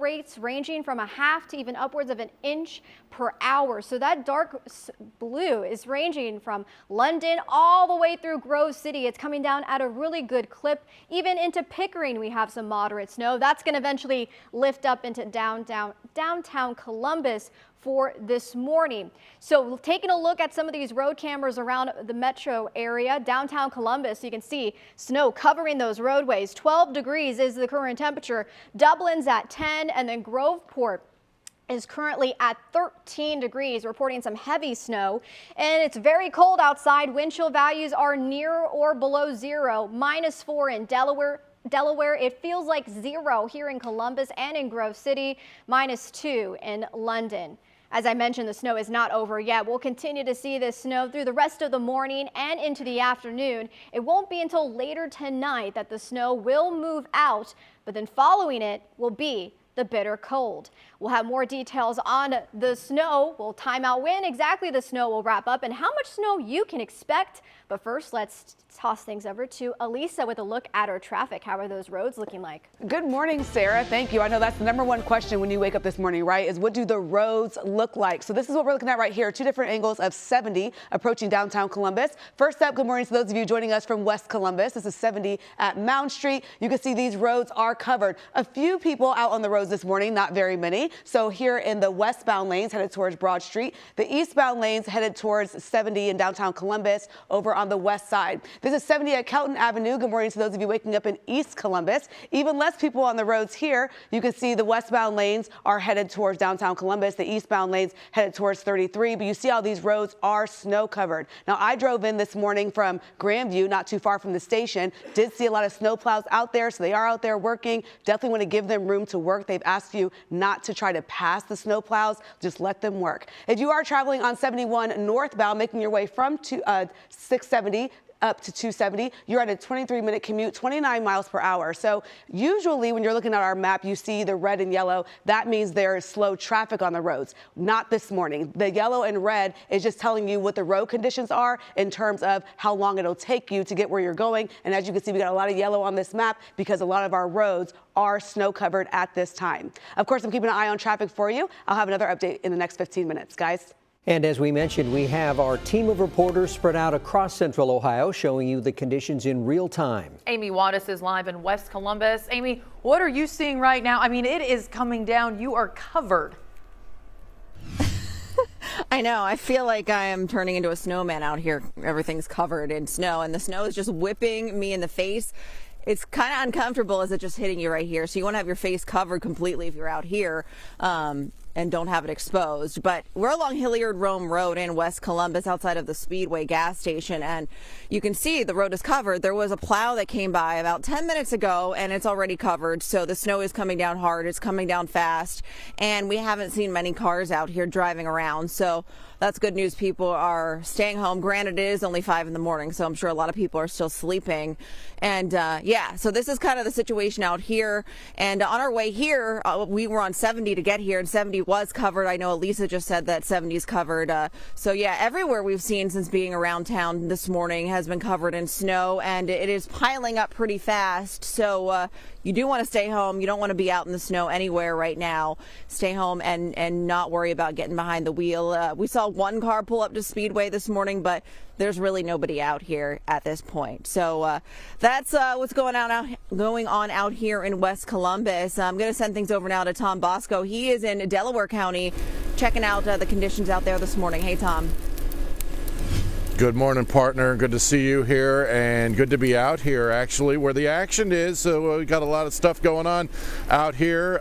rates ranging from a half to even upwards of an inch per hour. So that dark blue is ranging from London all the way through Grove City. It's coming down at a really good clip. Even into Pickering, we have some moderate snow. That's going to eventually lift up into downtown Columbus for this morning. So taking a look at some of these road cameras around the metro area, downtown Columbus, you can see snow covering those roadways. 12 degrees is the current temperature. Dublin's at 10, and then Groveport is currently at 13 degrees, reporting some heavy snow. And it's very cold outside. Wind chill values are near or below zero, -4 in Delaware, it feels like 0 here in Columbus and in Grove City, -2 in London. As I mentioned, the snow is not over yet. We'll continue to see this snow through the rest of the morning and into the afternoon. It won't be until later tonight that the snow will move out, but then following it will be the bitter cold. We'll have more details on the snow. We'll time out when exactly the snow will wrap up and how much snow you can expect. But first, let's toss things over to Elisa with a look at our traffic. How are those roads looking like? Good morning, Sarah. Thank you. I know that's the #1 question when you wake up this morning, right? Is what do the roads look like? So this is what we're looking at right here. 2 different angles of 70 approaching downtown Columbus. First up, good morning to those of you joining us from West Columbus. This is 70 at Mound Street. You can see these roads are covered. A few people out on the roads this morning, not very many. So here in the westbound lanes headed towards Broad Street, the eastbound lanes headed towards 70 in downtown Columbus over on the west side. This is 70 at Kelton Avenue. Good morning to those of you waking up in East Columbus. Even less people on the roads here. You can see the westbound lanes are headed towards downtown Columbus. The eastbound lanes headed towards 33, but you see how these roads are snow covered. Now, I drove in this morning from Grandview, not too far from the station. Did see a lot of snowplows out there, so they are out there working. Definitely want to give them room to work. They've asked you not to try to pass the snowplows, just let them work. If you are traveling on 71 northbound, making your way from 670 up to 270, you're at a 23-minute commute, 29 miles per hour. So usually when you're looking at our map, you see the red and yellow. That means there is slow traffic on the roads. Not this morning. The yellow and red is just telling you what the road conditions are in terms of how long it'll take you to get where you're going. And as you can see, we got a lot of yellow on this map because a lot of our roads are snow covered at this time. Of course, I'm keeping an eye on traffic for you. I'll have another update in the next 15 minutes, guys. And as we mentioned, we have our team of reporters spread out across Central Ohio showing you the conditions in real time. Amy Wattis is live in West Columbus. Amy, what are you seeing right now? I mean, it is coming down. You are covered. I know. I feel like I am turning into a snowman out here. Everything's covered in snow, and the snow is just whipping me in the face. It's kind of uncomfortable as it's just hitting you right here. So you want to have your face covered completely if you're out here. And don't have it exposed. But we're along Hilliard Rome Road in West Columbus outside of the Speedway gas station, and you can see the road is covered. There was a plow that came by about 10 minutes ago and it's already covered. So the snow is coming down hard. It's coming down fast, and we haven't seen many cars out here driving around. So that's good news. People are staying home. Granted, it is only 5 in the morning, so I'm sure a lot of people are still sleeping. And yeah, so this is kind of the situation out here. And on our way here, we were on 70 to get here, and 70 was covered. I know Elisa just said that 70 is covered. So yeah, everywhere we've seen since being around town this morning has been covered in snow, and it is piling up pretty fast. So you do want to stay home. You don't want to be out in the snow anywhere right now. Stay home and not worry about getting behind the wheel. We saw one car pull up to Speedway this morning, but there's really nobody out here at this point. So that's what's going on out here in West Columbus. I'm going to send things over now to Tom Bosco. He is in Delaware County checking out the conditions out there this morning. Hey, Tom. Good morning, partner. Good to see you here, and good to be out here, actually, where the action is. So we got a lot of stuff going on out here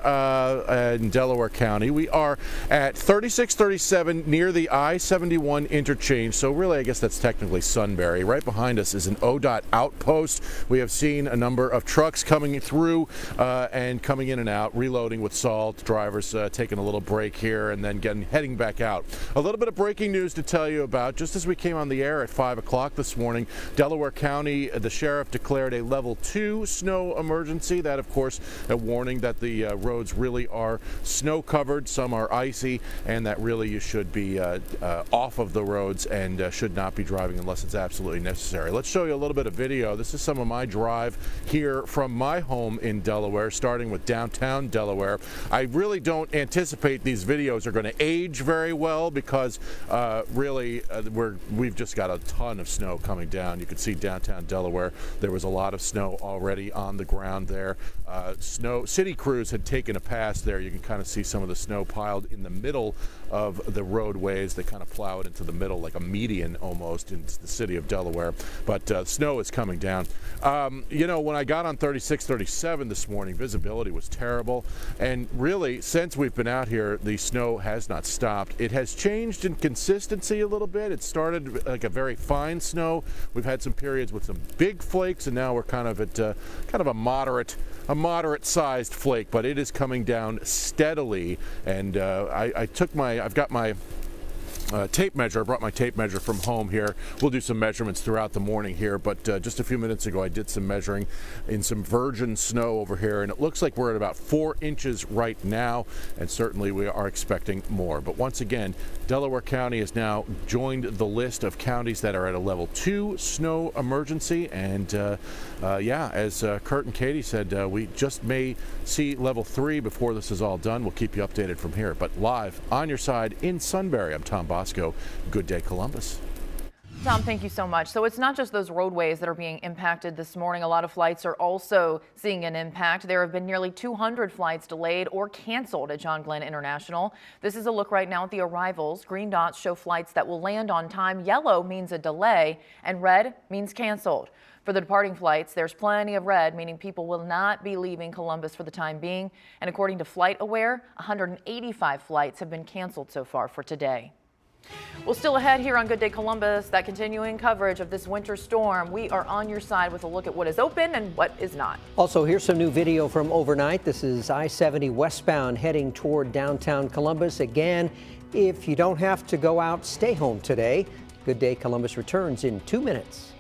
in Delaware County. We are at 3637 near the I-71 interchange. So really, I guess that's technically Sunbury. Right behind us is an ODOT outpost. We have seen a number of trucks coming through and coming in and out, reloading with salt. Drivers taking a little break here and then heading back out. A little bit of breaking news to tell you about just as we came on the air at 5 o'clock this morning. Delaware County, the sheriff declared a level 2 snow emergency. That, of course, a warning that the roads really are snow covered. Some are icy, and that really you should be off of the roads and should not be driving unless it's absolutely necessary. Let's show you a little bit of video. This is some of my drive here from my home in Delaware, starting with downtown Delaware. I really don't anticipate these videos are going to age very well because we've just got a ton of snow coming down. You can see downtown Delaware. There was a lot of snow already on the ground there. City crews had taken a pass there. You can kind of see some of the snow piled in the middle of the roadways. They kind of plow it into the middle like a median almost into the city of Delaware. But snow is coming down. You know, when I got on 36, 37 this morning, visibility was terrible. And really, since we've been out here, the snow has not stopped. It has changed in consistency a little bit. It started like a very fine snow. We've had some periods with some big flakes, and now we're kind of at a moderate-sized flake, but it is coming down steadily. And I've got my tape measure. I brought my tape measure from home here. We'll do some measurements throughout the morning here, but just a few minutes ago I did some measuring in some virgin snow over here, and it looks like we're at about 4 inches right now, and certainly we are expecting more. But once again, Delaware County has now joined the list of counties that are at a level 2 snow emergency, and yeah, as Kurt and Katie said, we just may see level 3 before this is all done. We'll keep you updated from here. But live on your side in Sunbury, I'm Tom Bosco. Good day, Columbus. Tom, thank you so much. So it's not just those roadways that are being impacted this morning. A lot of flights are also seeing an impact. There have been nearly 200 flights delayed or canceled at John Glenn International. This is a look right now at the arrivals. Green dots show flights that will land on time. Yellow means a delay, and red means canceled. For the departing flights, there's plenty of red, meaning people will not be leaving Columbus for the time being. And according to FlightAware, 185 flights have been canceled so far for today. Well, still ahead here on Good Day Columbus, that continuing coverage of this winter storm. We are on your side with a look at what is open and what is not. Also, here's some new video from overnight. This is I-70 westbound heading toward downtown Columbus. Again, if you don't have to go out, stay home today. Good Day Columbus returns in 2 minutes.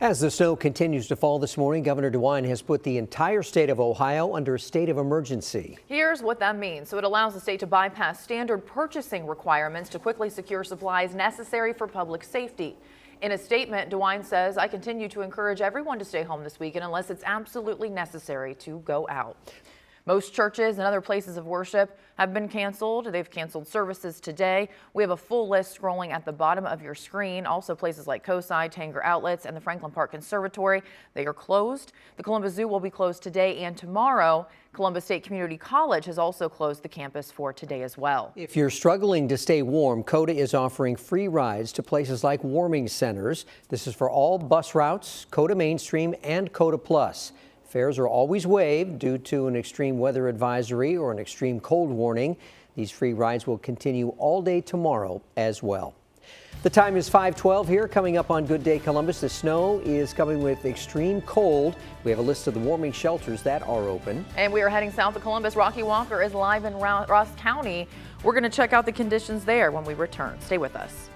As the snow continues to fall this morning, Governor DeWine has put the entire state of Ohio under a state of emergency. Here's what that means. So it allows the state to bypass standard purchasing requirements to quickly secure supplies necessary for public safety. In a statement, DeWine says, "I continue to encourage everyone to stay home this weekend unless it's absolutely necessary to go out." Most churches and other places of worship have been canceled. They've canceled services today. We have a full list scrolling at the bottom of your screen. Also places like COSI, Tanger Outlets, and the Franklin Park Conservatory, they are closed. The Columbus Zoo will be closed today and tomorrow. Columbus State Community College has also closed the campus for today as well. If you're struggling to stay warm, COTA is offering free rides to places like warming centers. This is for all bus routes, COTA Mainstream and COTA Plus. Fares are always waived due to an extreme weather advisory or an extreme cold warning. These free rides will continue all day tomorrow as well. The time is 5:12 here. Coming up on Good Day Columbus, the snow is coming with extreme cold. We have a list of the warming shelters that are open. And we are heading south of Columbus. Rocky Walker is live in Ross County. We're going to check out the conditions there when we return. Stay with us.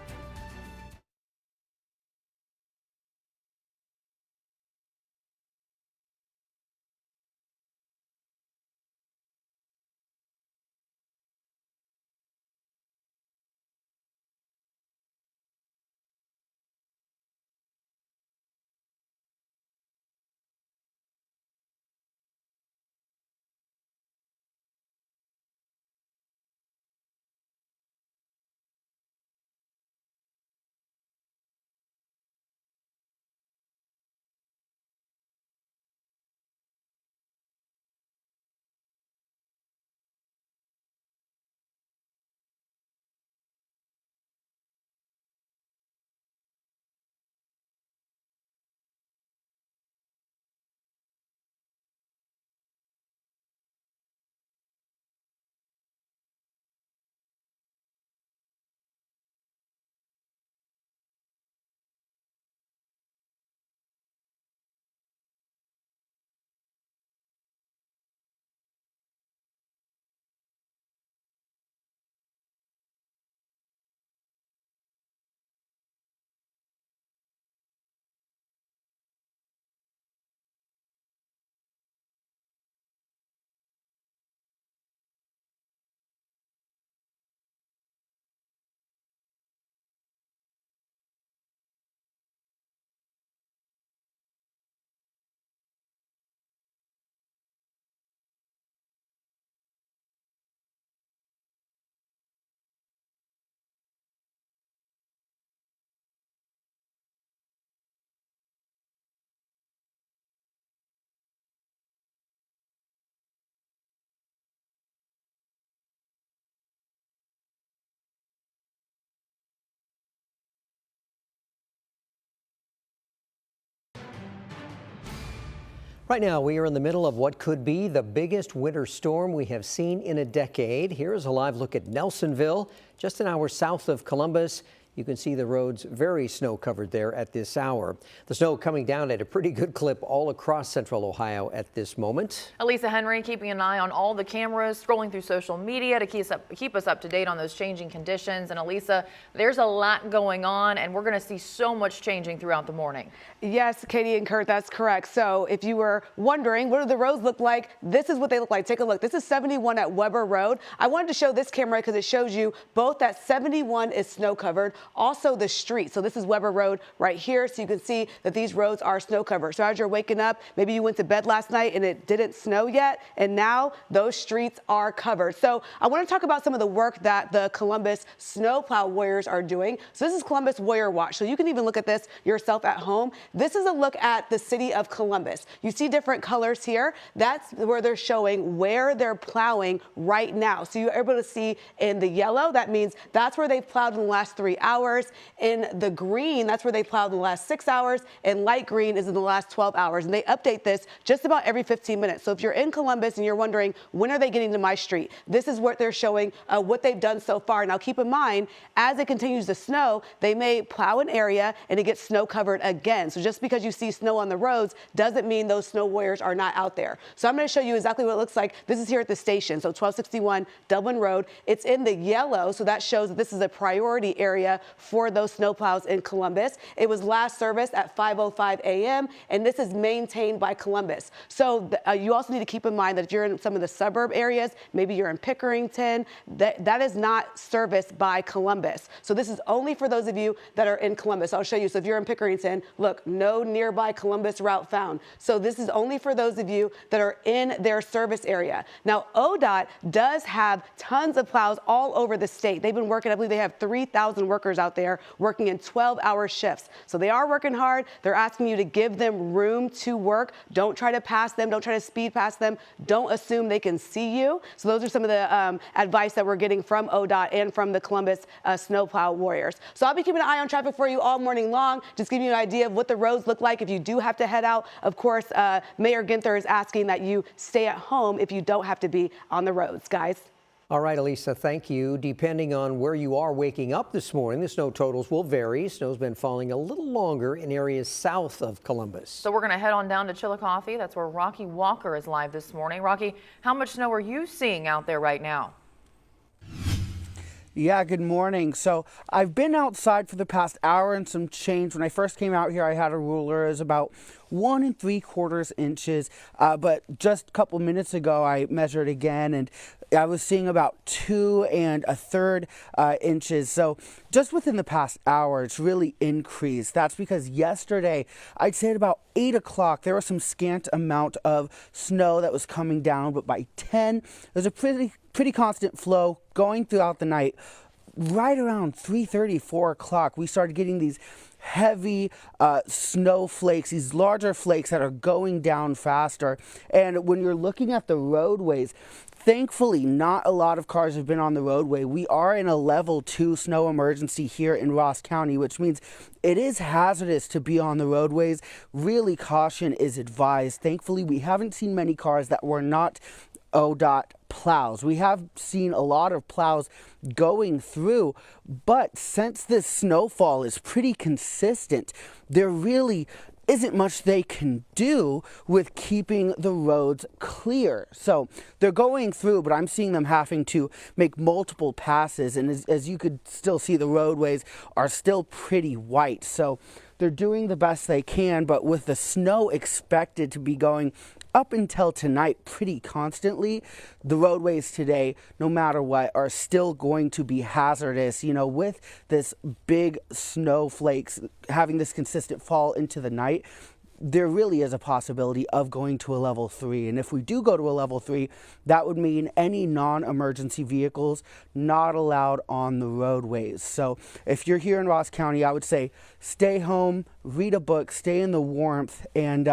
Right now, we are in the middle of what could be the biggest winter storm we have seen in a decade. Here is a live look at Nelsonville, just an hour south of Columbus. You can see the roads very snow covered there at this hour. The snow coming down at a pretty good clip all across central Ohio at this moment. Elisa Henry keeping an eye on all the cameras, scrolling through social media to keep us up to date on those changing conditions. And Elisa, there's a lot going on and we're going to see so much changing throughout the morning. Yes, Katie and Kurt, that's correct. So if you were wondering what do the roads look like, this is what they look like. Take a look. This is 71 at Weber Road. I wanted to show this camera because it shows you both that 71 is snow covered, also the street. So this is Weber Road right here. So you can see that these roads are snow covered. So as you're waking up, maybe you went to bed last night and it didn't snow yet. And now those streets are covered. So I want to talk about some of the work that the Columbus Snowplow Warriors are doing. So this is Columbus Warrior Watch. So you can even look at this yourself at home. This is a look at the city of Columbus. You see different colors here. That's where they're showing where they're plowing right now. So you're able to see in the yellow, that means that's where they've plowed in the last 3 hours. In the green, that's where they plowed in the last 6 hours. And light green is in the last 12 hours. And they update this just about every 15 minutes. So if you're in Columbus and you're wondering, when are they getting to my street? This is what they're showing, what they've done so far. Now keep in mind, as it continues to snow, they may plow an area and it gets snow covered again. So just because you see snow on the roads doesn't mean those snow warriors are not out there. So I'm going to show you exactly what it looks like. This is here at the station. So 1261 Dublin Road. It's in the yellow. So that shows that this is a priority area area for those snowplows in Columbus. It was last serviced at 5:05 a.m. and this is maintained by Columbus. So you also need to keep in mind that if you're in some of the suburb areas, maybe you're in Pickerington, that is not serviced by Columbus. So this is only for those of you that are in Columbus. I'll show you. So if you're in Pickerington, look, no nearby Columbus route found. So this is only for those of you that are in their service area. Now, ODOT does have tons of plows all over the state. They've been working, I believe they have 3,000 workers out there working in 12-hour shifts. So they are working hard. They're asking you to give them room to work. Don't try to pass them. Don't try to speed past them. Don't assume they can see you. So those are some of the advice that we're getting from ODOT and from the Columbus snowplow warriors. So I'll be keeping an eye on traffic for you all morning long. Just giving you an idea of what the roads look like if you do have to head out. Of course, Mayor Ginther is asking that you stay at home if you don't have to be on the roads, guys. All right, Elisa, thank you. Depending on where you are waking up this morning, the snow totals will vary. Snow's been falling a little longer in areas south of Columbus. So we're going to head on down to Chillicothe. That's where Rocky Walker is live this morning. Rocky, how much snow are you seeing out there right now? Yeah, good morning. So I've been outside for the past hour and some change. When I first came out here, I had a ruler. It was about 1 3/4 inches. But just a couple minutes ago, I measured again and I was seeing about 2 1/3 inches. So just within the past hour, it's really increased. That's because yesterday, I'd say at about 8 o'clock, there was some scant amount of snow that was coming down. But by 10, there's a pretty constant flow going throughout the night. Right around 3:30, 4 o'clock, we started getting these heavy snowflakes, these larger flakes that are going down faster. And when you're looking at the roadways, thankfully, not a lot of cars have been on the roadway. We are in a level 2 snow emergency here in Ross County, which means it is hazardous to be on the roadways. Really, caution is advised. Thankfully, we haven't seen many cars that were not ODOT plows. We have seen a lot of plows going through, but since this snowfall is pretty consistent, there really isn't much they can do with keeping the roads clear. So they're going through, but I'm seeing them having to make multiple passes. And as you could still see, the roadways are still pretty white. So they're doing the best they can, but with the snow expected to be going up until tonight pretty constantly, the roadways today, no matter what, are still going to be hazardous. You know, with this big snowflakes having this consistent fall into the night, there really is a possibility of going to a level 3. And if we do go to a level 3, that would mean any non-emergency vehicles not allowed on the roadways. So if you're here in Ross County, I would say stay home, read a book, stay in the warmth, and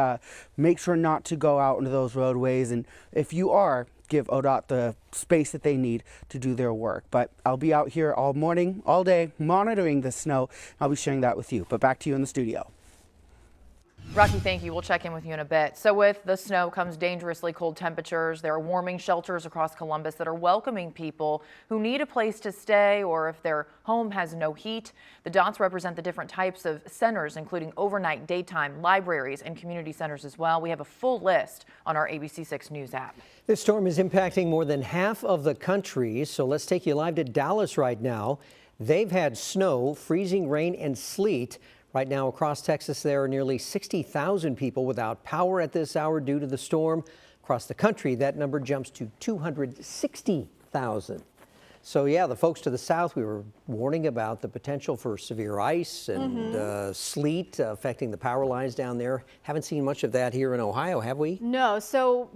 make sure not to go out into those roadways. And if you are, give ODOT the space that they need to do their work. But I'll be out here all morning, all day, monitoring the snow. I'll be sharing that with you. But back to you in the studio. Rocky, thank you. We'll check in with you in a bit. So with the snow comes dangerously cold temperatures. There are warming shelters across Columbus that are welcoming people who need a place to stay, or if their home has no heat. The dots represent the different types of centers, including overnight, daytime, libraries, and community centers as well. We have a full list on our ABC6 News app. This storm is impacting more than half of the country, so let's take you live to Dallas right now. They've had snow, freezing rain, and sleet. Right now across Texas, there are nearly 60,000 people without power at this hour due to the storm. Across the country, that number jumps to 260,000. So yeah, the folks to the south, we were warning about the potential for severe ice and sleet affecting the power lines down there. Haven't seen much of that here in Ohio, have we? No,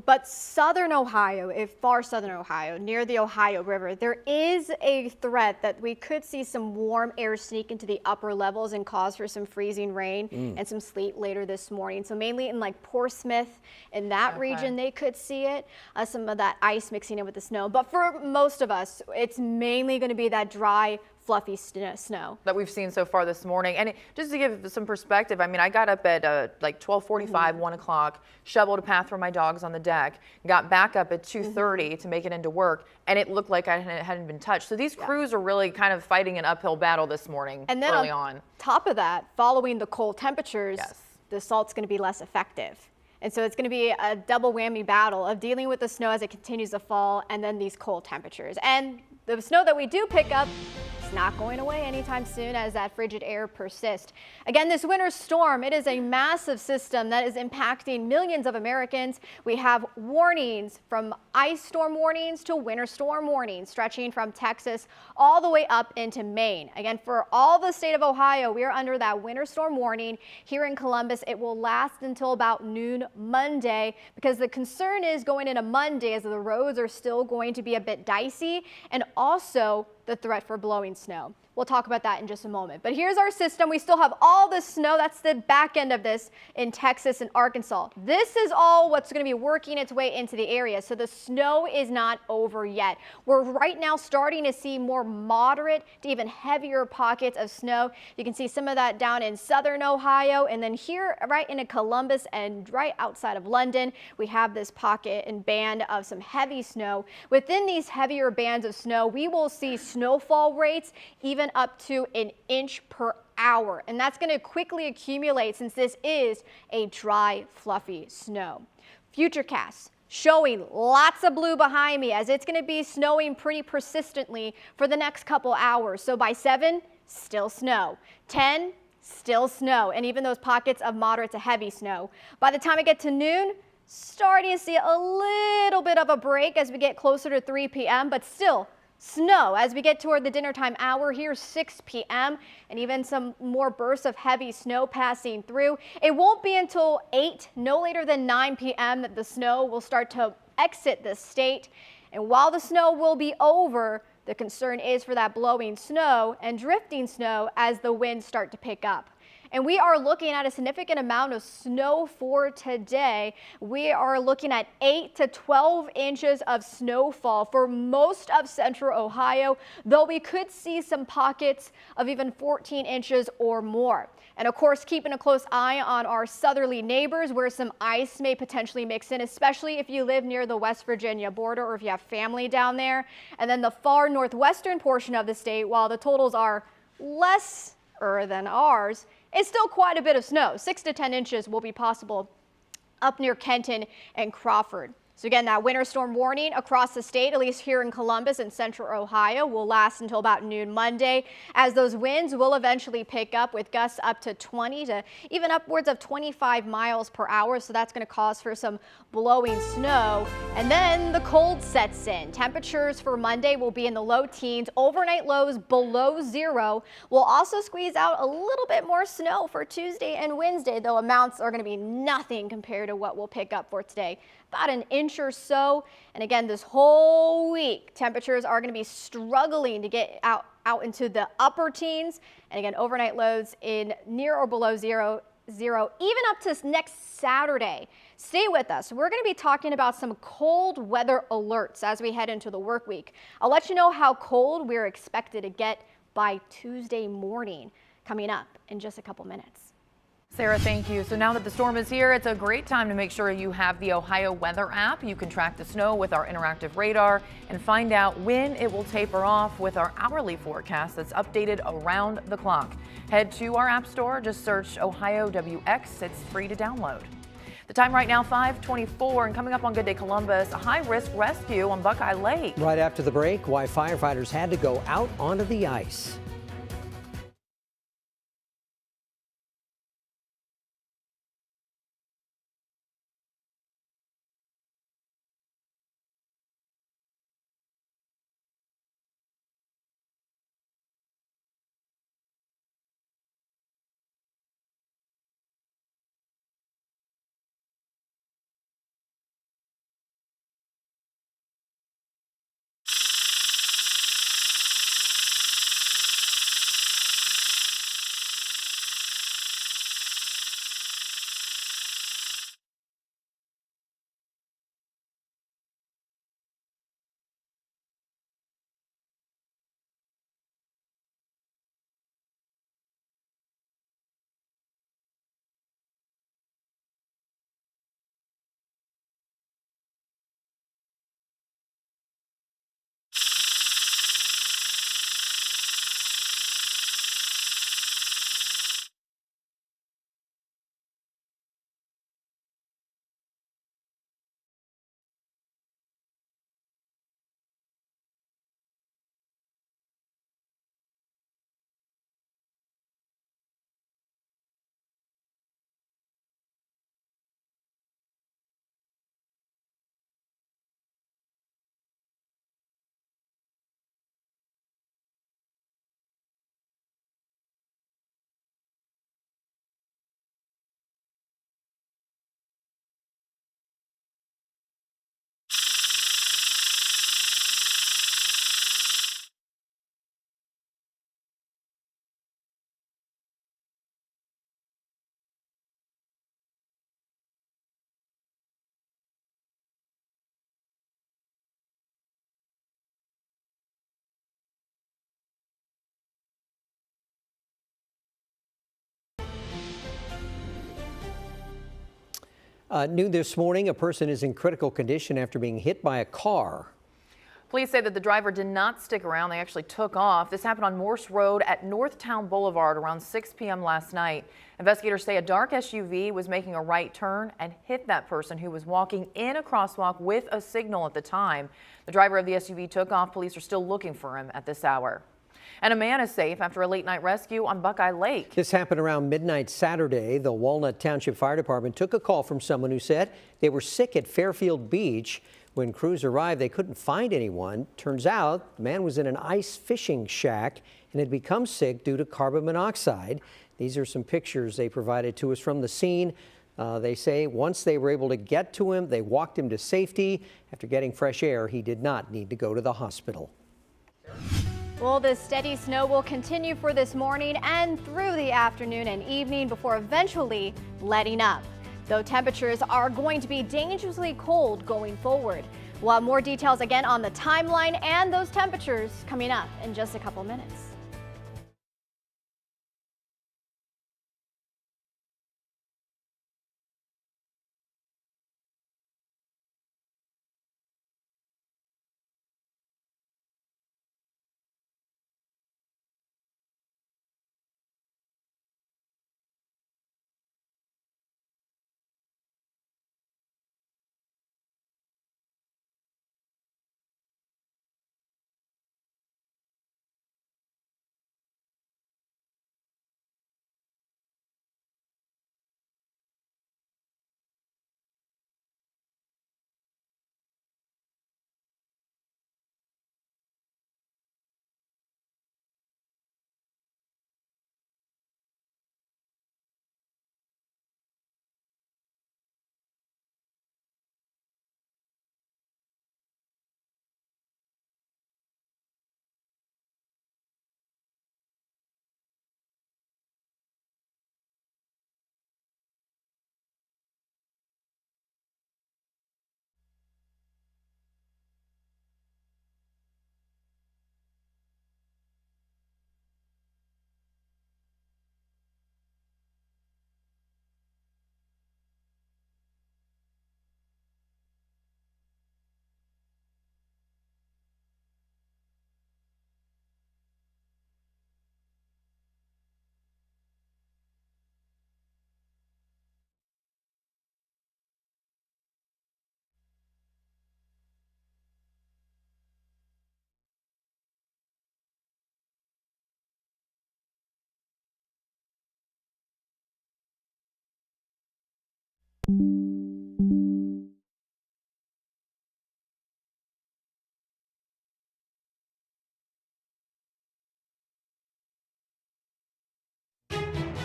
but southern Ohio, far southern Ohio, near the Ohio River, there is a threat that we could see some warm air sneak into the upper levels and cause for some freezing rain and some sleet later this morning. So mainly in like Portsmouth, in that region, they could see it, some of that ice mixing in with the snow. But for most of us, it's mainly going to be that dry, fluffy snow that we've seen so far this morning. And just to give some perspective, I mean, I got up at like 12:45, 1 o'clock, shoveled a path for my dogs on the deck, got back up at 2:30 to make it into work, and it looked like I hadn't been touched. So these crews are really kind of fighting an uphill battle this morning, and then early on. Top of that, following the cold temperatures, the salt's going to be less effective. And so it's going to be a double whammy battle of dealing with the snow as it continues to fall and then these cold temperatures. And the snow that we do pick up It's not going away anytime soon as that frigid air persists. Again, this winter storm, it is a massive system that is impacting millions of Americans. We have warnings from ice storm warnings to winter storm warnings stretching from Texas all the way up into Maine. Again, for all the state of Ohio, we are under that winter storm warning. Here in Columbus, it will last until about noon Monday because the concern is going into Monday as the roads are still going to be a bit dicey, and also the threat for blowing snow. We'll talk about that in just a moment. But here's our system. We still have all the snow. That's the back end of this in Texas and Arkansas. This is all what's going to be working its way into the area. So the snow is not over yet. We're right now starting to see more moderate to even heavier pockets of snow. You can see some of that down in southern Ohio. And then here right in Columbus and right outside of London, we have this pocket and band of some heavy snow. Within these heavier bands of snow, we will see snowfall rates even up to an inch per hour. And that's going to quickly accumulate since this is a dry, fluffy snow. Futurecasts showing lots of blue behind me as it's going to be snowing pretty persistently for the next couple hours. So by 7, still snow. 10, still snow. And even those pockets of moderate to heavy snow. By the time I get to noon, starting to see a little bit of a break as we get closer to 3 p.m., but still snow as we get toward the dinner time hour here, 6 p.m., and even some more bursts of heavy snow passing through. It won't be until 8, no later than 9 p.m. that the snow will start to exit the state. And while the snow will be over, the concern is for that blowing snow and drifting snow as the winds start to pick up. And we are looking at a significant amount of snow for today. We are looking at 8 to 12 inches of snowfall for most of central Ohio, though we could see some pockets of even 14 inches or more. And of course, keeping a close eye on our southerly neighbors where some ice may potentially mix in, especially if you live near the West Virginia border or if you have family down there. And then the far northwestern portion of the state, while the totals are less than ours, it's still quite a bit of snow. 6 to 10 inches will be possible up near Kenton and Crawford. So again, that winter storm warning across the state, at least here in Columbus and central Ohio, will last until about noon Monday, as those winds will eventually pick up with gusts up to 20 to even upwards of 25 miles per hour. So that's going to cause for some blowing snow. And then the cold sets in. Temperatures for Monday will be in the low teens, overnight lows below 0. We'll also squeeze out a little bit more snow for Tuesday and Wednesday, though amounts are going to be nothing compared to what we'll pick up for today. About an inch or so. And again, this whole week, temperatures are going to be struggling to get out into the upper teens. And again, overnight lows in near or below zero, even up to next Saturday. Stay with us. We're going to be talking about some cold weather alerts as we head into the work week. I'll let you know how cold we're expected to get by Tuesday morning, coming up in just a couple minutes. Sarah, thank you. So now that the storm is here, it's a great time to make sure you have the Ohio Weather app. You can track the snow with our interactive radar and find out when it will taper off with our hourly forecast that's updated around the clock. Head to our app store, just search Ohio WX. It's free to download. The time right now, 5:24, and coming up on Good Day Columbus, a high-risk rescue on Buckeye Lake. Right after the break, why firefighters had to go out onto the ice. New this morning, a person is in critical condition after being hit by a car. Police say that the driver did not stick around. They actually took off. This happened on Morse Road at Northtown Boulevard around 6 p.m. last night. Investigators say a dark SUV was making a right turn and hit that person who was walking in a crosswalk with a signal at the time. The driver of the SUV took off. Police are still looking for him at this hour. And a man is safe after a late night rescue on Buckeye Lake. This happened around midnight Saturday. The Walnut Township Fire Department took a call from someone who said they were sick at Fairfield Beach. When crews arrived, they couldn't find anyone. Turns out the man was in an ice fishing shack and had become sick due to carbon monoxide. These are some pictures they provided to us from the scene. They say once they were able to get to him, they walked him to safety. After getting fresh air, he did not need to go to the hospital. Well, the steady snow will continue for this morning and through the afternoon and evening before eventually letting up. Though temperatures are going to be dangerously cold going forward. We'll have more details again on the timeline and those temperatures coming up in just a couple minutes.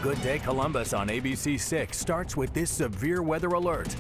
Good Day Columbus on ABC 6 starts with this severe weather alert.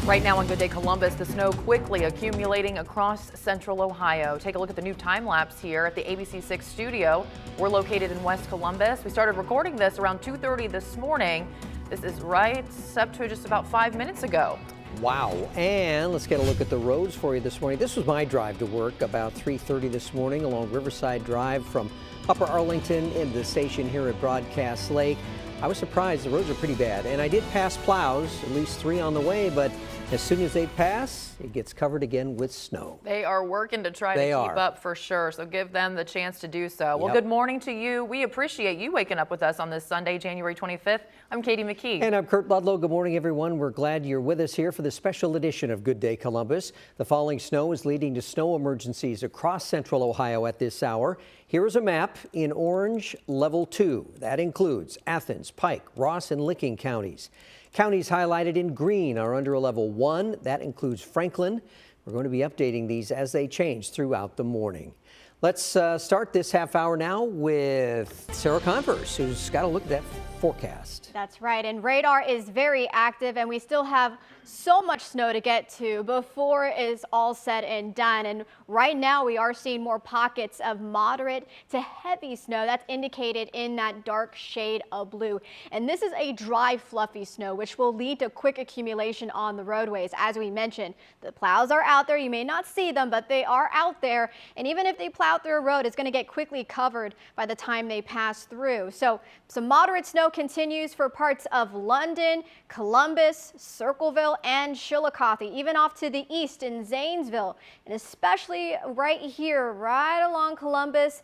Right now on Good Day Columbus, the snow quickly accumulating across central Ohio. Take a look at the new time lapse here at the ABC 6 studio. We're located in West Columbus. We started recording this around 2:30 this morning. This is right up to just about 5 minutes ago. Wow. And let's get a look at the roads for you this morning. This was my drive to work about 3:30 this morning along Riverside Drive from Upper Arlington into the station here at Broadcast Lake. I was surprised the roads are pretty bad, and I did pass plows, at least 3 on the way, but as soon as they pass, it gets covered again with snow. They are working to try to keep up for sure, so give them the chance to do so. Well, good morning to you. We appreciate you waking up with us on this Sunday, January 25th. I'm Katie McKee. And I'm Kurt Ludlow. Good morning, everyone. We're glad you're with us here for this special edition of Good Day Columbus. The falling snow is leading to snow emergencies across central Ohio at this hour. Here is a map in orange, level 2. That includes Athens, Pike, Ross, and Licking counties. Counties highlighted in green are under a level 1. That includes Franklin. We're going to be updating these as they change throughout the morning. Let's start this half hour now with Sarah Converse, who's got a look at that forecast. That's right, and radar is very active, and we still have so much snow to get to before it's all said and done. And right now we are seeing more pockets of moderate to heavy snow. That's indicated in that dark shade of blue. And this is a dry, fluffy snow, which will lead to quick accumulation on the roadways. As we mentioned, the plows are out there. You may not see them, but they are out there. And even if they plow out their road is going to get quickly covered by the time they pass through. So some moderate snow continues for parts of London, Columbus, Circleville, and Chillicothe, even off to the east in Zanesville, and especially right here, right along Columbus,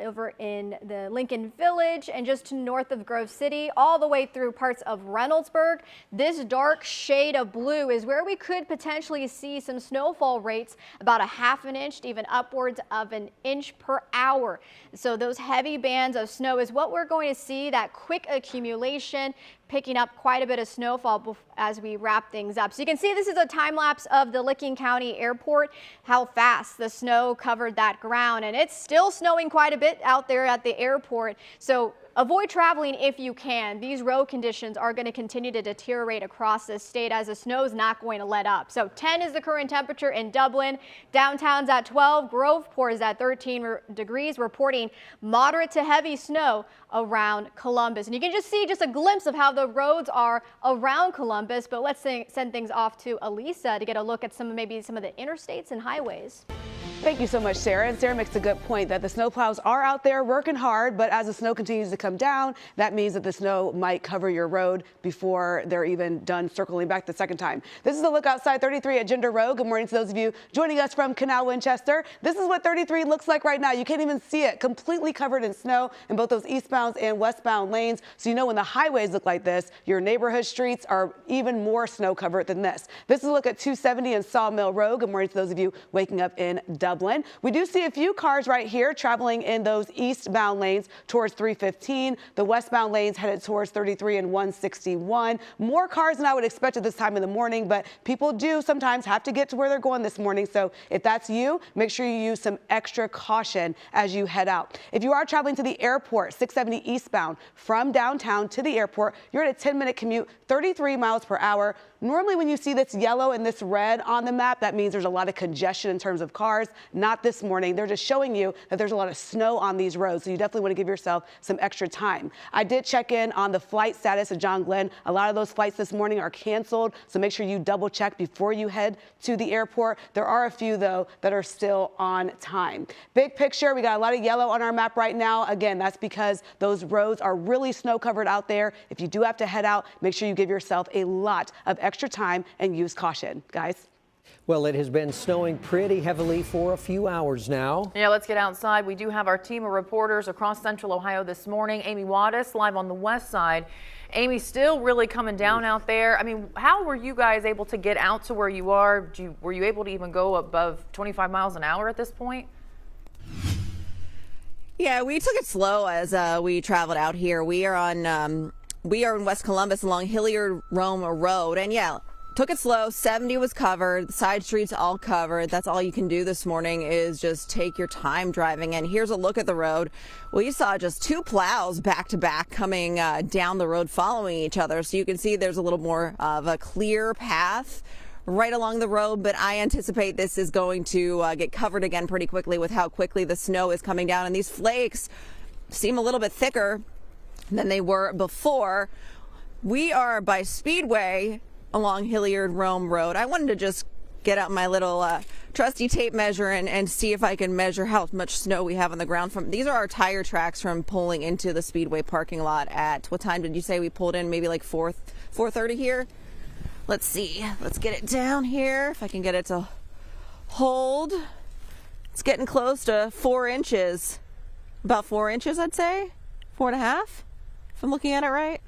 over in the Lincoln Village, and just to north of Grove City, all the way through parts of Reynoldsburg. This dark shade of blue is where we could potentially see some snowfall rates about 1/2 inch to even upwards of 1 inch per hour. So those heavy bands of snow is what we're going to see, that quick accumulation, picking up quite a bit of snowfall as we wrap things up. So you can see this is a time lapse of the Licking County Airport, how fast the snow covered that ground, and it's still snowing quite a bit out there at the airport. So avoid traveling if you can. These road conditions are going to continue to deteriorate across the state as the snow is not going to let up. So 10 is the current temperature in Dublin. Downtown's at 12. Groveport is at 13 degrees, reporting moderate to heavy snow around Columbus. And you can just see just a glimpse of how the roads are around Columbus. But let's send things off to Elisa to get a look at maybe some of the interstates and highways. Thank you so much, Sarah. And Sarah makes a good point that the snowplows are out there working hard, but as the snow continues to come down, that means that the snow might cover your road before they're even done circling back the second time. This is a look outside 33 at Gender Road. Good morning to those of you joining us from Canal Winchester. This is what 33 looks like right now. You can't even see it, completely covered in snow in both those eastbound and westbound lanes. So you know when the highways look like this, your neighborhood streets are even more snow covered than this. This is a look at 270 and Sawmill Road. Good morning to those of you waking up in Dublin. We do see a few cars right here traveling in those eastbound lanes towards 315. The westbound lanes headed towards 33 and 161. More cars than I would expect at this time in the morning, but people do sometimes have to get to where they're going this morning. So if that's you, make sure you use some extra caution as you head out. If you are traveling to the airport, 670 eastbound from downtown to the airport, you're at a 10-minute commute, 33 miles per hour. Normally when you see this yellow and this red on the map, that means there's a lot of congestion in terms of cars. Not this morning. They're just showing you that there's a lot of snow on these roads, so you definitely want to give yourself some extra time. I did check in on the flight status of John Glenn. A lot of those flights this morning are canceled, so make sure you double check before you head to the airport. There are a few, though, that are still on time. Big picture, we got a lot of yellow on our map right now. Again, that's because those roads are really snow covered out there. If you do have to head out, make sure you give yourself a lot of extra time and use caution. Guys? Well, it has been snowing pretty heavily for a few hours now. Yeah, let's get outside. We do have our team of reporters across Central Ohio this morning. Amy Wattis live on the west side. Amy, still really coming down out there. I mean, how were you guys able to get out to where you are? Were you able to even go above 25 miles an hour at this point? Yeah, we took it slow as we traveled out here. We are in West Columbus along Hilliard-Rome Road, and yeah, took it slow. 70 was covered. The side streets all covered. That's all you can do this morning is just take your time driving. And here's a look at the road. Well, you saw just 2 plows back to back coming down the road following each other. So you can see there's a little more of a clear path right along the road, but I anticipate this is going to get covered again pretty quickly with how quickly the snow is coming down. And these flakes seem a little bit thicker than they were before. We are by Speedway along Hilliard-Rome Road. I wanted to just get out my little trusty tape measure and see if I can measure how much snow we have on the ground. These are our tire tracks from pulling into the Speedway parking lot at, what time did you say we pulled in? Maybe like 4:30 here? Let's see. Let's get it down here. If I can get it to hold. It's getting close to 4 inches. About 4 inches, I'd say. 4.5, if I'm looking at it right.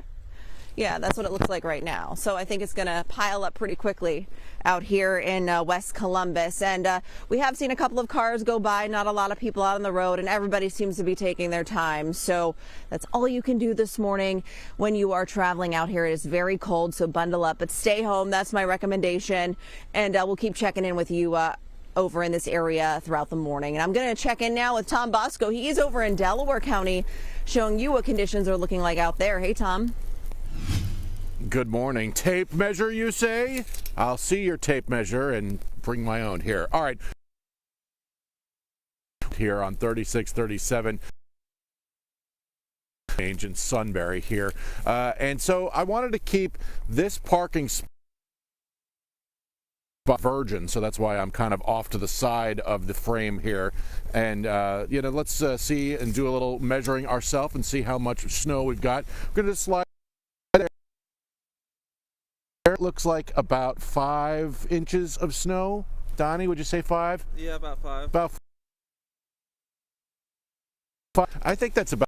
Yeah, that's what it looks like right now. So I think it's going to pile up pretty quickly out here in West Columbus. And we have seen a couple of cars go by, not a lot of people out on the road, and everybody seems to be taking their time. So that's all you can do this morning when you are traveling out here. It is very cold, so bundle up, but stay home. That's my recommendation. And we'll keep checking in with you over in this area throughout the morning. And I'm going to check in now with Tom Bosco. He is over in Delaware County showing you what conditions are looking like out there. Hey, Tom. Good morning. Tape measure, you say? I'll see your tape measure and bring my own here. All right. Here on 3637. Change in Sunbury here. And so I wanted to keep this parking spot virgin, so that's why I'm kind of off to the side of the frame here. And let's see and do a little measuring ourselves and see how much snow we've got. We're going to slide there. It looks like about 5 inches of snow. Donnie, would you say 5? Yeah, about 5. About 5. I think that's about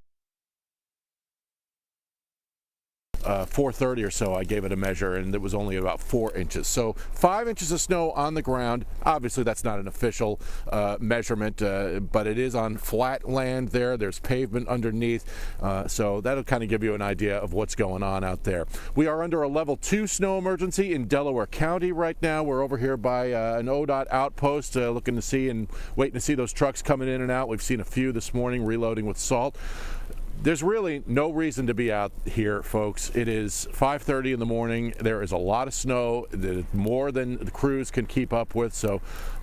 4:30 or so. I gave it a measure, and it was only about 4 inches. So 5 inches of snow on the ground. Obviously, that's not an official measurement, but it is on flat land there. There's pavement underneath, so that'll kind of give you an idea of what's going on out there. We are under a level 2 snow emergency in Delaware County right now. We're over here by an ODOT outpost, looking to see and waiting to see those trucks coming in and out. We've seen a few this morning reloading with salt. There's really no reason to be out here, folks. It is 5:30 in the morning. There is a lot of snow, more than the crews can keep up with. So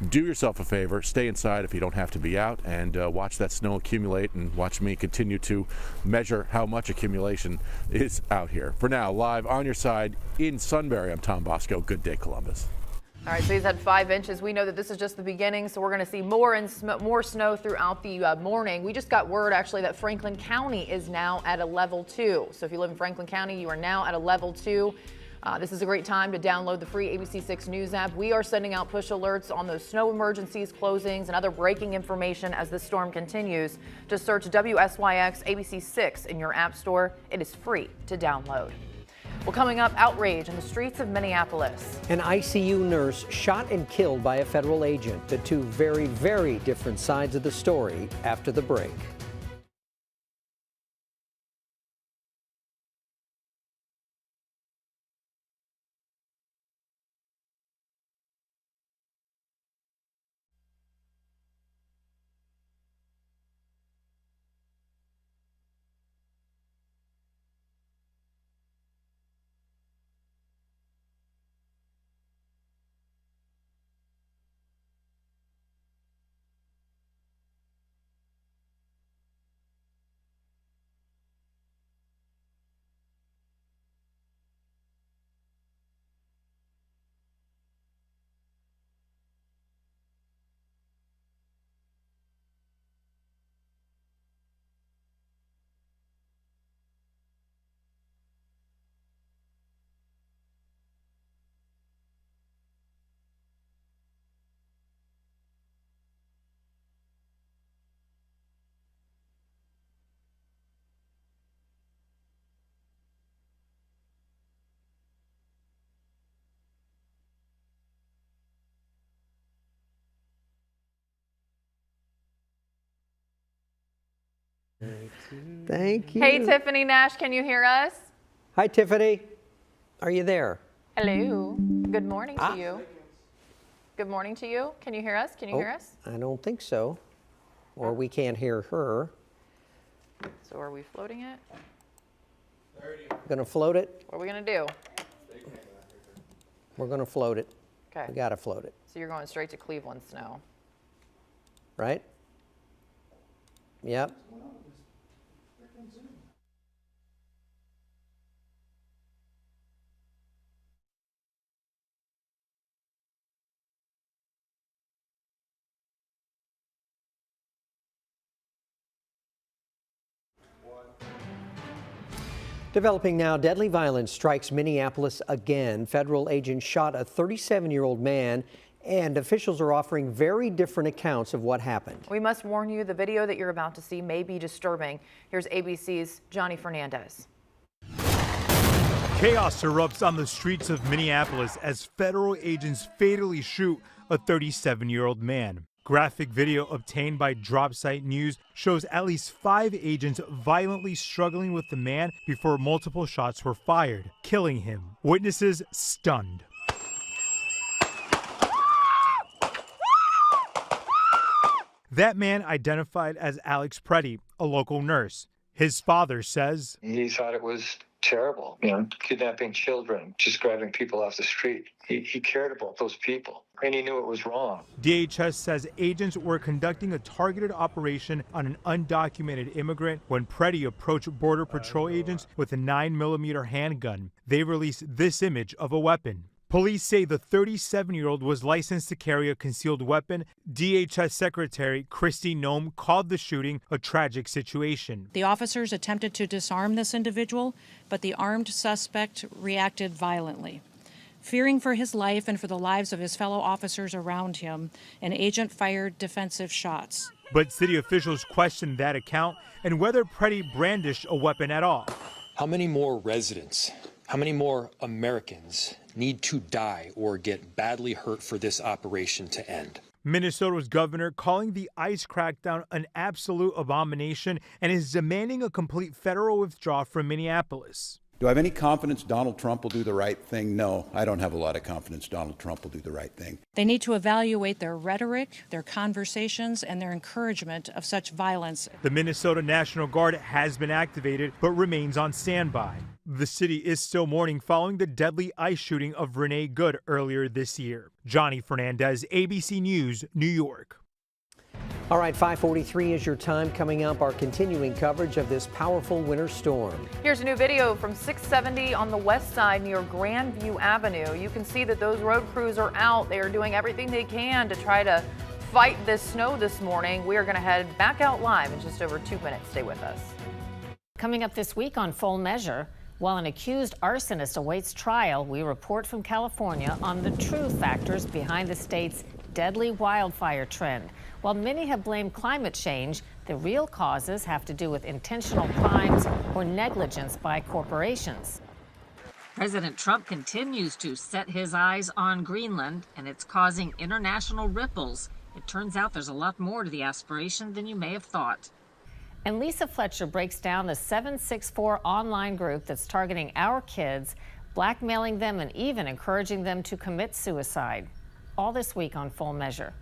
do yourself a favor, stay inside if you don't have to be out, and watch that snow accumulate and watch me continue to measure how much accumulation is out here. For now, live on your side in Sunbury, I'm Tom Bosco. Good day, Columbus. All right, so he's had 5 inches. We know that this is just the beginning, so we're going to see more snow throughout the morning. We just got word, actually, that Franklin County is now at a level 2. So if you live in Franklin County, you are now at a level 2. This is a great time to download the free ABC6 News app. We are sending out push alerts on those snow emergencies, closings, and other breaking information as the storm continues. Just search WSYX ABC6 in your app store. It is free to download. Well, coming up, outrage in the streets of Minneapolis. An ICU nurse shot and killed by a federal agent. The two very, very different sides of the story after the break. Thank you. Hey, Tiffany Nash, can you hear us? Hi, Tiffany. Are you there? Hello. Good morning to you. Good morning to you. Can you hear us? Can you hear us? I don't think so. Or we can't hear her. So are we floating it? Gonna float it? What are we going to do? We're gonna float it. Okay. We gotta float it, So you're going straight to Cleveland snow. right? Yep. Developing now, deadly violence strikes Minneapolis again. Federal agents shot a 37-year-old man, and officials are offering very different accounts of what happened. We must warn you, the video that you're about to see may be disturbing. Here's ABC's Johnny Fernandez. Chaos erupts on the streets of Minneapolis as federal agents fatally shoot a 37-year-old man. Graphic video obtained by DropSite News shows at least 5 agents violently struggling with the man before multiple shots were fired, killing him. Witnesses stunned. That man identified as Alex Preddy, a local nurse. His father says he thought it was terrible, kidnapping children, just grabbing people off the street. He cared about those people, and he knew it was wrong. DHS says agents were conducting a targeted operation on an undocumented immigrant when Preddy approached Border Patrol agents with a 9mm handgun. They released this image of a weapon. Police say the 37-year-old was licensed to carry a concealed weapon. DHS Secretary Kristi Noem called the shooting a tragic situation. The officers attempted to disarm this individual, but the armed suspect reacted violently. Fearing for his life and for the lives of his fellow officers around him, an agent fired defensive shots. But city officials questioned that account and whether Preddy brandished a weapon at all. How many more residents, how many more Americans need to die or get badly hurt for this operation to end? Minnesota's governor calling the ICE crackdown an absolute abomination and is demanding a complete federal withdrawal from Minneapolis. Do I have any confidence Donald Trump will do the right thing? No, I don't have a lot of confidence Donald Trump will do the right thing. They need to evaluate their rhetoric, their conversations, and their encouragement of such violence. The Minnesota National Guard has been activated but remains on standby. The city is still mourning following the deadly ICE shooting of Renee Good earlier this year. Johnny Fernandez, ABC News, New York. All right, 5:43 is your time. Coming up, our continuing coverage of this powerful winter storm. Here's a new video from 670 on the west side near Grandview Avenue. You can see that those road crews are out. They are doing everything they can to try to fight this snow this morning. We are going to head back out live in just over 2 minutes. Stay with us. Coming up this week on Full Measure, while an accused arsonist awaits trial, we report from California on the true factors behind the state's deadly wildfire trend. While many have blamed climate change, the real causes have to do with intentional crimes or negligence by corporations. President Trump continues to set his eyes on Greenland, and it's causing international ripples. It turns out there's a lot more to the aspiration than you may have thought. And Lisa Fletcher breaks down the 764 online group that's targeting our kids, blackmailing them and even encouraging them to commit suicide. All this week on Full Measure.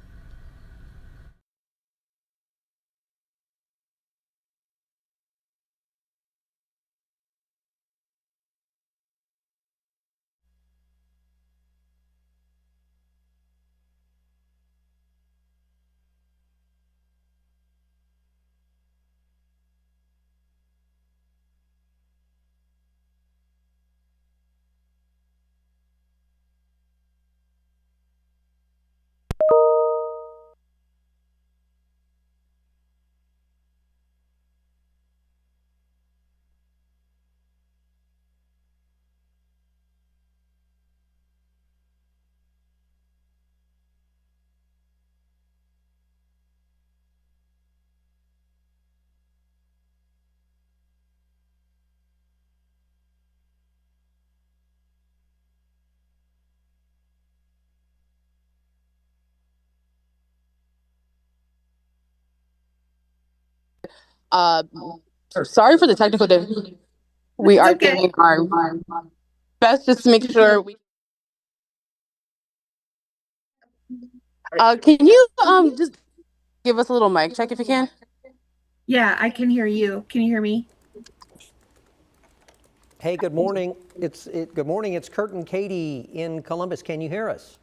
Sorry for the technical difficulty. We are doing our best just to make sure we. Can you just give us a little mic check if you can? Yeah, I can hear you. Can you hear me? Hey, good morning. Good morning. It's Kurt and Katie in Columbus. Can you hear us?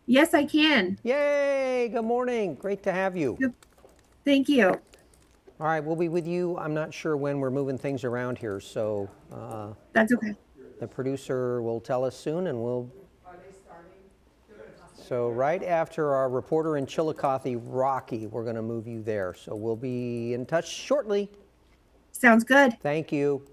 Yes, I can. Yay! Good morning. Great to have you. Thank you. All right, we'll be with you. I'm not sure when we're moving things around here, so that's okay. The producer will tell us soon, and we'll. So right after our reporter in Chillicothe, Rocky, we're going to move you there. So we'll be in touch shortly. Sounds good. Thank you.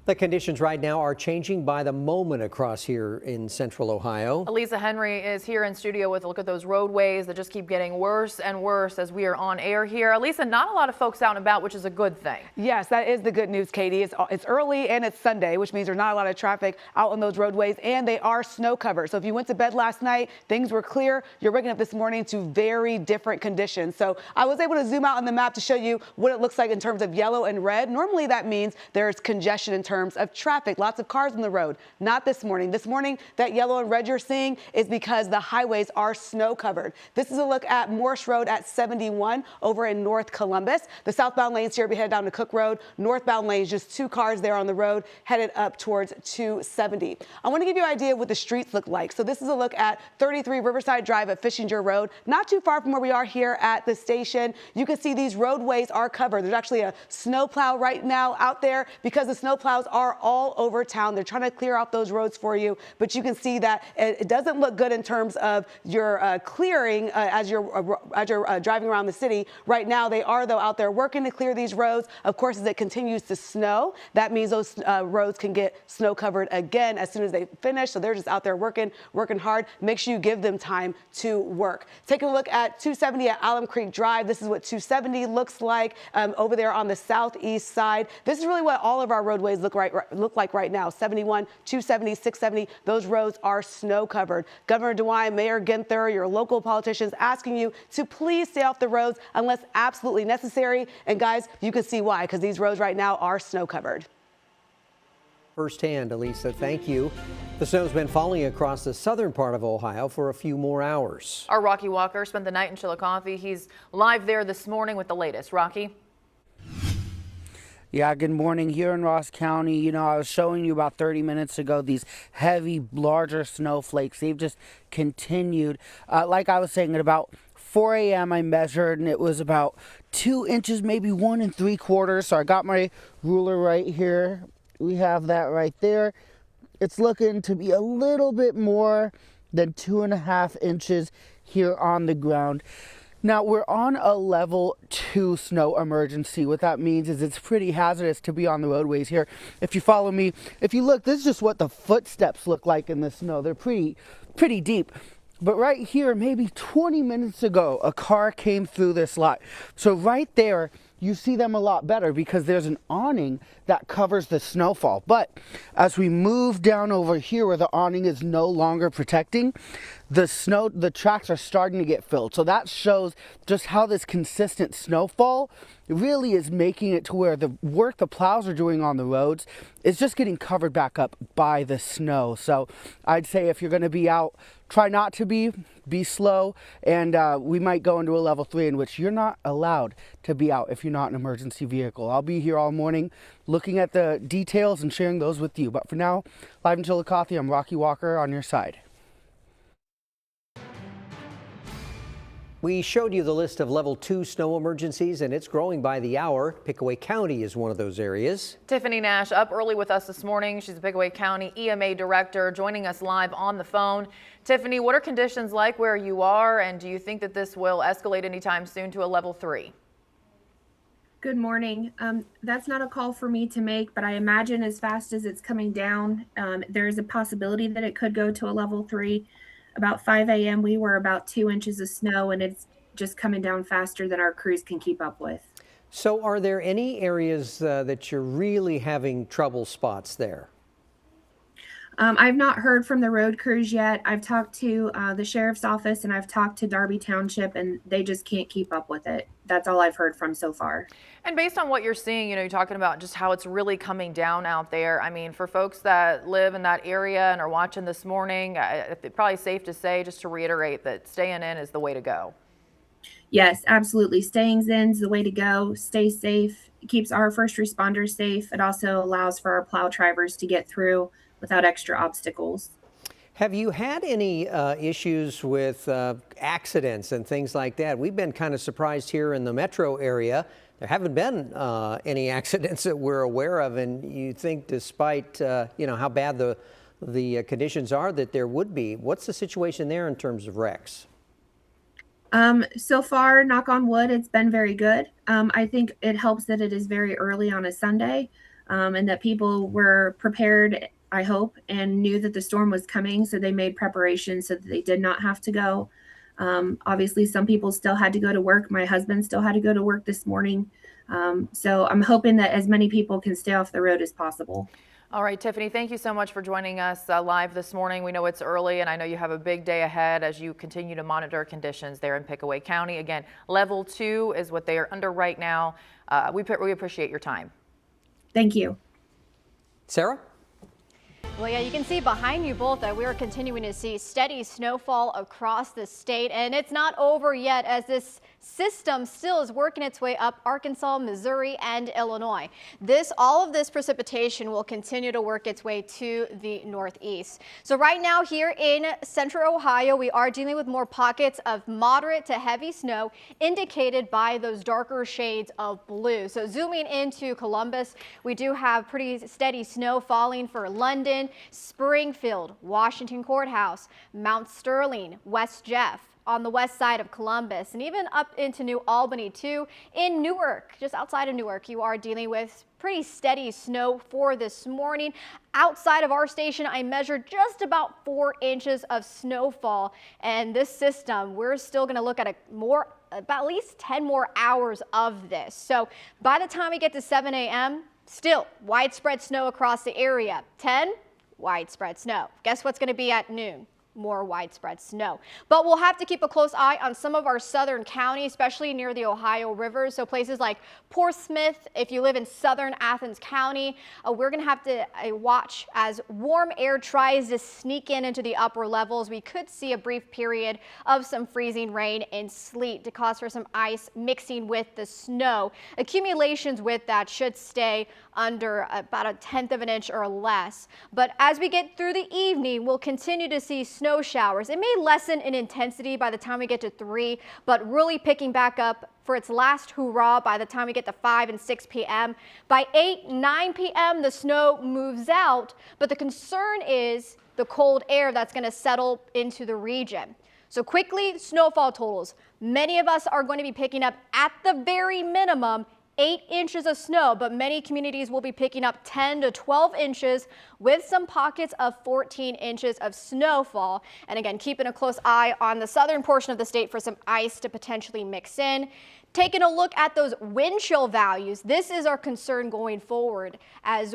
The conditions right now are changing by the moment across here in central Ohio. Elisa Henry is here in studio with a look at those roadways that just keep getting worse and worse as we are on air here. Elisa, not a lot of folks out and about, which is a good thing. Yes, that is the good news, Katie. It's early and it's Sunday, which means there's not a lot of traffic out on those roadways, and they are snow covered. So if you went to bed last night, things were clear. You're waking up this morning to very different conditions. So I was able to zoom out on the map to show you what it looks like in terms of yellow and red. Normally that means there's congestion in terms terms of traffic. Lots of cars on the road. Not this morning. This morning, that yellow and red you're seeing is because the highways are snow covered. This is a look at Morse Road at 71 over in North Columbus. The southbound lanes here be headed down to Cook Road. Northbound lanes, just 2 cars there on the road headed up towards 270. I want to give you an idea of what the streets look like. So this is a look at 33 Riverside Drive at Fishinger Road, not too far from where we are here at the station. You can see these roadways are covered. There's actually a snowplow right now out there because the snowplows are all over town. They're trying to clear out those roads for you, but you can see that it doesn't look good in terms of your clearing as you're driving around the city. Right now, they are, though, out there working to clear these roads. Of course, as it continues to snow, that means those roads can get snow covered again as soon as they finish. So they're just out there working hard. Make sure you give them time to work. Taking a look at 270 at Alum Creek Drive. This is what 270 looks like over there on the southeast side. This is really what all of our roadways look like right now. 71, 270, 670. Those roads are snow covered. Governor DeWine, Mayor Ginther, your local politicians asking you to please stay off the roads unless absolutely necessary. And guys, you can see why, because these roads right now are snow covered. Firsthand, Elisa, thank you. The snow's been falling across the southern part of Ohio for a few more hours. Our Rocky Walker spent the night in Chillicothe. He's live there this morning with the latest. Rocky? Yeah, good morning. Here in Ross County, you know, I was showing you about 30 minutes ago these heavy, larger snowflakes. They've just continued. Like I was saying, at about 4 a.m. I measured, and it was about 2 inches, maybe 1 3/4. So I got my ruler right here. We have that right there. It's looking to be a little bit more than 2.5 inches here on the ground. Now, we're on a level 2 snow emergency. What that means is it's pretty hazardous to be on the roadways here. If you follow me, if you look, this is just what the footsteps look like in the snow. They're pretty deep. But right here, maybe 20 minutes ago, a car came through this lot. So right there, you see them a lot better because there's an awning that covers the snowfall. But as we move down over here where the awning is no longer protecting, the tracks are starting to get filled. So that shows just how this consistent snowfall really is making it to where the work the plows are doing on the roads is just getting covered back up by the snow. So I'd say if you're going to be out, try not to be slow, and we might go into a level 3 in which you're not allowed to be out if you're not an emergency vehicle. I'll be here all morning looking at the details and sharing those with you. But for now, live in Chillicothe, I'm Rocky Walker on your side. We showed you the list of level 2 snow emergencies, and it's growing by the hour. Pickaway County is one of those areas. Tiffany Nash up early with us this morning. She's the Pickaway County EMA director, joining us live on the phone. Tiffany, what are conditions like where you are, and do you think that this will escalate anytime soon to a level 3? Good morning. That's not a call for me to make, but I imagine as fast as it's coming down, there's a possibility that it could go to a level 3. About 5 a.m. we were about 2 inches of snow, and it's just coming down faster than our crews can keep up with. So are there any areas that you're really having trouble spots there? I've not heard from the road crews yet. I've talked to the sheriff's office, and I've talked to Darby Township, and they just can't keep up with it. That's all I've heard from so far. And based on what you're seeing, you know, you're talking about just how it's really coming down out there. I mean, for folks that live in that area and are watching this morning, it's probably safe to say, just to reiterate, that staying in is the way to go. Yes, absolutely. Staying in is the way to go. Stay safe. It keeps our first responders safe. It also allows for our plow drivers to get through without extra obstacles. Have you had any issues with accidents and things like that? We've been kind of surprised here in the metro area. There haven't been any accidents that we're aware of, and you think despite you know, how bad the conditions are that there would be. What's the situation there in terms of wrecks? So far, knock on wood, it's been very good. I think it helps that it is very early on a Sunday, and that people were prepared, I hope, and knew that the storm was coming, so they made preparations so that they did not have to go. Obviously, some people still had to go to work. My husband still had to go to work this morning. So I'm hoping that as many people can stay off the road as possible. All right, Tiffany, thank you so much for joining us live this morning. We know it's early, and I know you have a big day ahead as you continue to monitor conditions there in Pickaway County. Again, level 2 is what they are under right now. We appreciate your time. Thank you. Sarah? Well, yeah, you can see behind you both that we are continuing to see steady snowfall across the state, and it's not over yet as this system still is working its way up Arkansas, Missouri, and Illinois. All of this precipitation will continue to work its way to the northeast. So right now here in central Ohio, we are dealing with more pockets of moderate to heavy snow indicated by those darker shades of blue. So zooming into Columbus, we do have pretty steady snow falling for London, Springfield, Washington Courthouse, Mount Sterling, West Jeff, on the west side of Columbus, and even up into New Albany too. In Newark, just outside of Newark, you are dealing with pretty steady snow for this morning. Outside of our station, I measured just about 4 inches of snowfall, and this system, we're still going to look at about at least 10 more hours of this. So by the time we get to 7 a.m., still widespread snow across the area. 10, widespread snow. Guess what's going to be at noon? More widespread snow. But we'll have to keep a close eye on some of our southern counties, especially near the Ohio River. So places like Portsmouth, if you live in southern Athens County, we're going to have to watch as warm air tries to sneak into the upper levels. We could see a brief period of some freezing rain and sleet to cause for some ice mixing with the snow. Accumulations with that should stay under about 1/10 of an inch or less. But as we get through the evening, we'll continue to see snow showers. It may lessen in intensity by the time we get to 3, but really picking back up for its last hurrah by the time we get to 5 and 6 p.m. By 8, 9 p.m., the snow moves out, but the concern is the cold air that's going to settle into the region. So quickly, snowfall totals. Many of us are going to be picking up at the very minimum 8 inches of snow, but many communities will be picking up 10 to 12 inches with some pockets of 14 inches of snowfall. And again, keeping a close eye on the southern portion of the state for some ice to potentially mix in. Taking a look at those wind chill values, this is our concern going forward as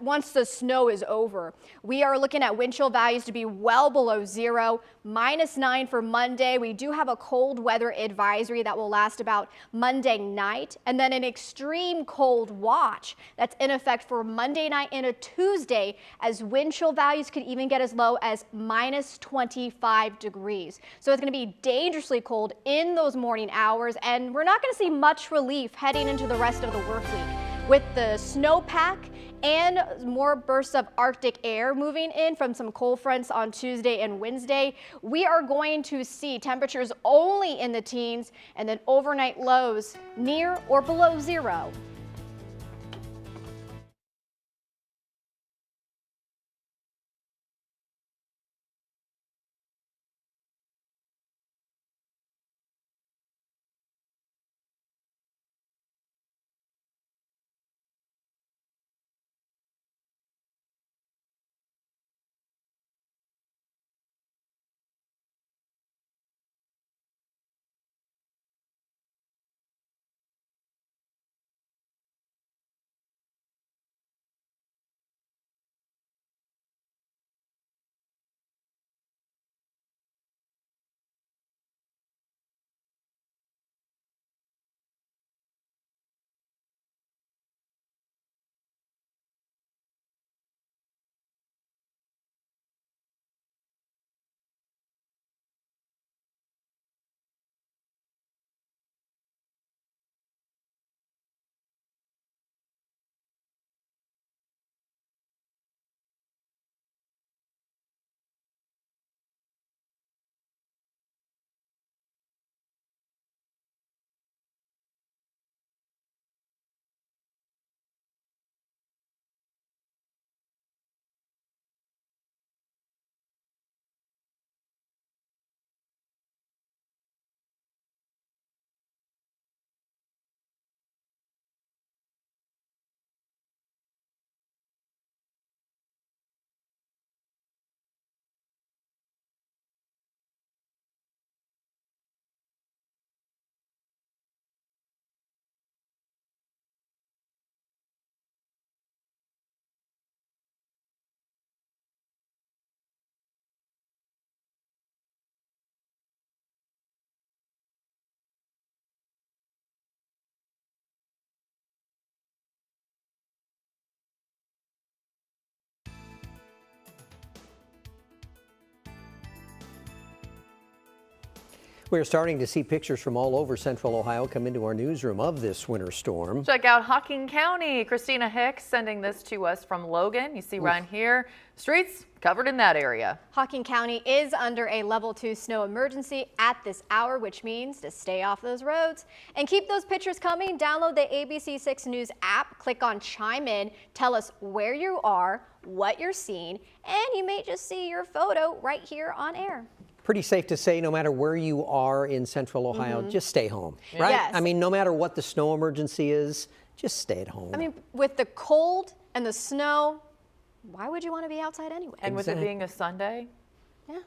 once the snow is over. We are looking at wind chill values to be well below 0, -9 for Monday. We do have a cold weather advisory that will last about Monday night, and then an extreme cold watch that's in effect for Monday night into Tuesday, as wind chill values could even get as low as -25 degrees. So it's going to be dangerously cold in those morning hours, and we're not going to see much relief heading into the rest of the work week. With the snowpack and more bursts of Arctic air moving in from some cold fronts on Tuesday and Wednesday, we are going to see temperatures only in the teens and then overnight lows near or below 0. We're starting to see pictures from all over central Ohio come into our newsroom of this winter storm. Check out Hocking County. Christina Hicks sending this to us from Logan. You see right here, streets covered in that area. Hocking County is under a level 2 snow emergency at this hour, which means to stay off those roads and keep those pictures coming. Download the ABC6 News app, click on Chime In, tell us where you are, what you're seeing, and you may just see your photo right here on air. Pretty safe to say, no matter where you are in central Ohio, just stay home, right? Yes. I mean, no matter what the snow emergency is, just stay at home. I mean, with the cold and the snow, why would you want to be outside anyway? And with it being a Sunday,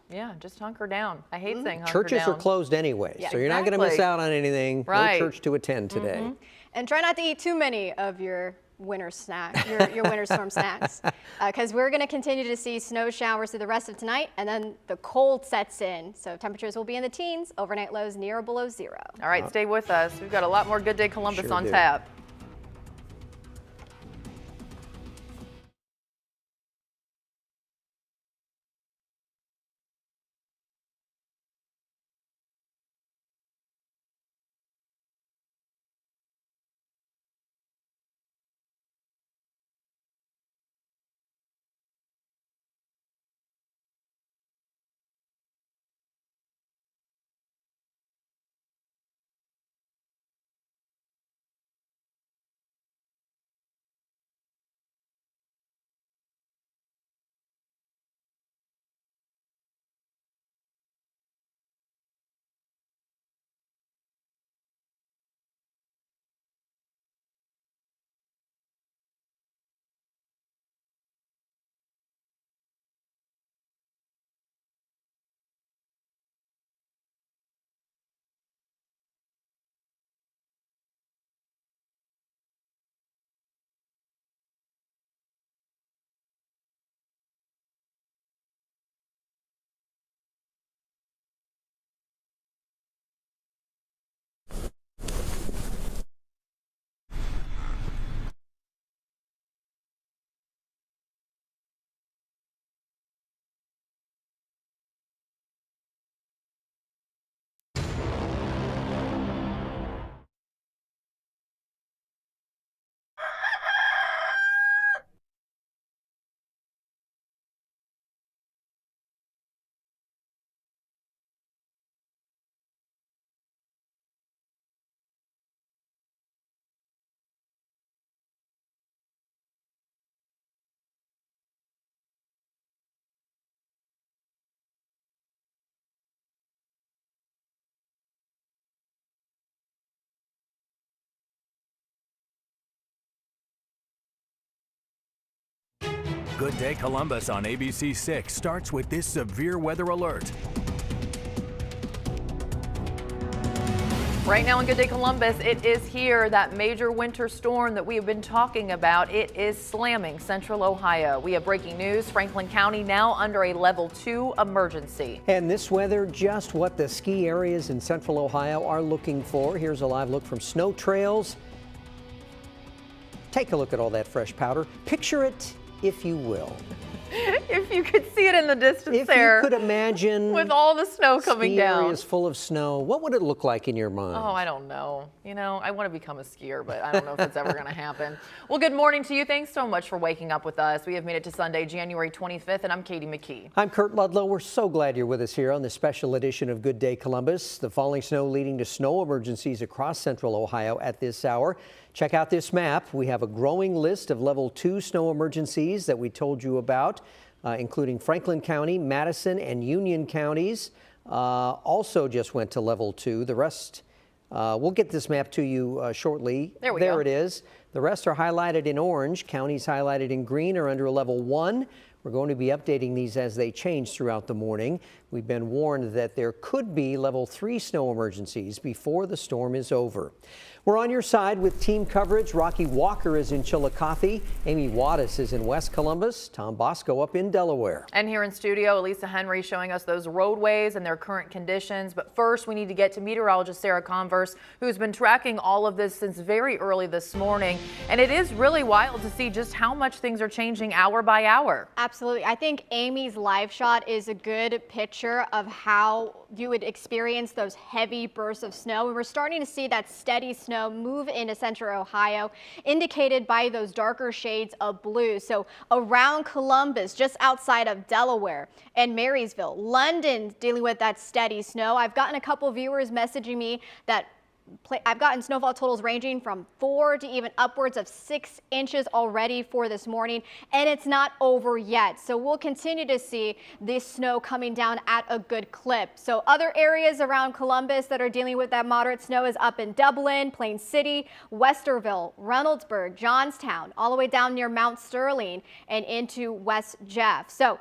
yeah, just hunker down. I hate saying hunker Churches down. are closed anyway, Yeah, so you're not going to miss exactly. out on anything. Right. No church to attend today. And try not to eat too many of your winter snack, your winter storm snacks, because we're going to continue to see snow showers through the rest of tonight, and then the cold sets in. So temperatures will be in the teens, overnight lows near or below 0. All right, stay with us. We've got a lot more Good Day Columbus Sure on do. tap. Good Day Columbus on ABC6 starts with this severe weather alert. Right now in Good Day Columbus, it is here, that major winter storm that we have been talking about. It is slamming central Ohio. We have breaking news. Franklin County now under a level 2 emergency. And this weather, just what the ski areas in central Ohio are looking for. Here's a live look from snow trails. Take a look at all that fresh powder. Picture it, if you will. If you could see it in the distance If there. you could imagine with all the snow coming ski down. areas full of snow, what would it look like in your mind? Oh, I don't know. You know, I want to become a skier, but I don't know if it's ever going to happen. Well, good morning to you. Thanks so much for waking up with us. We have made it to Sunday, January 25th, and I'm Katie McKee. I'm Kurt Ludlow. We're so glad you're with us here on this special edition of Good Day Columbus. The falling snow leading to snow emergencies across central Ohio at this hour. Check out this map. We have a growing list of level 2 snow emergencies that we told you about, including Franklin County, Madison, and Union counties. Also just went to level 2. The rest, we'll get this map to you shortly. There we go. There it is. The rest are highlighted in orange. Counties highlighted in green are under a level 1. We're going to be updating these as they change throughout the morning. We've been warned that there could be level 3 snow emergencies before the storm is over. We're on your side with team coverage. Rocky Walker is in Chillicothe. Amy Wattis is in West Columbus. Tom Bosco up in Delaware. And here in studio, Elisa Henry showing us those roadways and their current conditions. But first, we need to get to meteorologist Sarah Converse, who's been tracking all of this since very early this morning. And it is really wild to see just how much things are changing hour by hour. Absolutely. I think Amy's live shot is a good picture of how you would experience those heavy bursts of snow. And we're starting to see that steady snow move into central Ohio, indicated by those darker shades of blue. So around Columbus, just outside of Delaware and Marysville, London dealing with that steady snow. I've gotten a couple viewers messaging me that I've gotten snowfall totals ranging from 4 to even upwards of 6 inches already for this morning, and it's not over yet. So we'll continue to see this snow coming down at a good clip. So other areas around Columbus that are dealing with that moderate snow is up in Dublin, Plain City, Westerville, Reynoldsburg, Johnstown, all the way down near Mount Sterling and into West Jeff. So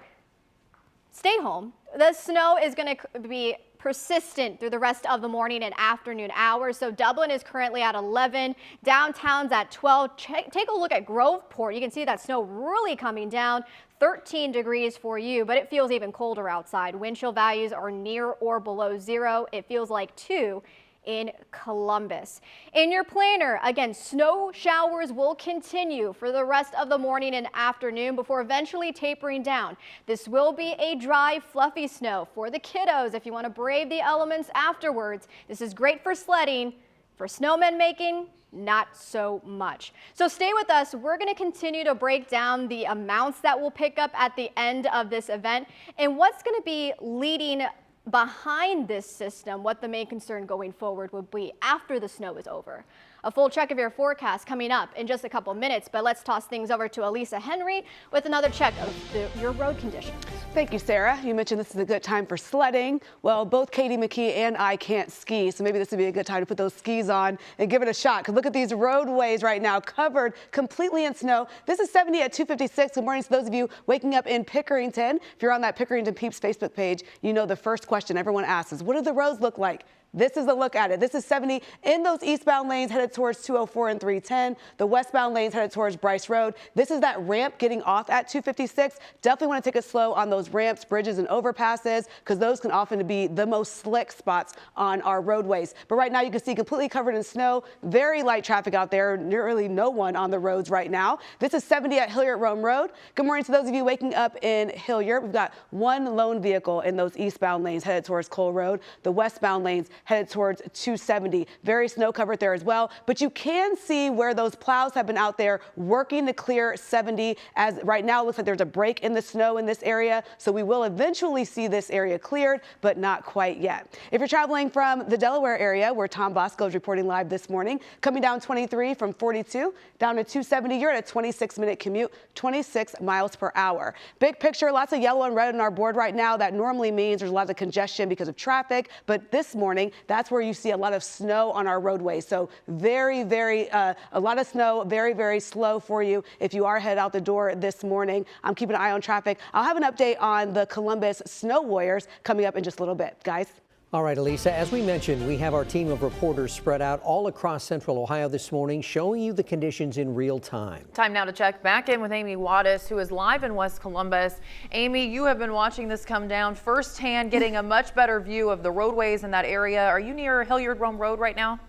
stay home. The snow is going to be persistent through the rest of the morning and afternoon hours. So Dublin is currently at 11, downtown's at 12. Take a look at Groveport. You can see that snow really coming down. 13 degrees for you, but it feels even colder outside. Wind chill values are near or below 0. It feels like 2 in Columbus. In your planner, again, snow showers will continue for the rest of the morning and afternoon before eventually tapering down. This will be a dry, fluffy snow for the kiddos if you want to brave the elements afterwards. This is great for sledding. For snowmen making, not so much. So stay with us. We're going to continue to break down the amounts that we'll pick up at the end of this event and what's going to be leading behind this system, what the main concern going forward would be after the snow is over. A full check of your forecast coming up in just a couple minutes, but let's toss things over to Elisa Henry with another check of your road conditions. Thank you, Sarah. You mentioned this is a good time for sledding. Well, both Katie McKee and I can't ski, so maybe this would be a good time to put those skis on and give it a shot. Because look at these roadways right now, covered completely in snow. This is 70 at 2:56. Good morning to those of you waking up in Pickerington. If you're on that Pickerington Peeps Facebook page, you know the first question everyone asks is, what do the roads look like? This is a look at it. This is 70 in those eastbound lanes headed towards 204 and 310. The westbound lanes headed towards Bryce Road. This is that ramp getting off at 256. Definitely want to take it slow on those ramps, bridges, and overpasses because those can often be the most slick spots on our roadways. But right now you can see completely covered in snow. Very light traffic out there. Nearly no one on the roads right now. This is 70 at Hilliard-Rome Road. Good morning to those of you waking up in Hilliard. We've got one lone vehicle in those eastbound lanes headed towards Cole Road. The westbound lanes headed towards 270. Very snow covered there as well. But you can see where those plows have been out there working to clear 70. As right now it looks like there's a break in the snow in this area. So we will eventually see this area cleared, but not quite yet. If you're traveling from the Delaware area where Tom Bosco is reporting live this morning, coming down 23 from 42 down to 270, you're at a 26-minute commute, 26 miles per hour. Big picture, lots of yellow and red on our board right now. That normally means there's a lot of congestion because of traffic. But this morning, that's where you see a lot of snow on our roadways. So a lot of snow, very slow for you if you are headed out the door this morning. I'm keeping an eye on traffic. I'll have an update on the Columbus Snow Warriors coming up in just a little bit. Guys. All right, Elisa, as we mentioned, we have our team of reporters spread out all across central Ohio this morning, showing you the conditions in real time. Time now to check back in with Amy Wattis, who is live in West Columbus. Amy, you have been watching this come down firsthand, getting a much better view of the roadways in that area. Are you near Hilliard-Rome Road right now?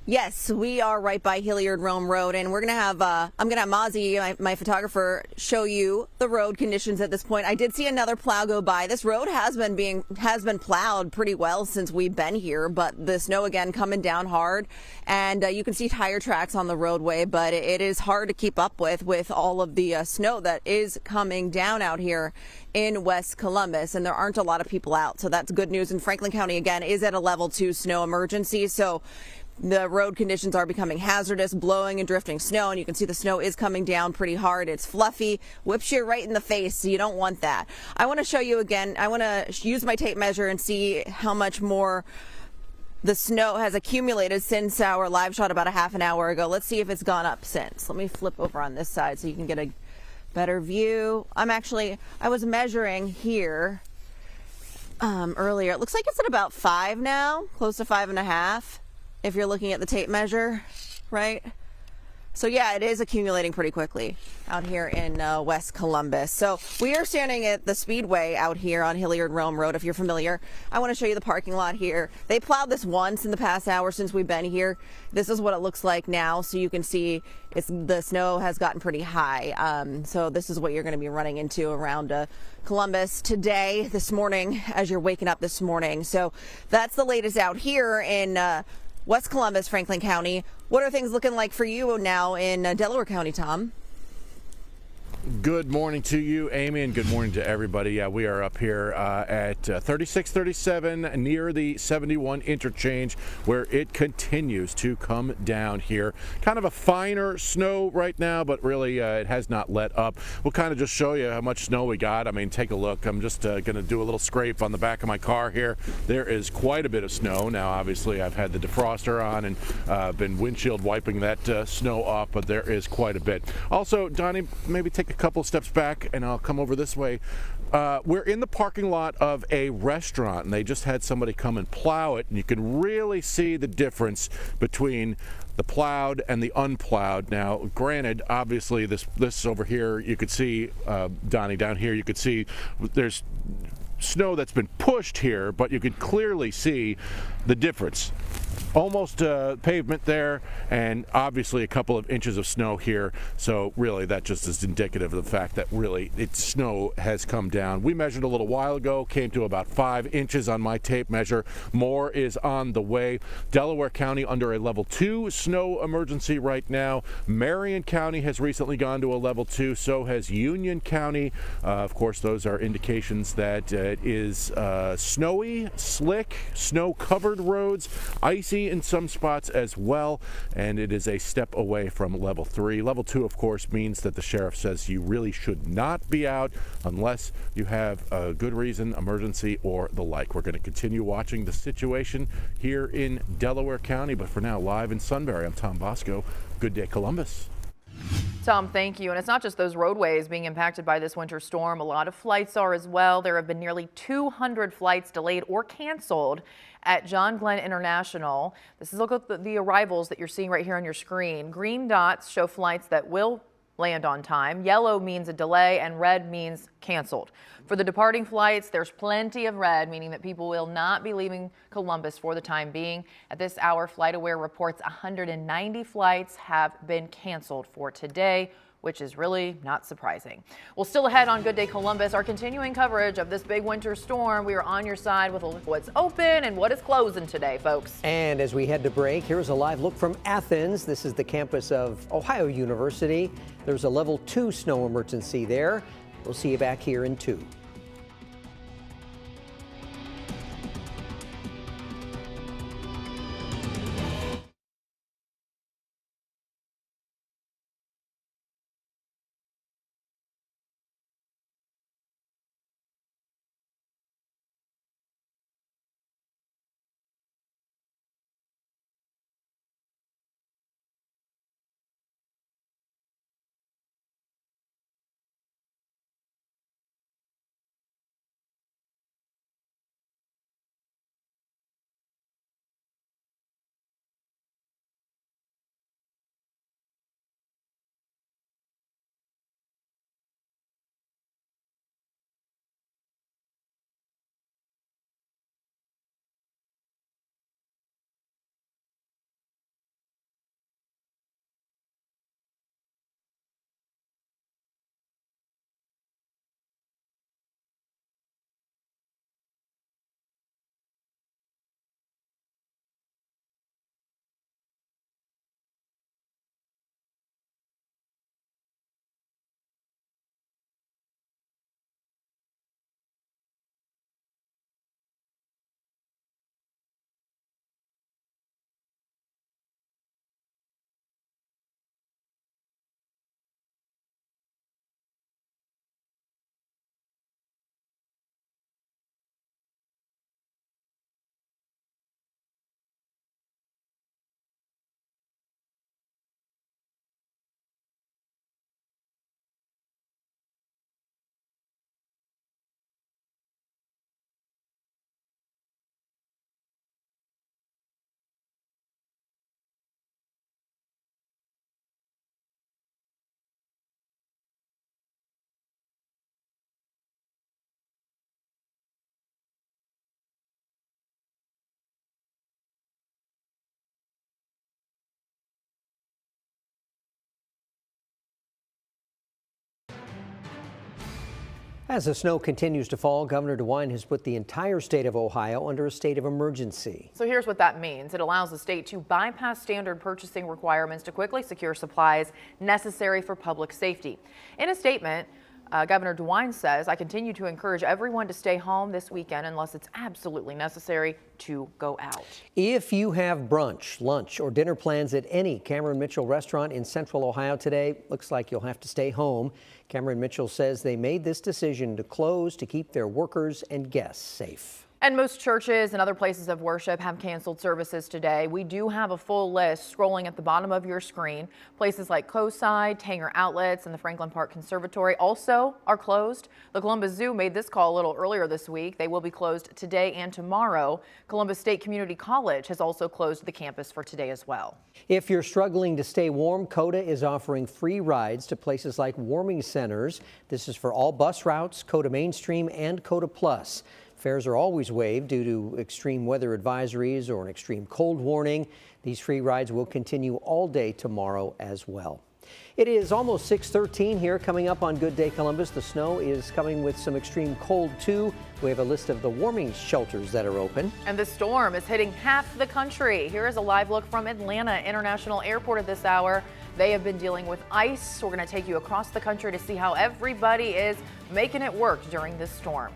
Yes, we are right by Hilliard-Rome Road, and we're going to have, I'm going to have Mozzie, my photographer, show you the road conditions at this point. I did see another plow go by. This road has been plowed pretty well since we've been here, but the snow again coming down hard, and you can see tire tracks on the roadway, but it is hard to keep up with all of the snow that is coming down out here in West Columbus, and there aren't a lot of people out, so that's good news. And Franklin County again is at a level 2 snow emergency, so the road conditions are becoming hazardous, blowing and drifting snow, and you can see the snow is coming down pretty hard. It's fluffy, whips you right in the face, so you don't want that. I want to show you again, I want to use my tape measure and see how much more the snow has accumulated since our live shot about a half an hour ago. Let's see if it's gone up since. Let me flip over on this side so you can get a better view. I was measuring here earlier. It looks like it's at about 5 now, close to 5.5. if you're looking at the tape measure, right? So yeah, it is accumulating pretty quickly out here in West Columbus. So we are standing at the Speedway out here on Hilliard Rome Road, if you're familiar. I want to show you the parking lot here. They plowed this once in the past hour since we've been here. This is what it looks like now. So you can see the snow has gotten pretty high. So this is what you're going to be running into around Columbus today, this morning, as you're waking up this morning. So that's the latest out here in West Columbus, Franklin County. What are things looking like for you now in Delaware County, Tom? Good morning to you, Amy, and good morning to everybody. Yeah, we are up here at 3637 near the 71 interchange, where it continues to come down here. Kind of a finer snow right now, but really it has not let up. We'll kind of just show you how much snow we got. I mean, take a look. I'm just going to do a little scrape on the back of my car here. There is quite a bit of snow. Now, obviously, I've had the defroster on and been windshield wiping that snow off, but there is quite a bit. Also, Donnie, maybe take a couple steps back and I'll come over this way. We're in the parking lot of a restaurant, and they just had somebody come and plow it, and you can really see the difference between the plowed and the unplowed. Now, granted, obviously this over here, you could see, Donnie, down here, you could see there's snow that's been pushed here, but you could clearly see the difference. Almost pavement there, and obviously a couple of inches of snow here. So really that just is indicative of the fact that really snow has come down. We measured a little while ago, came to about 5 inches on my tape measure. More is on the way. Delaware County under a level 2 snow emergency right now. Marion County has recently gone to a level 2, so has Union County. Of course, those are indications that it is snowy, slick, snow-covered roads, icy in some spots as well, and it is a step away from level 3. Level 2, of course, means that the sheriff says you really should not be out unless you have a good reason, emergency, or the like. We're going to continue watching the situation here in Delaware County, but for now, live in Sunbury, I'm Tom Bosco. Good day, Columbus. Tom, thank you. And it's not just those roadways being impacted by this winter storm. A lot of flights are as well. There have been nearly 200 flights delayed or canceled at John Glenn International. This is look at the arrivals that you're seeing right here on your screen. Green dots show flights that will land on time. Yellow means a delay, and red means canceled. For the departing flights, there's plenty of red, meaning that people will not be leaving Columbus for the time being. At this hour, FlightAware reports 190 flights have been canceled for today, which is really not surprising. Well, still ahead on Good Day Columbus, our continuing coverage of this big winter storm. We are on your side with a look at what's open and what is closing today, folks. And as we head to break, here's a live look from Athens. This is the campus of Ohio University. There's a level 2 snow emergency there. We'll see you back here in 2. As the snow continues to fall, Governor DeWine has put the entire state of Ohio under a state of emergency. So here's what that means. It allows the state to bypass standard purchasing requirements to quickly secure supplies necessary for public safety. In a statement, Governor DeWine says, "I continue to encourage everyone to stay home this weekend unless it's absolutely necessary to go out." If you have brunch, lunch, or dinner plans at any Cameron Mitchell restaurant in Central Ohio today, looks like you'll have to stay home. Cameron Mitchell says they made this decision to close to keep their workers and guests safe. And most churches and other places of worship have canceled services today. We do have a full list scrolling at the bottom of your screen. Places like Coeside, Tanger Outlets, and the Franklin Park Conservatory also are closed. The Columbus Zoo made this call a little earlier this week. They will be closed today and tomorrow. Columbus State Community College has also closed the campus for today as well. If you're struggling to stay warm, COTA is offering free rides to places like warming centers. This is for all bus routes, COTA Mainstream and COTA Plus. Fares are always waived due to extreme weather advisories or an extreme cold warning. These free rides will continue all day tomorrow as well. It is almost 6:13 here. Coming up on Good Day Columbus, the snow is coming with some extreme cold too. We have a list of the warming shelters that are open. And the storm is hitting half the country. Here is a live look from Atlanta International Airport at this hour. They have been dealing with ice. We're going to take you across the country to see how everybody is making it work during this storm.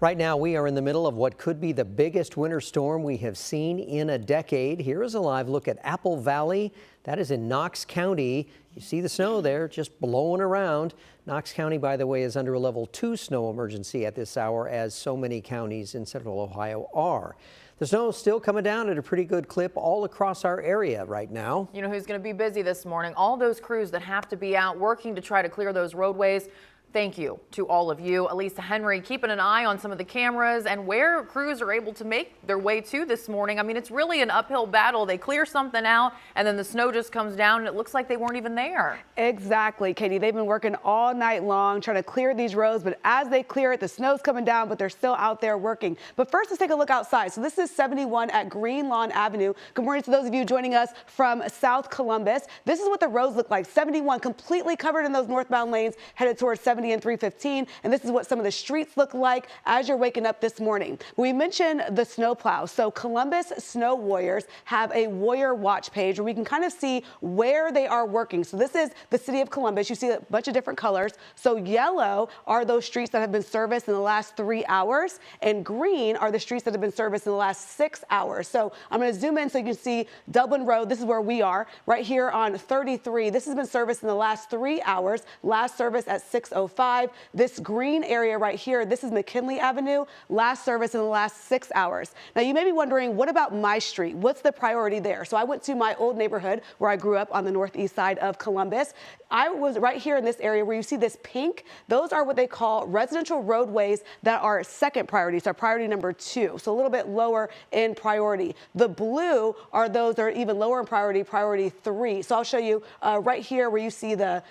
Right now, we are in the middle of what could be the biggest winter storm we have seen in a decade. Here is a live look at Apple Valley. That is in Knox County. You see the snow there just blowing around. Knox County, by the way, is under a level 2 snow emergency at this hour, as so many counties in central Ohio are. The snow is still coming down at a pretty good clip all across our area right now. You know who's going to be busy this morning? All those crews that have to be out working to try to clear those roadways. Thank you to all of you. Elisa Henry keeping an eye on some of the cameras and where crews are able to make their way to this morning. I mean, it's really an uphill battle. They clear something out and then the snow just comes down and it looks like they weren't even there. Exactly, Katie. They've been working all night long trying to clear these roads, but as they clear it, the snow's coming down, but they're still out there working. But first, let's take a look outside. So this is 71 at Green Lawn Avenue. Good morning to those of you joining us from South Columbus. This is what the roads look like. 71 completely covered in those northbound lanes headed towards 70. 370 and 315. And this is what some of the streets look like as you're waking up this morning. We mentioned the snowplow. So Columbus Snow Warriors have a Warrior Watch page where we can kind of see where they are working. So this is the city of Columbus. You see a bunch of different colors. So yellow are those streets that have been serviced in the last 3 hours, and green are the streets that have been serviced in the last 6 hours. So I'm going to zoom in so you can see Dublin Road. This is where we are right here on 33. This has been serviced in the last 3 hours. Last service at 6:05. This green area right here, this is McKinley Avenue. Last service in the last 6 hours. Now you may be wondering, what about my street? What's the priority there? So I went to my old neighborhood where I grew up on the northeast side of Columbus. I was right here in this area where you see this pink. Those are what they call residential roadways that are second priority, so priority number 2, so a little bit lower in priority. The blue are those that are even lower in priority, priority 3. So I'll show you right here where you see the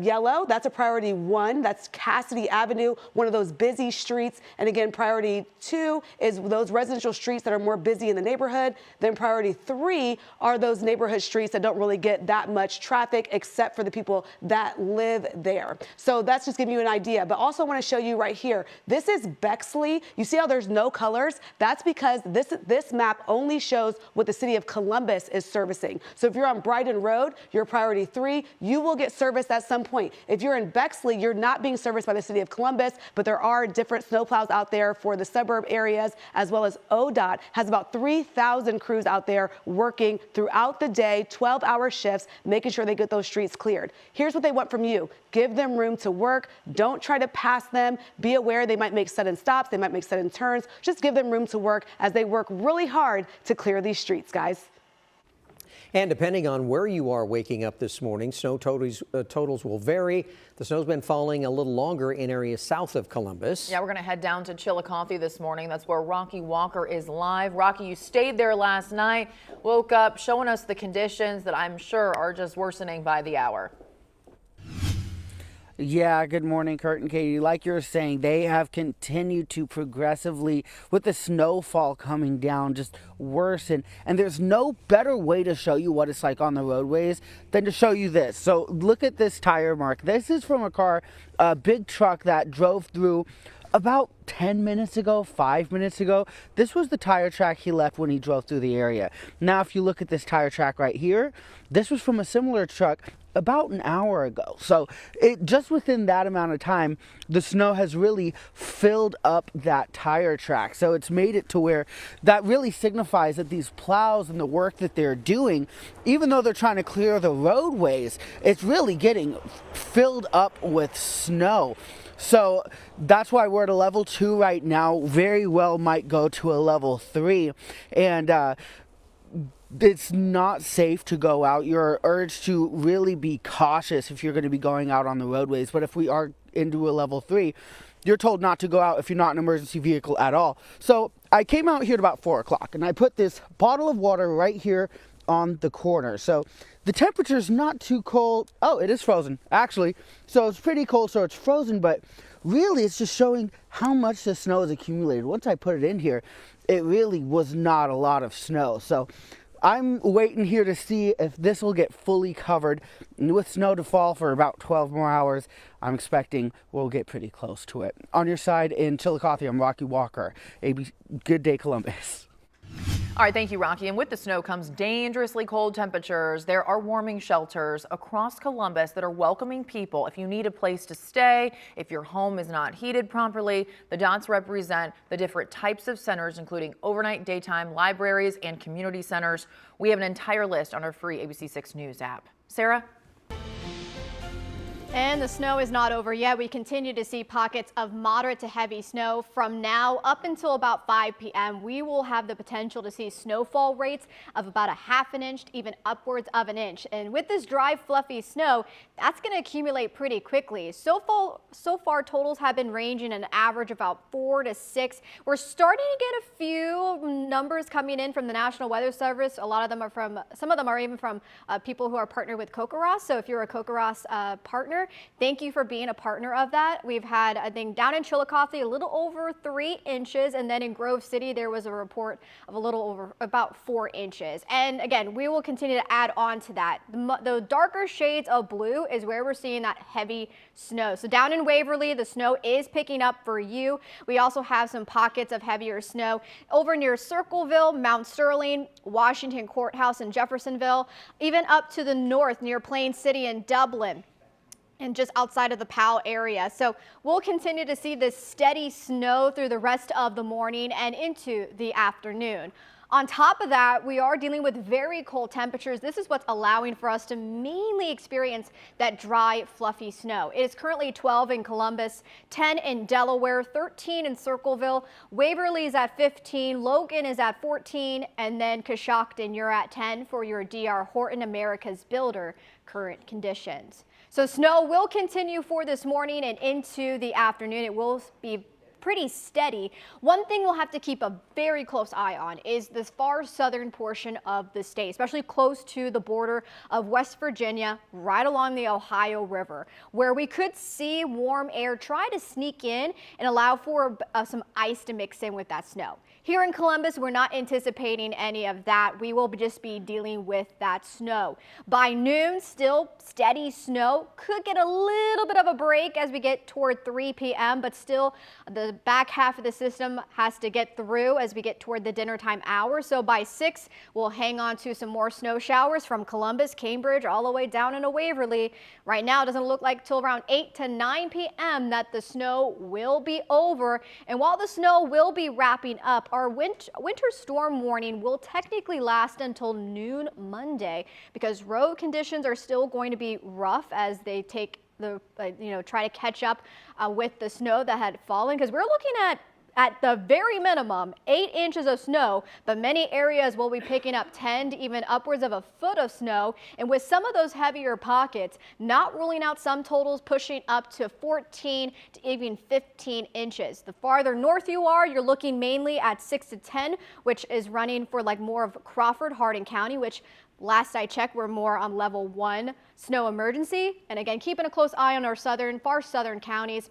yellow, that's a priority 1. That's Cassidy Avenue, one of those busy streets. And again, priority 2 is those residential streets that are more busy in the neighborhood. Then priority 3 are those neighborhood streets that don't really get that much traffic except for the people that live there. So that's just giving you an idea. But also I want to show you right here. This is Bexley. You see how there's no colors? That's because this map only shows what the city of Columbus is servicing. So if you're on Brighton Road, you're priority 3, you will get serviced at some point. If you're in Bexley, you're not being serviced by the city of Columbus, but there are different snowplows out there for the suburb areas, as well as ODOT has about 3,000 crews out there working throughout the day, 12-hour shifts, making sure they get those streets cleared. Here's what they want from you. Give them room to work. Don't try to pass them. Be aware they might make sudden stops. They might make sudden turns. Just give them room to work as they work really hard to clear these streets, guys. And depending on where you are waking up this morning, snow totals will vary. The snow's been falling a little longer in areas south of Columbus. Yeah, we're going to head down to Chillicothe this morning. That's where Rocky Walker is live. Rocky, you stayed there last night, woke up, showing us the conditions that I'm sure are just worsening by the hour. Yeah, good morning, Kurt and Katie. Like you're saying, they have continued to progressively, with the snowfall coming down, just worsen. And there's no better way to show you what it's like on the roadways than to show you this. So look at this tire mark. This is from a car, a big truck that drove through about 10 minutes ago, 5 minutes ago. This was the tire track he left when he drove through the area. Now, if you look at this tire track right here, this was from a similar truck about an hour ago. So just within that amount of time, the snow has really filled up that tire track. So it's made it to where that really signifies that these plows and the work that they're doing, even though they're trying to clear the roadways, it's really getting filled up with snow. So that's why we're at a level 2 right now. Very well might go to a level 3. And it's not safe to go out. You're urged to really be cautious if you're going to be going out on the roadways. But if we are into a level 3, you're told not to go out if you're not an emergency vehicle at all. So I came out here at about 4 o'clock and I put this bottle of water right here on the corner. So the temperature's not too cold. Oh, it is frozen, actually. So it's pretty cold, so it's frozen, but really it's just showing how much the snow has accumulated. Once I put it in here, it really was not a lot of snow. So I'm waiting here to see if this will get fully covered. And with snow to fall for about 12 more hours, I'm expecting we'll get pretty close to it. On your side in Chillicothe, I'm Rocky Walker. Good day, Columbus. All right, thank you, Rocky. And with the snow comes dangerously cold temperatures. There are warming shelters across Columbus that are welcoming people. If you need a place to stay, if your home is not heated properly, the dots represent the different types of centers, including overnight, daytime, libraries, and community centers. We have an entire list on our free ABC6 News app. Sarah? And the snow is not over yet. We continue to see pockets of moderate to heavy snow. From now up until about 5 p.m., we will have the potential to see snowfall rates of about 1/2 inch, even upwards of 1 inch. And with this dry, fluffy snow, that's going to accumulate pretty quickly. So far, totals have been ranging an average about 4 to 6. We're starting to get a few numbers coming in from the National Weather Service. A lot of them are from, some of them are even from people who are partnered with CoCoRaHS. So if you're a CoCoRaHS partner, partner. Thank you for being a partner of that. We've had, I think, down in Chillicothe, a little over 3 inches, and then in Grove City, there was a report of a little over about 4 inches. And again, we will continue to add on to that. The darker shades of blue is where we're seeing that heavy snow. So down in Waverly, the snow is picking up for you. We also have some pockets of heavier snow over near Circleville, Mount Sterling, Washington Courthouse in Jeffersonville, even up to the north near Plain City and Dublin, and just outside of the Powell area. So we'll continue to see this steady snow through the rest of the morning and into the afternoon. On top of that, we are dealing with very cold temperatures. This is what's allowing for us to mainly experience that dry, fluffy snow. It is currently 12 in Columbus, 10 in Delaware, 13 in Circleville. Waverly is at 15, Logan is at 14, and then Coshocton, you're at 10 for your DR Horton America's Builder current conditions. So snow will continue for this morning and into the afternoon. It will be pretty steady. One thing we'll have to keep a very close eye on is this far southern portion of the state, especially close to the border of West Virginia, right along the Ohio River, where we could see warm air try to sneak in and allow for some ice to mix in with that snow. Here in Columbus, we're not anticipating any of that. We will just be dealing with that snow. By noon, still steady snow. Could get a little bit of a break as we get toward 3 p.m., but still the back half of the system has to get through as we get toward the dinner time hour. So by 6, we'll hang on to some more snow showers from Columbus, Cambridge, all the way down into Waverly. Right now, it doesn't look like till around 8 to 9 p.m. that the snow will be over. And while the snow will be wrapping up, our winter storm warning will technically last until noon Monday because road conditions are still going to be rough as they take the, try to catch up with the snow that had fallen, because we're looking at the very minimum 8 inches of snow, but many areas will be picking up 10 to even upwards of a foot of snow. And with some of those heavier pockets, not ruling out some totals pushing up to 14 to even 15 inches. The farther north you are, you're looking mainly at 6 to 10, which is running for like more of Crawford, Hardin County, which last I checked, we're more on level 1 snow emergency. And again, keeping a close eye on our far southern counties,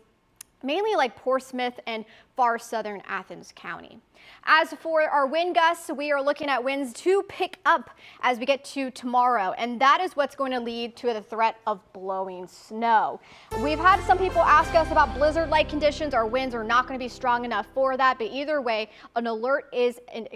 mainly like Portsmouth and far southern Athens County. As for our wind gusts, we are looking at winds to pick up as we get to tomorrow, and that is what's going to lead to the threat of blowing snow. We've had some people ask us about blizzard-like conditions. Our winds are not going to be strong enough for that, but either way, an alert is an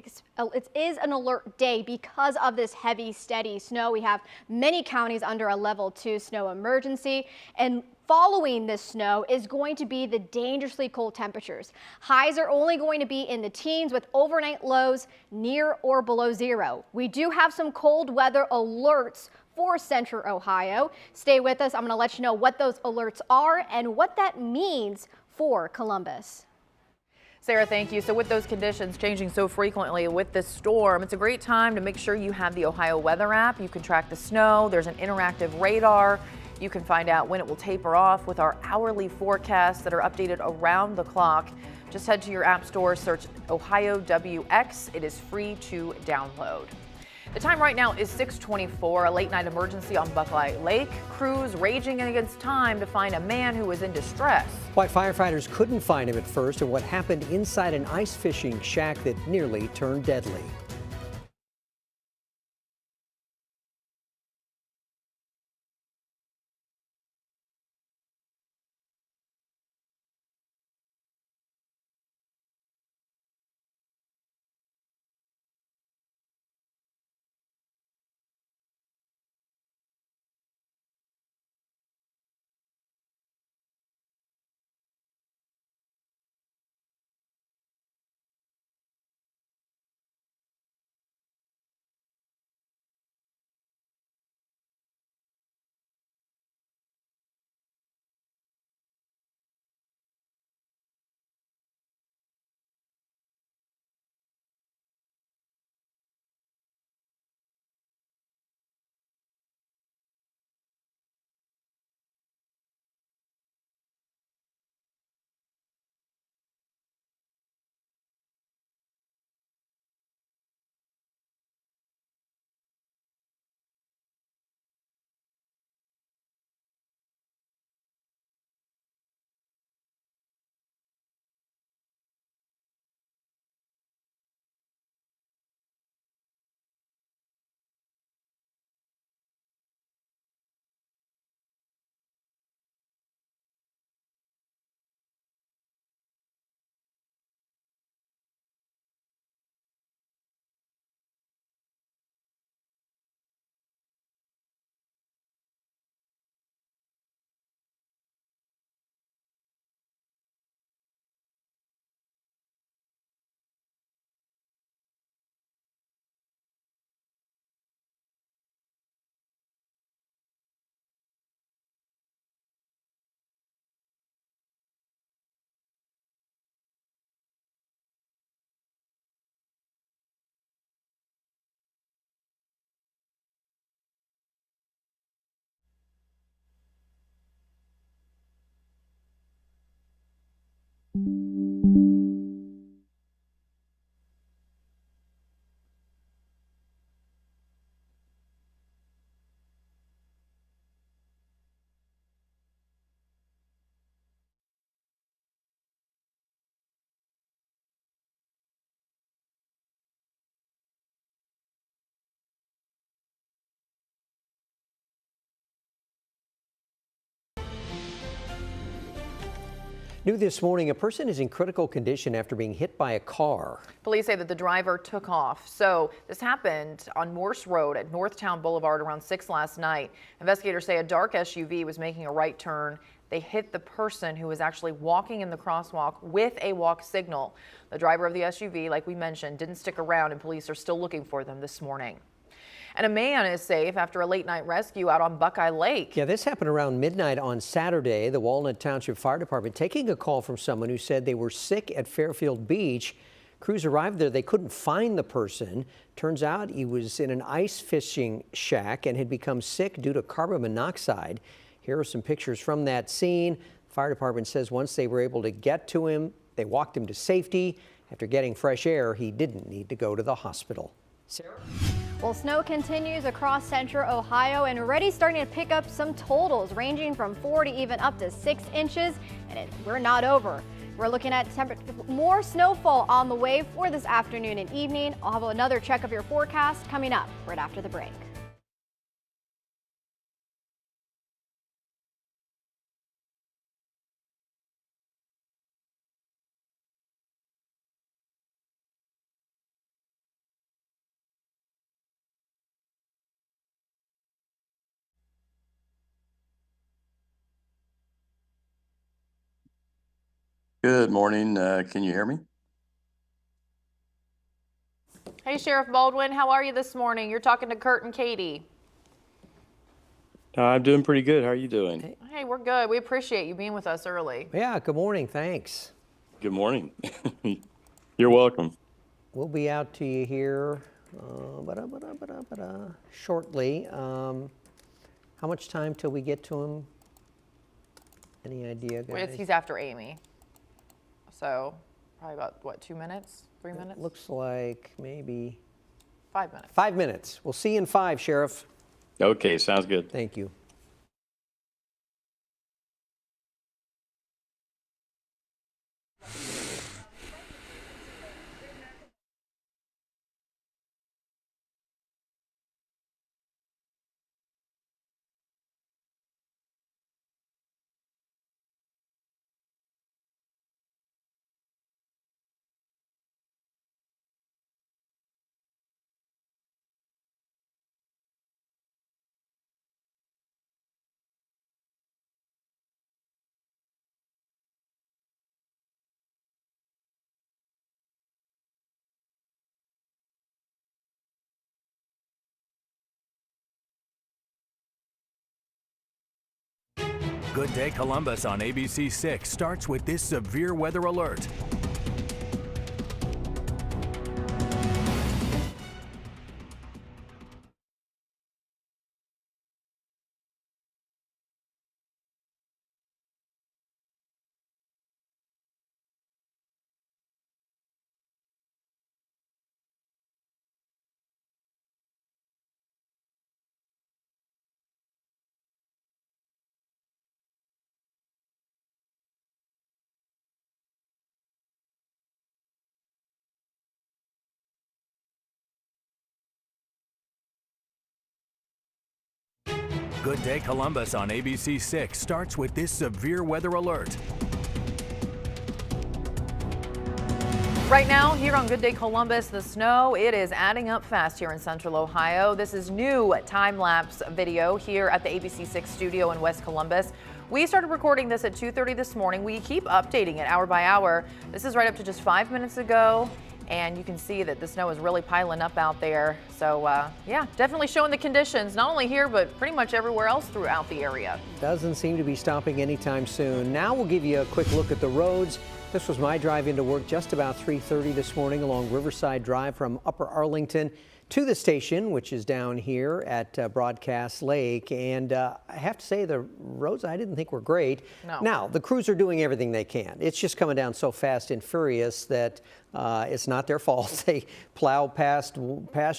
alert day because of this heavy, steady snow. We have many counties under a level 2 snow emergency, and following this snow is going to be the dangerously cold temperatures. Highs are only going to be in the teens with overnight lows near or below 0. We do have some cold weather alerts for central Ohio. Stay with us. I'm going to let you know what those alerts are and what that means for Columbus. Sarah, thank you. So with those conditions changing so frequently with this storm, it's a great time to make sure you have the Ohio weather app. You can track the snow. There's an interactive radar. You can find out when it will taper off with our hourly forecasts that are updated around the clock. Just head to your app store, search Ohio WX. It is free to download. The time right now is 6:24, a late night emergency on Buckeye Lake. Crews raging against time to find a man who was in distress. Why firefighters couldn't find him at first and what happened inside an ice fishing shack that nearly turned deadly. New this morning, a person is in critical condition after being hit by a car. Police say that the driver took off. So this happened on Morse Road at Northtown Boulevard around 6 last night. Investigators say a dark SUV was making a right turn. They hit the person who was actually walking in the crosswalk with a walk signal. The driver of the SUV, like we mentioned, didn't stick around, and police are still looking for them this morning. And a man is safe after a late night rescue out on Buckeye Lake. Yeah, this happened around midnight on Saturday. The Walnut Township Fire Department taking a call from someone who said they were sick at Fairfield Beach. Crews arrived there. They couldn't find the person. Turns out he was in an ice fishing shack and had become sick due to carbon monoxide. Here are some pictures from that scene. The fire department says once they were able to get to him, they walked him to safety. After getting fresh air, he didn't need to go to the hospital. Sarah? Well, snow continues across central Ohio and already starting to pick up some totals ranging from 4 to even up to 6 inches. And we're not over. We're looking at more snowfall on the way for this afternoon and evening. I'll have another check of your forecast coming up right after the break. Good morning. Can you hear me? Hey, Sheriff Baldwin, how are you this morning? You're talking to Kurt and Katie. I'm doing pretty good. How are you doing? Hey, we're good. We appreciate you being with us early. Yeah, good morning. Thanks. Good morning. You're welcome. We'll be out to you here shortly. How much time till we get to him? Any idea, guys? He's after Amy. So probably about, what, 2 minutes, 3 minutes? It looks like maybe 5 minutes. 5 minutes. We'll see you in 5, Sheriff. Okay, sounds good. Thank you. Good Day Columbus on ABC 6 starts with this severe weather alert. Good Day Columbus on ABC 6 starts with this severe weather alert. Right now, here on Good Day Columbus, the snow, it is adding up fast here in central Ohio. This is new time-lapse video here at the ABC 6 studio in West Columbus. We started recording this at 2:30 this morning. We keep updating it hour by hour. This is right up to just 5 minutes ago. And you can see that the snow is really piling up out there. So yeah, definitely showing the conditions, not only here, but pretty much everywhere else throughout the area. Doesn't seem to be stopping anytime soon. Now we'll give you a quick look at the roads. This was my drive into work just about 3:30 this morning along Riverside Drive from Upper Arlington to the station, which is down here at Broadcast Lake. And I have to say the roads I didn't think were great. No. Now, the crews are doing everything they can. It's just coming down so fast and furious that It's not their fault. They plow past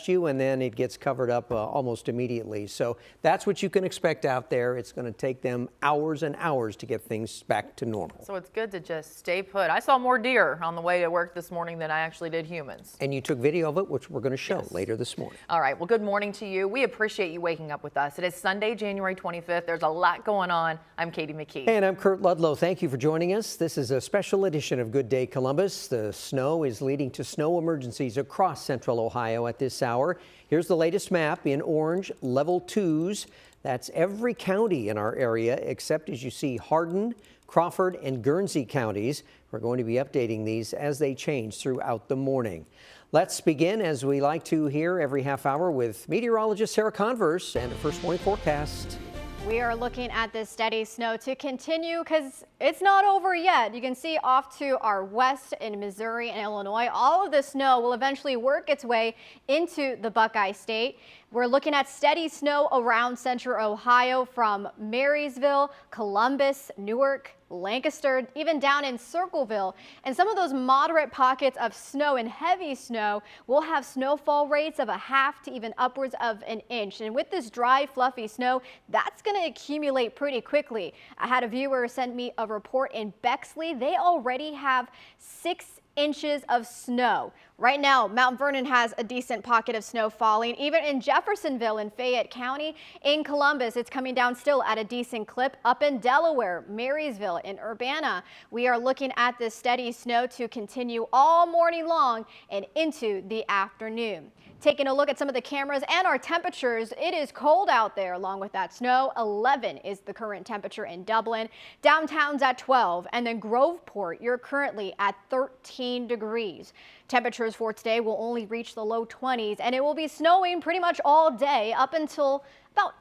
you, and then it gets covered up almost immediately. So that's what you can expect out there. It's going to take them hours and hours to get things back to normal. So it's good to just stay put. I saw more deer on the way to work this morning than I actually did humans. And you took video of it, which we're going to show later this morning. All right. Well, good morning to you. We appreciate you waking up with us. It is Sunday, January 25th. There's a lot going on. I'm Katie McKee. And I'm Kurt Ludlow. Thank you for joining us. This is a special edition of Good Day Columbus. The snow is leading to snow emergencies across central Ohio at this hour. Here's the latest map in orange, level 2s. That's every county in our area except, as you see, Hardin, Crawford, and Guernsey counties. We're going to be updating these as they change throughout the morning. Let's begin, as we like to here every half hour, with meteorologist Sarah Converse and a first morning forecast. We are looking at this steady snow to continue because it's not over yet. You can see off to our west in Missouri and Illinois, all of the snow will eventually work its way into the Buckeye State. We're looking at steady snow around central Ohio from Marysville, Columbus, Newark, Lancaster, even down in Circleville. And some of those moderate pockets of snow and heavy snow will have snowfall rates of a half to even upwards of an inch. And with this dry, fluffy snow, that's going to accumulate pretty quickly. I had a viewer send me a report in Bexley. They already have 6 inches of snow. Right now, Mount Vernon has a decent pocket of snow falling. Even in Jeffersonville in Fayette County, in Columbus, it's coming down still at a decent clip. Up in Delaware, Marysville, in Urbana, we are looking at this steady snow to continue all morning long and into the afternoon. Taking a look at some of the cameras and our temperatures, it is cold out there along with that snow. 11 is the current temperature in Dublin. Downtown's at 12, and then Groveport, you're currently at 13 degrees. Temperatures for today will only reach the low 20s, and it will be snowing pretty much all day up until about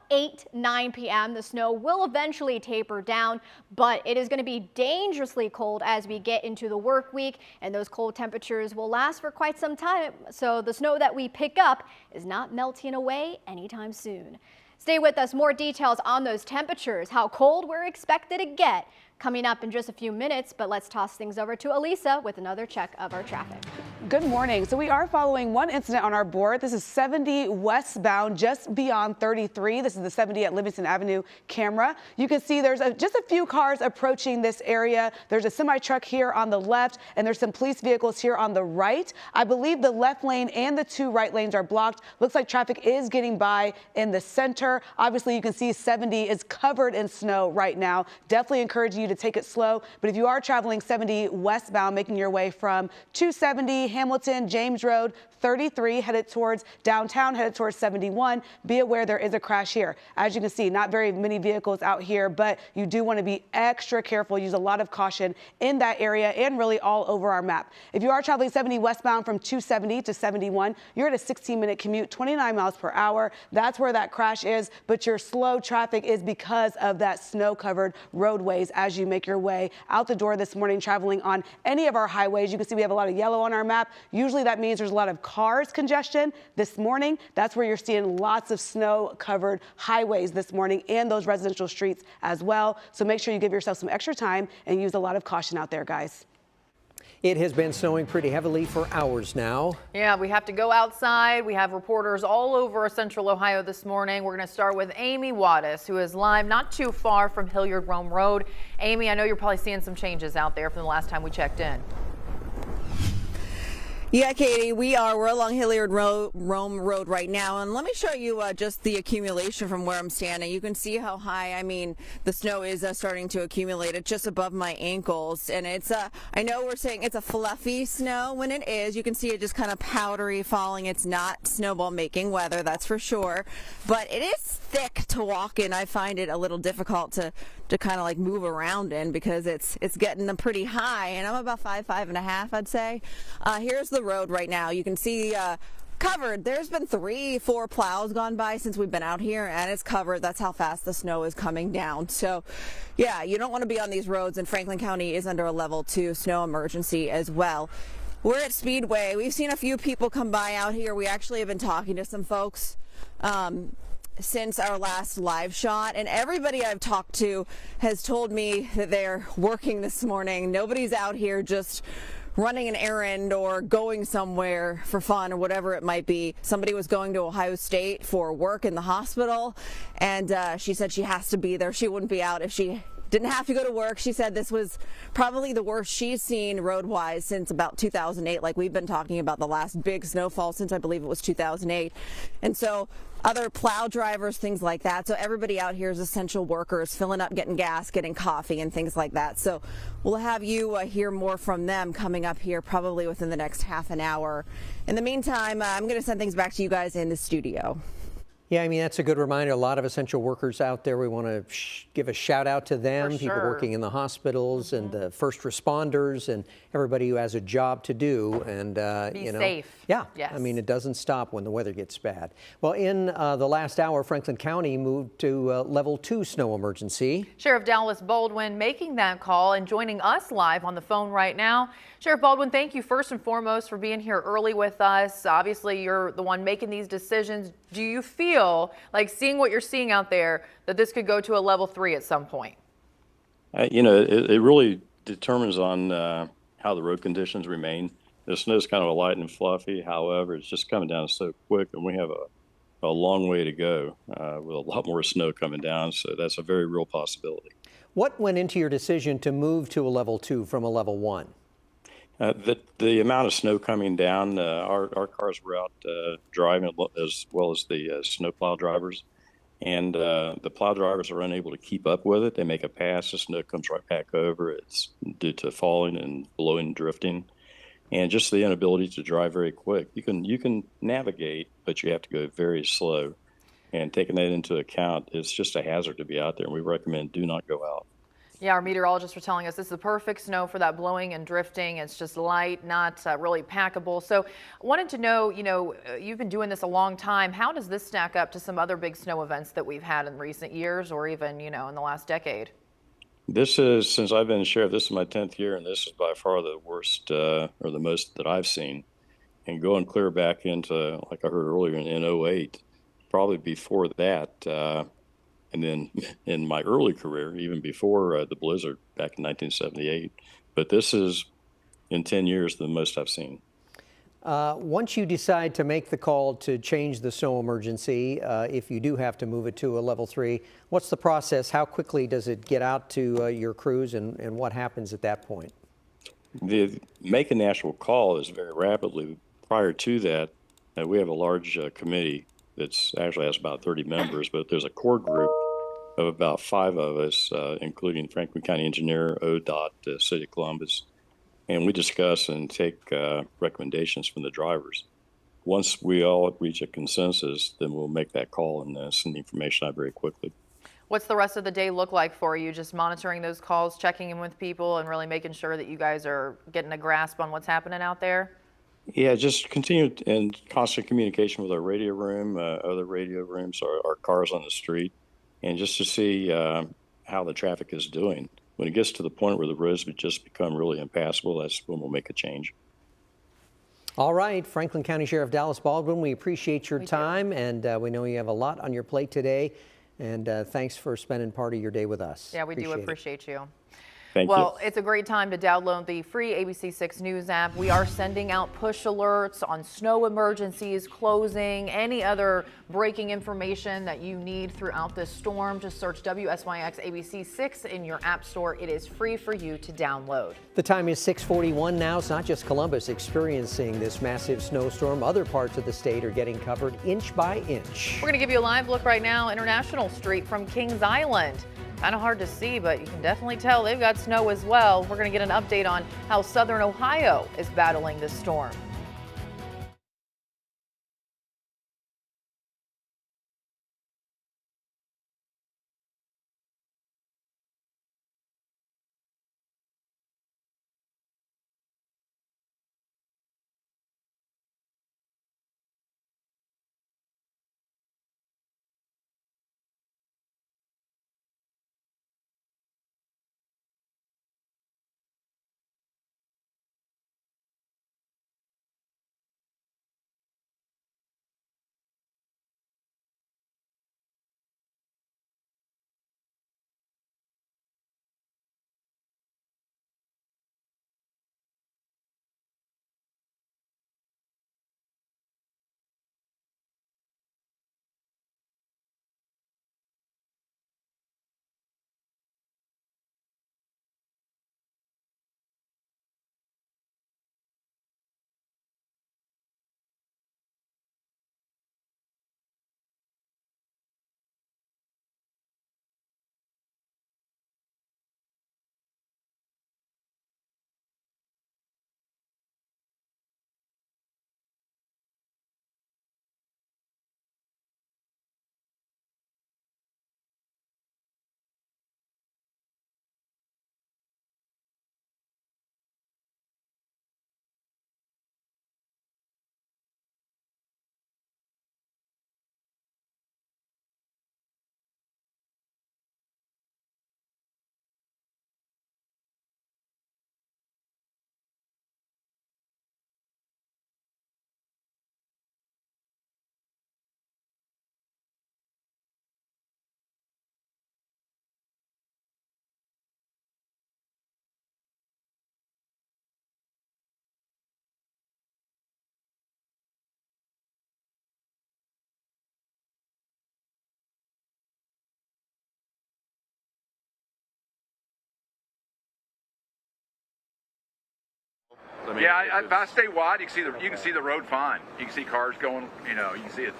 9 p.m. The snow will eventually taper down, but it is going to be dangerously cold as we get into the work week, and those cold temperatures will last for quite some time. So the snow that we pick up is not melting away anytime soon. Stay with us. More details on those temperatures, how cold we're expected to get, coming up in just a few minutes, but let's toss things over to Elisa with another check of our traffic. Good morning. So we are following one incident on our board. This is 70 westbound, just beyond 33. This is the 70 at Livingston Avenue camera. You can see there's just a few cars approaching this area. There's a semi truck here on the left, and there's some police vehicles here on the right. I believe the left lane and the 2 right lanes are blocked. Looks like traffic is getting by in the center. Obviously, you can see 70 is covered in snow right now. Definitely encourage you to take it slow. But if you are traveling 70 westbound, making your way from 270, Hamilton, James Road, 33, headed towards downtown, headed towards 71, be aware there is a crash here. As you can see, not very many vehicles out here, but you do want to be extra careful. Use a lot of caution in that area and really all over our map. If you are traveling 70 westbound from 270 to 71, you're at a 16-minute commute, 29 miles per hour. That's where that crash is, but your slow traffic is because of that snow-covered roadways as you make your way out the door this morning, traveling on any of our highways. You can see we have a lot of yellow on our map. Usually that means there's a lot of cars congestion. This morning, that's where you're seeing lots of snow-covered highways this morning and those residential streets as well. So make sure you give yourself some extra time and use a lot of caution out there, guys. It has been snowing pretty heavily for hours now. Yeah, we have to go outside. We have reporters all over central Ohio this morning. We're going to start with Amy Wattis, who is live not too far from Hilliard Rome Road. Amy, I know you're probably seeing some changes out there from the last time we checked in. Yeah, Katie, we're along Hilliard Rome Road right now, and let me show you just the accumulation from where I'm standing. You can see how high, the snow is starting to accumulate. It's just above my ankles, and it's, I know we're saying it's a fluffy snow. When it is, you can see it just kind of powdery falling. It's not snowball making weather, that's for sure, but it is thick to walk in. I find it a little difficult to kind of like move around in because it's getting them pretty high, and I'm about 5'5.5", I'd say. Here's the road right now. You can see covered. There's been 3-4 plows gone by since we've been out here, and it's covered. That's how fast the snow is coming down. So yeah, you don't want to be on these roads, and Franklin County is under a level 2 snow emergency as well. We're at Speedway. We've seen a few people come by out here. We actually have been talking to some folks since our last live shot, and everybody I've talked to has told me that they're working this morning. Nobody's out here just running an errand or going somewhere for fun or whatever it might be. Somebody was going to Ohio State for work in the hospital, and she said she has to be there. She wouldn't be out if she didn't have to go to work. She said this was probably the worst she's seen road-wise since about 2008. Like we've been talking about the last big snowfall since I believe it was 2008. And so other plow drivers, things like that. So everybody out here is essential workers, filling up, getting gas, getting coffee and things like that. So we'll have you hear more from them coming up here probably within the next half an hour. In the meantime, I'm going to send things back to you guys in the studio. Yeah, I mean, that's a good reminder. A lot of essential workers out there. We want to give a shout out to them, people working in the hospitals and the first responders and everybody who has a job to do. And, Be safe. Yeah, yes. I mean, it doesn't stop when the weather gets bad. Well, in the last hour, Franklin County moved to level 2 snow emergency. Sheriff Dallas Baldwin making that call and joining us live on the phone right now. Sheriff Baldwin, thank you first and foremost for being here early with us. Obviously, you're the one making these decisions. Do you feel like, seeing what you're seeing out there, that this could go to a level 3 at some point? You know, it really determines on how the road conditions remain. The snow's kind of light and fluffy. However, it's just coming down so quick, and we have a long way to go with a lot more snow coming down. So that's a very real possibility. What went into your decision to move to a level 2 from a level 1? The amount of snow coming down, our cars were out driving as well as the snowplow drivers, and the plow drivers are unable to keep up with it. They make a pass, the snow comes right back over. It's due to falling and blowing and drifting, and just the inability to drive very quick. You can navigate, but you have to go very slow. And taking that into account, it's just a hazard to be out there, and we recommend do not go out. Yeah, our meteorologists were telling us this is the perfect snow for that blowing and drifting. It's just light, not really packable. So I wanted to know, you've been doing this a long time. How does this stack up to some other big snow events that we've had in recent years or even, in the last decade? This is, since I've been sheriff, this is my 10th year, and this is by far the worst or the most that I've seen. And going clear back into, like I heard earlier, in 08, probably before that, and then in my early career, even before the blizzard back in 1978. But this is, in 10 years, the most I've seen. Once you decide to make the call to change the snow emergency, if you do have to move it to a level 3, what's the process? How quickly does it get out to your crews, and what happens at that point? Making the actual call is very rapidly. Prior to that, we have a large committee that's actually has about 30 members, but there's a core group of about 5 of us, including Franklin County Engineer, ODOT, the City of Columbus, and we discuss and take recommendations from the drivers. Once we all reach a consensus, then we'll make that call and send the information out very quickly. What's the rest of the day look like for you? Just monitoring those calls, checking in with people, and really making sure that you guys are getting a grasp on what's happening out there? Yeah, just continue in constant communication with our radio room, other radio rooms, our cars on the street, and just to see how the traffic is doing. When it gets to the point where the roads would just become really impassable, that's when we'll make a change. All right, Franklin County Sheriff Dallas Baldwin, we appreciate your time, and we know you have a lot on your plate today, and thanks for spending part of your day with us. Yeah, we do appreciate you. Thank well, you. It's a great time to download the free ABC6 News app. We are sending out push alerts on snow emergencies, closing, any other breaking information that you need throughout this storm. Just search WSYX ABC6 in your app store. It is free for you to download. The time is 6:41 now. It's not just Columbus experiencing this massive snowstorm. Other parts of the state are getting covered inch by inch. We're going to give you a live look right now, International Street from Kings Island. Kind of hard to see, but you can definitely tell they've got snow as well. We're going to get an update on how southern Ohio is battling this storm. I mean, if I stay wide, you can see the road fine. You can see cars going. You know, you can see it.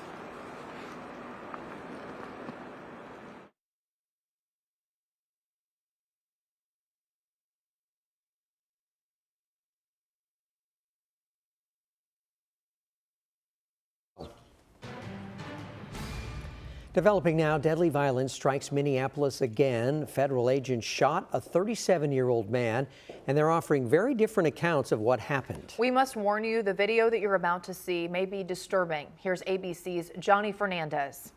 Developing now, deadly violence strikes Minneapolis again. Federal agents shot a 37-year-old man, and they're offering very different accounts of what happened. We must warn you, the video that you're about to see may be disturbing. Here's ABC's Johnny Fernandez.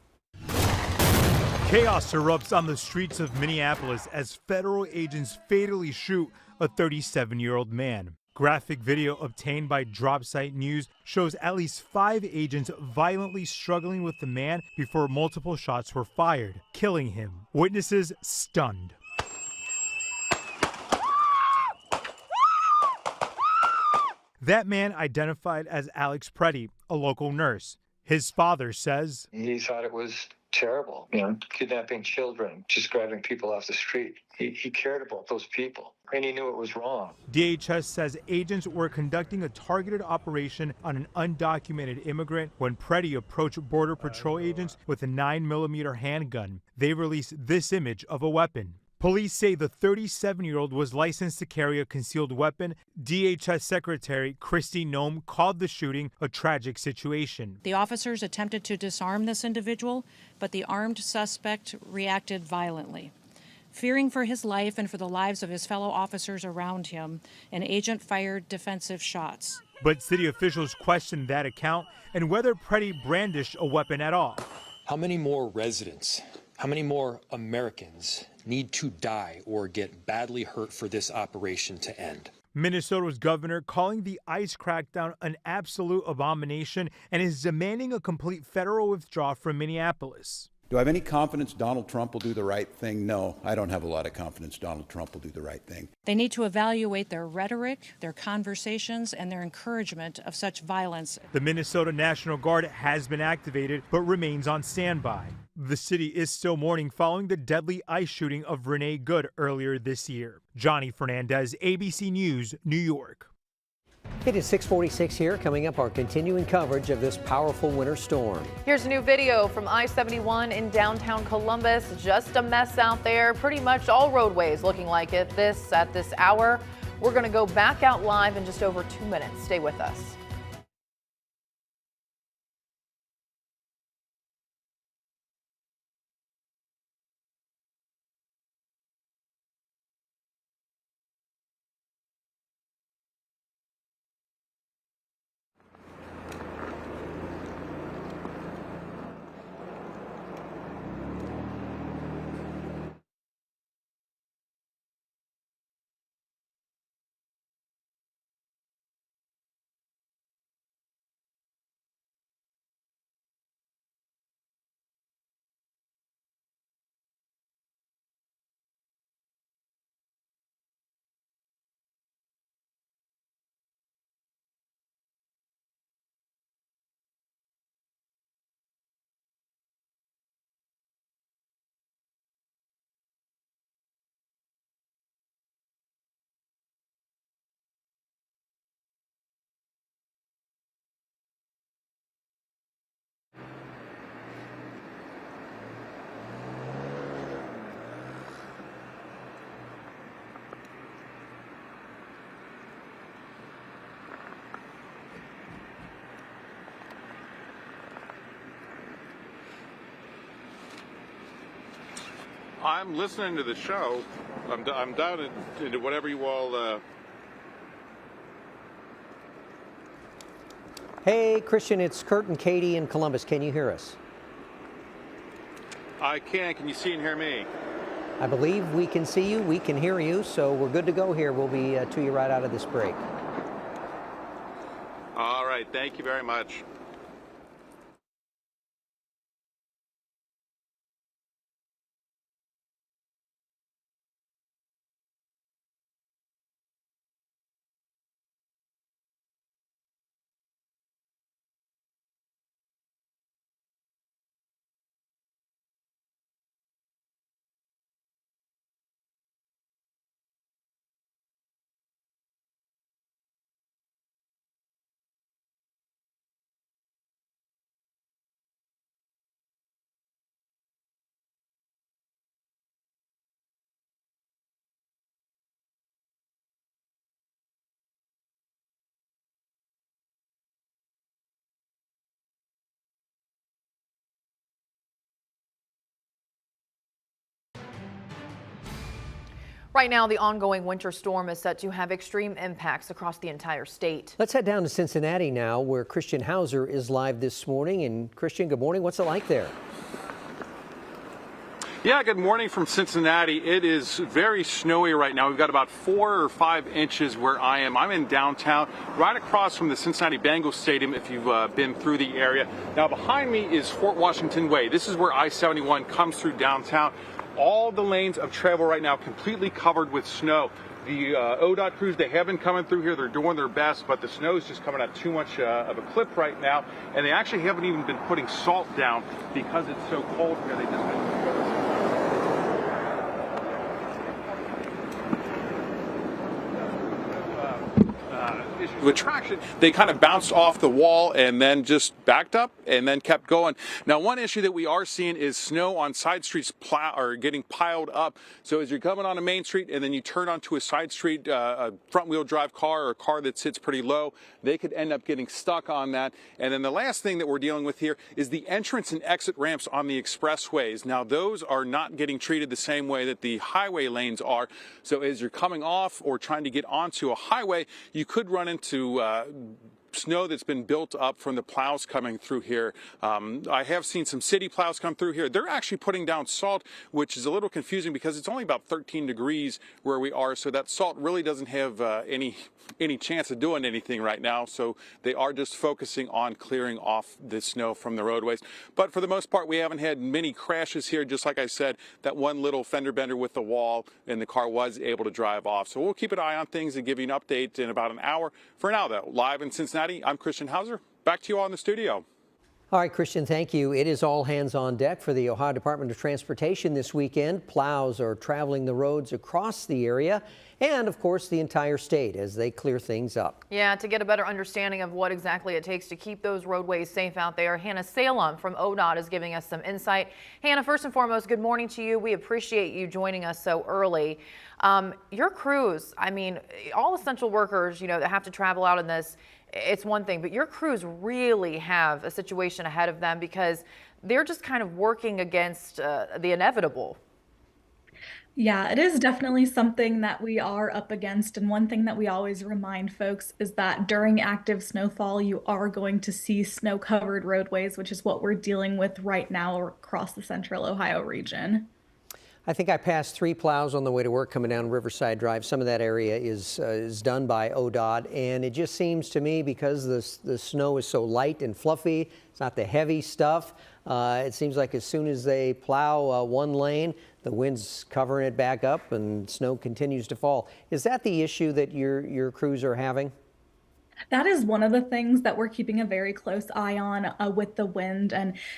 Chaos erupts on the streets of Minneapolis as federal agents fatally shoot a 37-year-old man. Graphic video obtained by Dropsite News shows at least 5 agents violently struggling with the man before multiple shots were fired, killing him. Witnesses stunned. That man identified as Alex Preddy, a local nurse. His father says he thought it was terrible, you know, kidnapping children, just grabbing people off the street. He cared about those people, and he knew it was wrong. DHS says agents were conducting a targeted operation on an undocumented immigrant when Preddy approached Border Patrol agents with a 9mm handgun. They released this image of a weapon. Police say the 37-year-old was licensed to carry a concealed weapon. DHS Secretary Kristi Noem called the shooting a tragic situation. The officers attempted to disarm this individual, but the armed suspect reacted violently. Fearing for his life and for the lives of his fellow officers around him, an agent fired defensive shots. But city officials questioned that account and whether Preddy brandished a weapon at all. How many more residents, how many more Americans need to die or get badly hurt for this operation to end? Minnesota's governor calling the ICE crackdown an absolute abomination and is demanding a complete federal withdrawal from Minneapolis. Do I have any confidence Donald Trump will do the right thing? No, I don't have a lot of confidence Donald Trump will do the right thing. They need to evaluate their rhetoric, their conversations, and their encouragement of such violence. The Minnesota National Guard has been activated but remains on standby. The city is still mourning following the deadly ICE shooting of Renee Good earlier this year. Johnny Fernandez, ABC News, New York. It is 6:46 here. Coming up, our continuing coverage of this powerful winter storm. Here's a new video from I-71 in downtown Columbus. Just a mess out there. Pretty much all roadways looking like it at this hour. We're going to go back out live in just over 2 minutes. Stay with us. I'm listening to the show. I'm down into whatever you all. Hey, Christian, it's Kurt and Katie in Columbus. Can you hear us? I can. Can you see and hear me? I believe we can see you, we can hear you, so we're good to go here. We'll be to you right out of this break. All right. Thank you very much. Right now, the ongoing winter storm is set to have extreme impacts across the entire state. Let's head down to Cincinnati now, where Christian Hauser is live this morning. And Christian, good morning. What's it like there? Yeah, good morning from Cincinnati. It is very snowy right now. We've got about 4 or 5 inches where I am. I'm in downtown, right across from the Cincinnati Bengals Stadium, if you've been through the area. Now, behind me is Fort Washington Way. This is where I-71 comes through downtown. All the lanes of travel right now completely covered with snow. The ODOT crews, they have been coming through here. They're doing their best, but the snow is just coming at too much of a clip right now. And they actually haven't even been putting salt down because it's so cold here. They just been with traction, they kind of bounced off the wall and then just backed up and then kept going. Now, one issue that we are seeing is snow on side streets getting piled up. So as you're coming on a main street and then you turn onto a side street, a front-wheel drive car or a car that sits pretty low, they could end up getting stuck on that. And then the last thing that we're dealing with here is the entrance and exit ramps on the expressways. Now, those are not getting treated the same way that the highway lanes are. So as you're coming off or trying to get onto a highway, you could run into snow that's been built up from the plows coming through here. I have seen some city plows come through here. They're actually putting down salt, which is a little confusing because it's only about 13 degrees where we are. So that salt really doesn't have any chance of doing anything right now. So they are just focusing on clearing off the snow from the roadways. But for the most part, we haven't had many crashes here. Just like I said, that one little fender bender with the wall and the car was able to drive off. So we'll keep an eye on things and give you an update in about an hour. For now, though, live in Cincinnati, I'm Christian Hauser. Back to you all in the studio. All right, Christian, thank you. It is all hands on deck for the Ohio Department of Transportation this weekend. Plows are traveling the roads across the area and, of course, the entire state as they clear things up. Yeah, to get a better understanding of what exactly it takes to keep those roadways safe out there, Hannah Salem from ODOT is giving us some insight. Hannah, first and foremost, good morning to you. We appreciate you joining us so early. Your crews, I mean, all essential workers, you know, that have to travel out in this, it's one thing, but your crews really have a situation ahead of them because they're just kind of working against the inevitable. Yeah, it is definitely something that we are up against. And one thing that we always remind folks is that during active snowfall, you are going to see snow-covered roadways, which is what we're dealing with right now across the central Ohio region. I think I passed 3 plows on the way to work coming down Riverside Drive. Some of that area is done by ODOT, and it just seems to me because the snow is so light and fluffy, it's not the heavy stuff. It seems like as soon as they plow one lane, the wind's covering it back up and snow continues to fall. Is that the issue that your crews are having? That is one of the things that we're keeping a very close eye on with the wind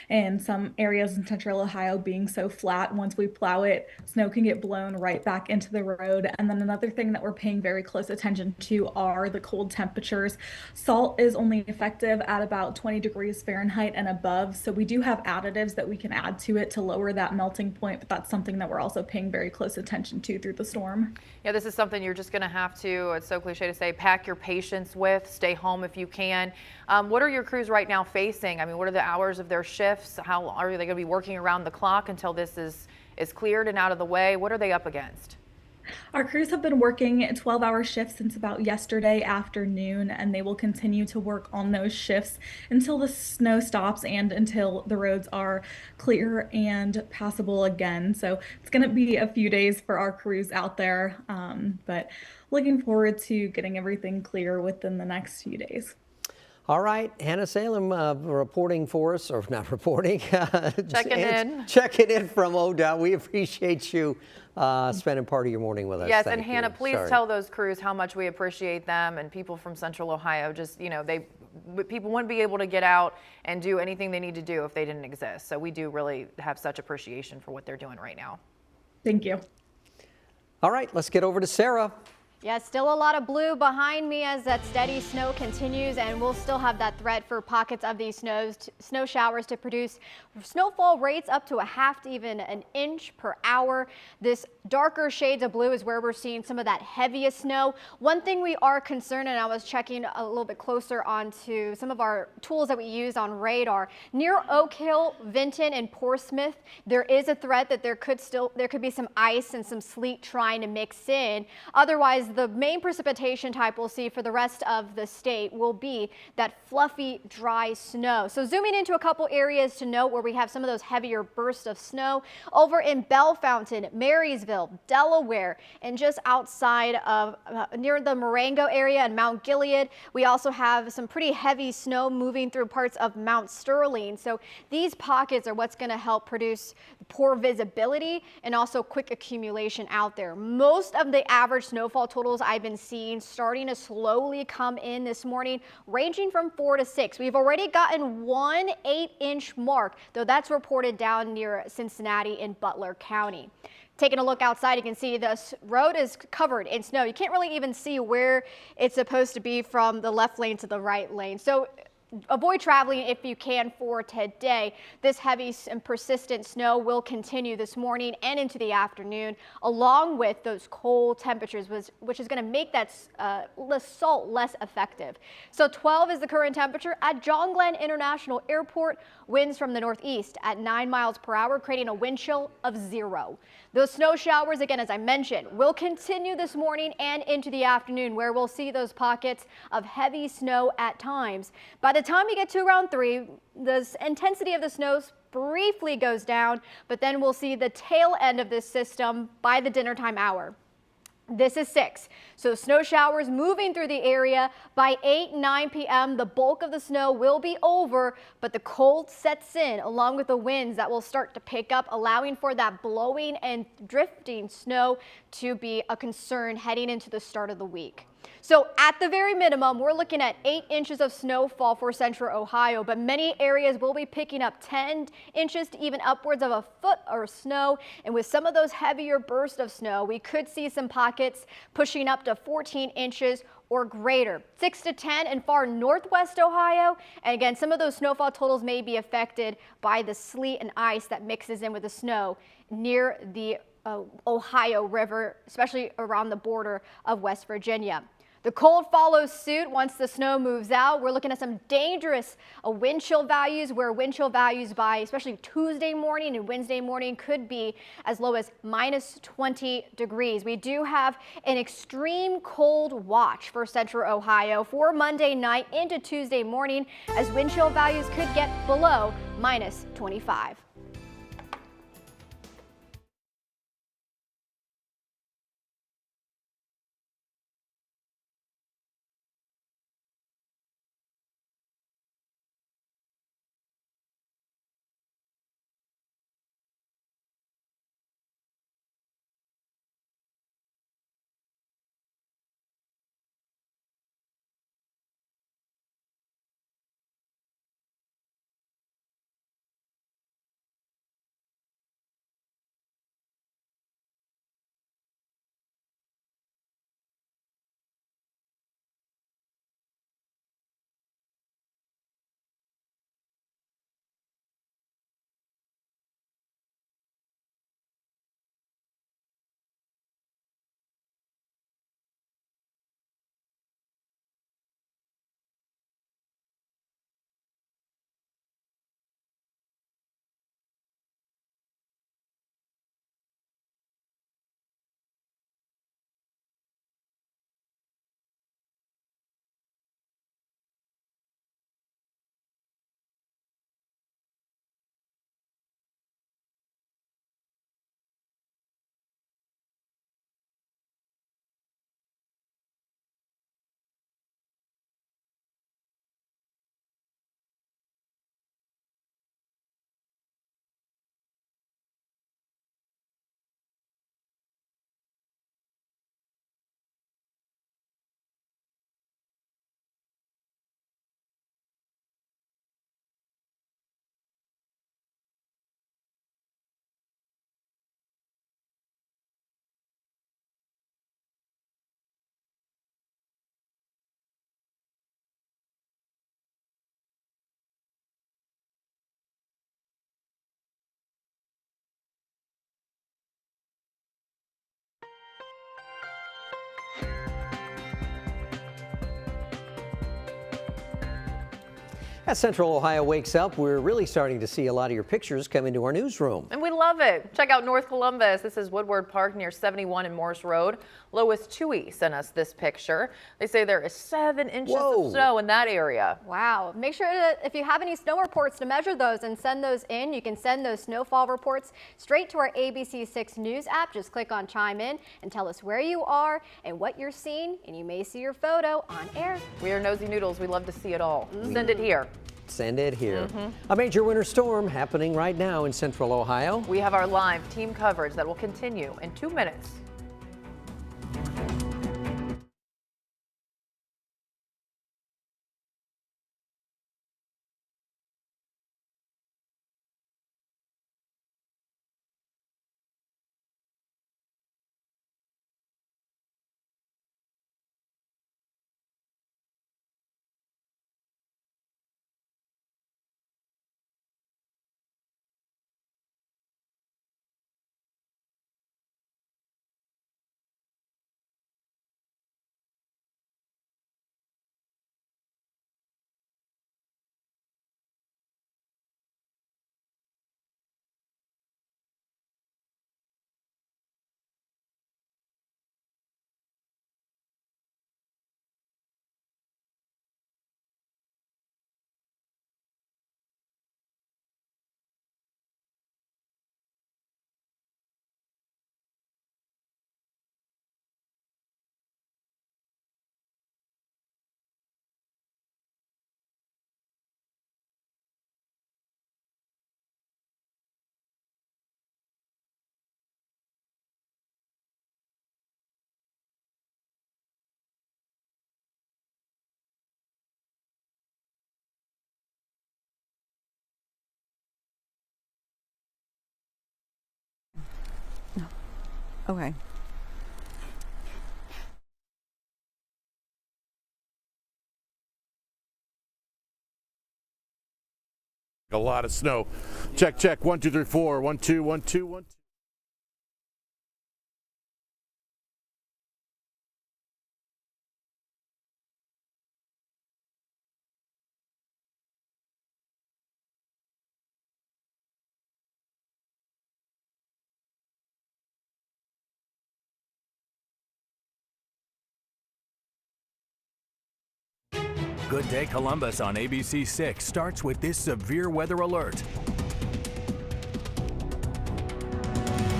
and some areas in central Ohio being so flat. Once we plow it, snow can get blown right back into the road. And then another thing that we're paying very close attention to are the cold temperatures. Salt is only effective at about 20 degrees Fahrenheit and above. So we do have additives that we can add to it to lower that melting point, but that's something that we're also paying very close attention to through the storm. Yeah, this is something you're just going to have to, it's so cliche to say, pack your patience with. Stay home if you can. What are your crews right now facing? I mean, what are the hours of their shifts? How are they going to be working around the clock until this is cleared and out of the way? What are they up against? Our crews have been working 12-hour shifts since about yesterday afternoon, and they will continue to work on those shifts until the snow stops and until the roads are clear and passable again. So it's going to be a few days for our crews out there, but looking forward to getting everything clear within the next few days. All right, Hannah Salem reporting for us, or not reporting, checking in from ODOT. We appreciate you spending part of your morning with us. Yes, Thank and Hannah, you. please tell those crews how much we appreciate them and people from Central Ohio. Just, you know, people wouldn't be able to get out and do anything they need to do if they didn't exist. So we do really have such appreciation for what they're doing right now. Thank you. All right, let's get over to Sarah. Yeah, still a lot of blue behind me as that steady snow continues, and we'll still have that threat for pockets of these snow showers to produce snowfall rates up to a half to even an inch per hour. This darker shades of blue is where we're seeing some of that heaviest snow. One thing we are concerned, and I was checking a little bit closer onto some of our tools that we use on radar, near Oak Hill, Vinton, and Portsmouth, there is a threat that there could be some ice and some sleet trying to mix in. Otherwise, the main precipitation type we'll see for the rest of the state will be that fluffy, dry snow. So zooming into a couple areas to note where we have some of those heavier bursts of snow over in Bellefontaine, Marysville, Delaware, and just outside of near the Marengo area and Mount Gilead. We also have some pretty heavy snow moving through parts of Mount Sterling. So these pockets are what's going to help produce poor visibility and also quick accumulation out there. Most of the average snowfall totals I've been seeing starting to slowly come in this morning, ranging from 4 to 6. We've already gotten one 8-inch mark, though that's reported down near Cincinnati in Butler County. Taking a look outside, you can see this road is covered in snow. You can't really even see where it's supposed to be from the left lane to the right lane. So avoid traveling if you can for today. This heavy and persistent snow will continue this morning and into the afternoon, along with those cold temperatures, which is going to make that assault less effective. So 12 is the current temperature at John Glenn International Airport. Winds from the northeast at 9 miles per hour, creating a wind chill of 0. Those snow showers, again, as I mentioned, will continue this morning and into the afternoon, where we'll see those pockets of heavy snow at times. By the time we get to around 3, the intensity of the snow briefly goes down, but then we'll see the tail end of this system by the dinner time hour. This is 6. So snow showers moving through the area by 8-9 p.m. The bulk of the snow will be over, but the cold sets in along with the winds that will start to pick up, allowing for that blowing and drifting snow to be a concern heading into the start of the week. So at the very minimum, we're looking at 8 inches of snowfall for central Ohio, but many areas will be picking up 10 inches to even upwards of a foot of snow. And with some of those heavier bursts of snow, we could see some pockets pushing up to 14 inches or greater. 6 to 10 in far northwest Ohio. And again, some of those snowfall totals may be affected by the sleet and ice that mixes in with the snow near the Ohio River, especially around the border of West Virginia. The cold follows suit once the snow moves out. We're looking at some dangerous wind chill values, where wind chill values by especially Tuesday morning and Wednesday morning could be as low as minus 20 degrees. We do have an extreme cold watch for central Ohio for Monday night into Tuesday morning, as wind chill values could get below minus 25. As Central Ohio wakes up, we're really starting to see a lot of your pictures come into our newsroom. And we love it. Check out North Columbus. This is Woodward Park near 71 and Morse Road. Lois Tui sent us this picture. They say there is 7 inches of snow in that area. Wow. Make sure that if you have any snow reports to measure those and send those in. You can send those snowfall reports straight to our ABC6 News app. Just click on Chime In and tell us where you are and what you're seeing, and you may see your photo on air. We are Nosy Noodles. We love to see it all. Send it here. Send it here. A major winter storm happening right now in Central Ohio. We have our live team coverage that will continue in 2 minutes. Okay. A lot of snow. Check, check. 1, 2, 3, 4. 1, 2, 1, 2, 1, 2. Good Day Columbus on ABC 6 starts with this severe weather alert.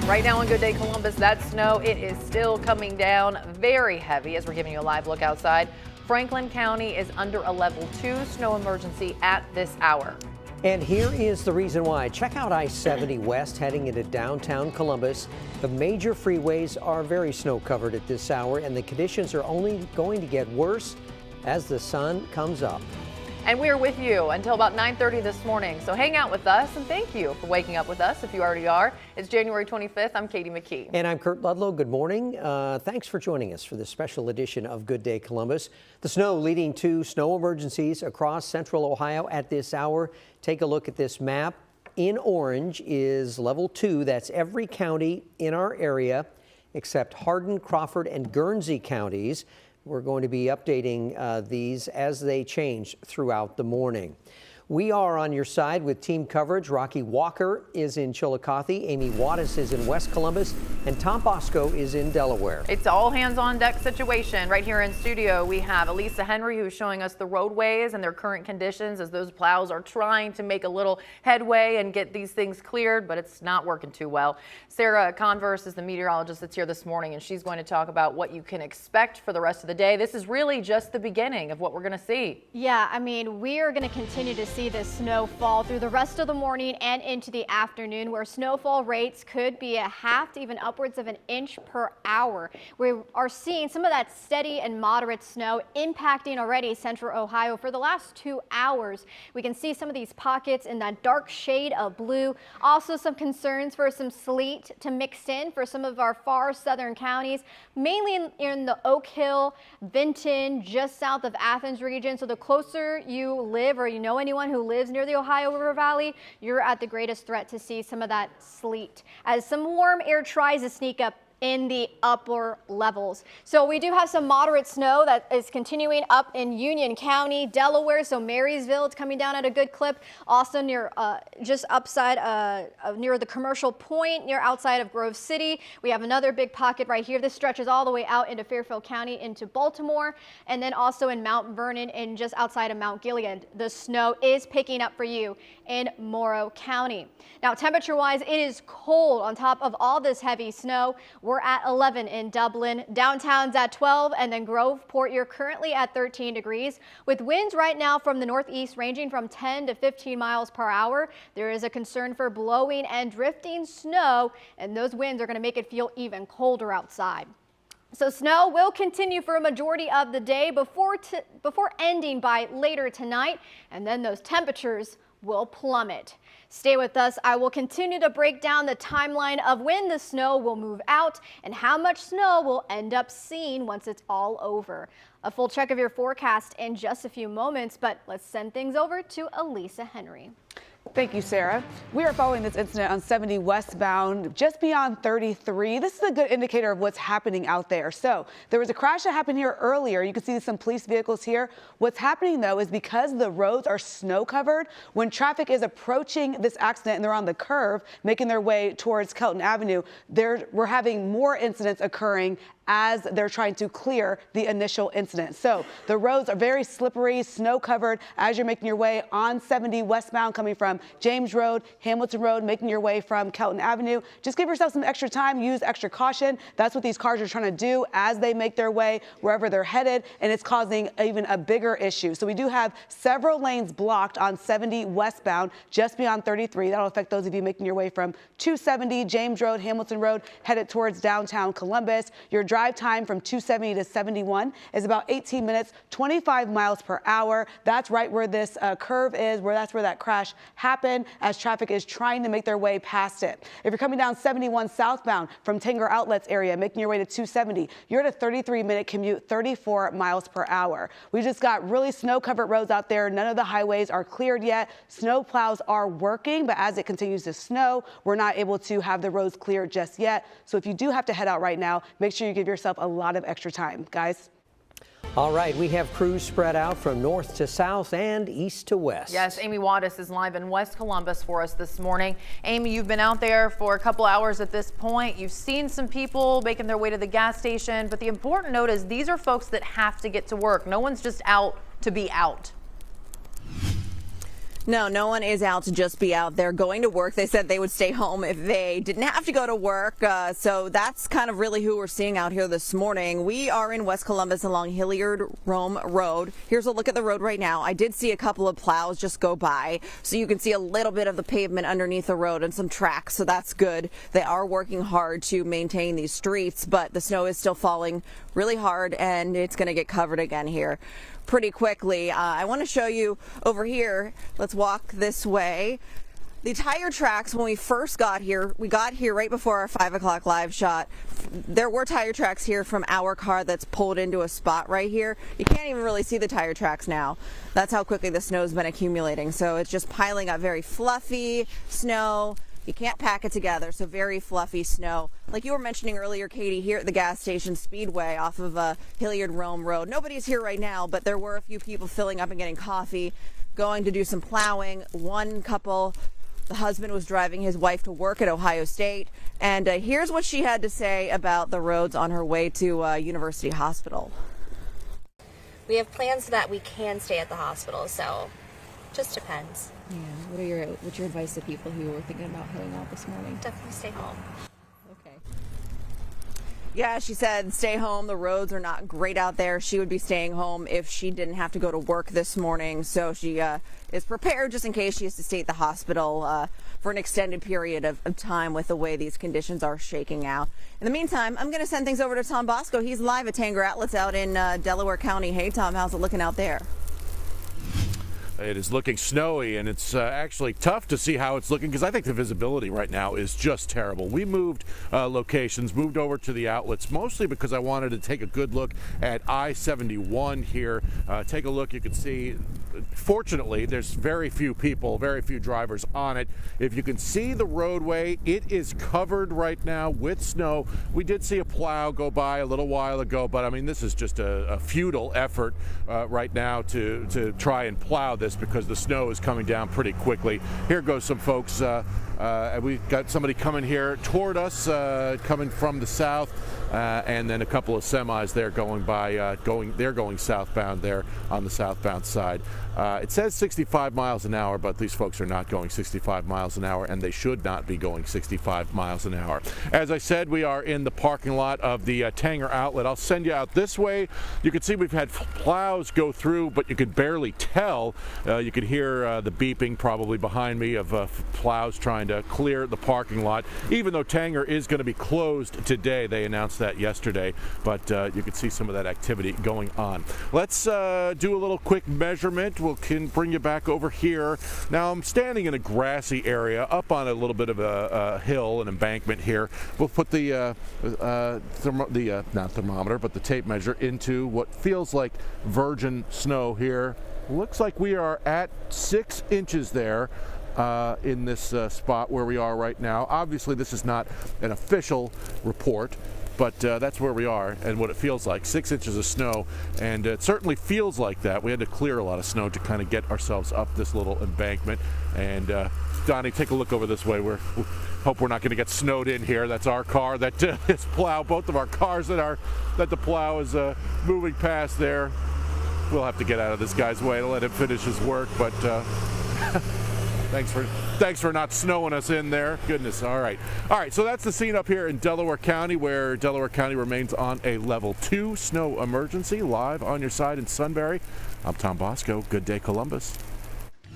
Right now on Good Day Columbus, that snow, it is still coming down very heavy as we're giving you a live look outside. Franklin County is under a level 2 snow emergency at this hour. And here is the reason why. Check out I-70 West heading into downtown Columbus. The major freeways are very snow covered at this hour, and the conditions are only going to get worse as the sun comes up. And we are with you until about 9:30 this morning. So hang out with us, and thank you for waking up with us if you already are. It's January 25th. I'm Katie McKee. And I'm Kurt Ludlow. Good morning. Thanks for joining us for this special edition of Good Day Columbus. The snow leading to snow emergencies across central Ohio at this hour. Take a look at this map. In orange is level 2. That's every county in our area except Hardin, Crawford, and Guernsey counties. We're going to be updating these as they change throughout the morning. We are on your side with team coverage. Rocky Walker is in Chillicothe, Amy Wattis is in West Columbus, and Tom Bosco is in Delaware. It's all hands on deck situation. Right here in studio, we have Elisa Henry, who's showing us the roadways and their current conditions as those plows are trying to make a little headway and get these things cleared, but it's not working too well. Sarah Converse is the meteorologist that's here this morning, and she's going to talk about what you can expect for the rest of the day. This is really just the beginning of what we're going to see. Yeah, I mean, we are going to continue to see this snow fall through the rest of the morning and into the afternoon, where snowfall rates could be a half to even upwards of an inch per hour. We are seeing some of that steady and moderate snow impacting already central Ohio for the last 2 hours. We can see some of these pockets in that dark shade of blue. Also some concerns for some sleet to mix in for some of our far southern counties, mainly in the Oak Hill, Vinton, just south of Athens region. So the closer you live, or you know anyone who lives near the Ohio River Valley, you're at the greatest threat to see some of that sleet as some warm air tries to sneak up in the upper levels. So we do have some moderate snow that is continuing up in Union County, Delaware. So Marysville, it's coming down at a good clip. Also near just upside near the Commercial Point, near outside of Grove City. We have another big pocket right here. This stretches all the way out into Fairfield County, into Baltimore, and then also in Mount Vernon and just outside of Mount Gilead. The snow is picking up for you in Morrow County. Now, temperature-wise, it is cold on top of all this heavy snow. We're at 11 in Dublin. Downtown's at 12, and then Groveport, you're currently at 13 degrees. With winds right now from the northeast ranging from 10 to 15 miles per hour, there is a concern for blowing and drifting snow, and those winds are going to make it feel even colder outside. So snow will continue for a majority of the day before ending by later tonight, and then those temperatures will plummet. Stay with us. I will continue to break down the timeline of when the snow will move out and how much snow we'll end up seeing once it's all over. A full check of your forecast in just a few moments, but let's send things over to Elisa Henry. Thank you, Sarah. We are following this incident on 70 westbound, just beyond 33. This is a good indicator of what's happening out there. So there was a crash that happened here earlier. You can see some police vehicles here. What's happening, though, is because the roads are snow covered, when traffic is approaching this accident and they're on the curve, making their way towards Kelton Avenue, we're having more incidents occurring as they're trying to clear the initial incident. So the roads are very slippery, snow covered as you're making your way on 70 westbound coming from James Road, Hamilton Road, making your way from Kelton Avenue. Just give yourself some extra time, use extra caution. That's what these cars are trying to do as they make their way wherever they're headed, and it's causing even a bigger issue. So we do have several lanes blocked on 70 westbound just beyond 33. That'll affect those of you making your way from 270 James Road, Hamilton Road, headed towards downtown Columbus. Your drive time from 270 to 71 is about 18 minutes, 25 miles per hour. That's right where this curve is, that's where that crash happened as traffic is trying to make their way past it. If you're coming down 71 southbound from Tanger Outlets area, making your way to 270, you're at a 33-minute commute, 34 miles per hour. We just got really snow-covered roads out there. None of the highways are cleared yet. Snow plows are working, but as it continues to snow, we're not able to have the roads cleared just yet. So if you do have to head out right now, make sure you give yourself a lot of extra time, guys. All right, we have crews spread out from north to south and east to west. Yes, Amy Wattis is live in West Columbus for us this morning. Amy, you've been out there for a couple hours at this point. You've seen some people making their way to the gas station, but the important note is these are folks that have to get to work. No one's just out to be out. No one is out to just be out there going to work. They said they would stay home if they didn't have to go to work. So that's kind of really who we're seeing out here this morning. We are in West Columbus along Hilliard-Rome Road. Here's a look at the road right now. I did see a couple of plows just go by, so you can see a little bit of the pavement underneath the road and some tracks, so that's good. They are working hard to maintain these streets, but the snow is still falling really hard, and it's going to get covered again here pretty quickly. I want to show you over here. Let's walk this way. The tire tracks, when we first got here, we got here right before our 5 o'clock live shot. There were tire tracks here from our car that's pulled into a spot right here. You can't even really see the tire tracks now. That's how quickly the snow's been accumulating. So it's just piling up, very fluffy snow. You can't pack it together, so very fluffy snow. Like you were mentioning earlier, Katie, here at the gas station Speedway off of Hilliard-Rome Road. Nobody's here right now, but there were a few people filling up and getting coffee, going to do some plowing. One couple, the husband was driving his wife to work at Ohio State, and here's what she had to say about the roads on her way to University Hospital. We have plans that we can stay at the hospital, so just depends. Yeah. What's your advice to people who were thinking about heading out this morning? Definitely stay home. Okay. Yeah, she said stay home. The roads are not great out there. She would be staying home if she didn't have to go to work this morning. So she is prepared just in case she has to stay at the hospital for an extended period of time with the way these conditions are shaking out. In the meantime, I'm going to send things over to Tom Bosco. He's live at Tanger Outlets out in Delaware County. Hey, Tom, how's it looking out there? It is looking snowy, and it's actually tough to see how it's looking because I think the visibility right now is just terrible. We moved locations, moved over to the outlets, mostly because I wanted to take a good look at I-71 here. Take a look, you can see, fortunately, there's very few people, very few drivers on it. If you can see the roadway, it is covered right now with snow. We did see a plow go by a little while ago, but I mean, this is just a futile effort right now to try and plow this because the snow is coming down pretty quickly. Here goes some folks. We've got somebody coming here toward us, coming from the south, and then a couple of semis there going by. They're going southbound there on the southbound side. It says 65 miles an hour, but these folks are not going 65 miles an hour, and they should not be going 65 miles an hour. As I said, we are in the parking lot of the Tanger outlet. I'll send you out this way. You can see we've had plows go through, but you can barely tell. You can hear the beeping probably behind me of plows trying to clear the parking lot, even though Tanger is going to be closed today. They announced that yesterday, but you can see some of that activity going on. Let's do a little quick measurement. Can bring you back over here. Now I'm standing in a grassy area up on a little bit of a hill, an embankment here. We'll put the not thermometer, but the tape measure into what feels like virgin snow here. Looks like we are at 6 inches there. In this spot where we are right now. Obviously, this is not an official report, but that's where we are and what it feels like. 6 inches of snow, and it certainly feels like that. We had to clear a lot of snow to kind of get ourselves up this little embankment. And Donnie, take a look over this way. We hope we're not going to get snowed in here. That's our car. That is plow. Both of our cars that the plow is moving past there. We'll have to get out of this guy's way to let him finish his work, but. Thanks for not snowing us in there. Goodness. All right. So that's the scene up here in Delaware County, where Delaware County remains on a level 2 snow emergency. Live on your side in Sunbury. I'm Tom Bosco. Good day, Columbus.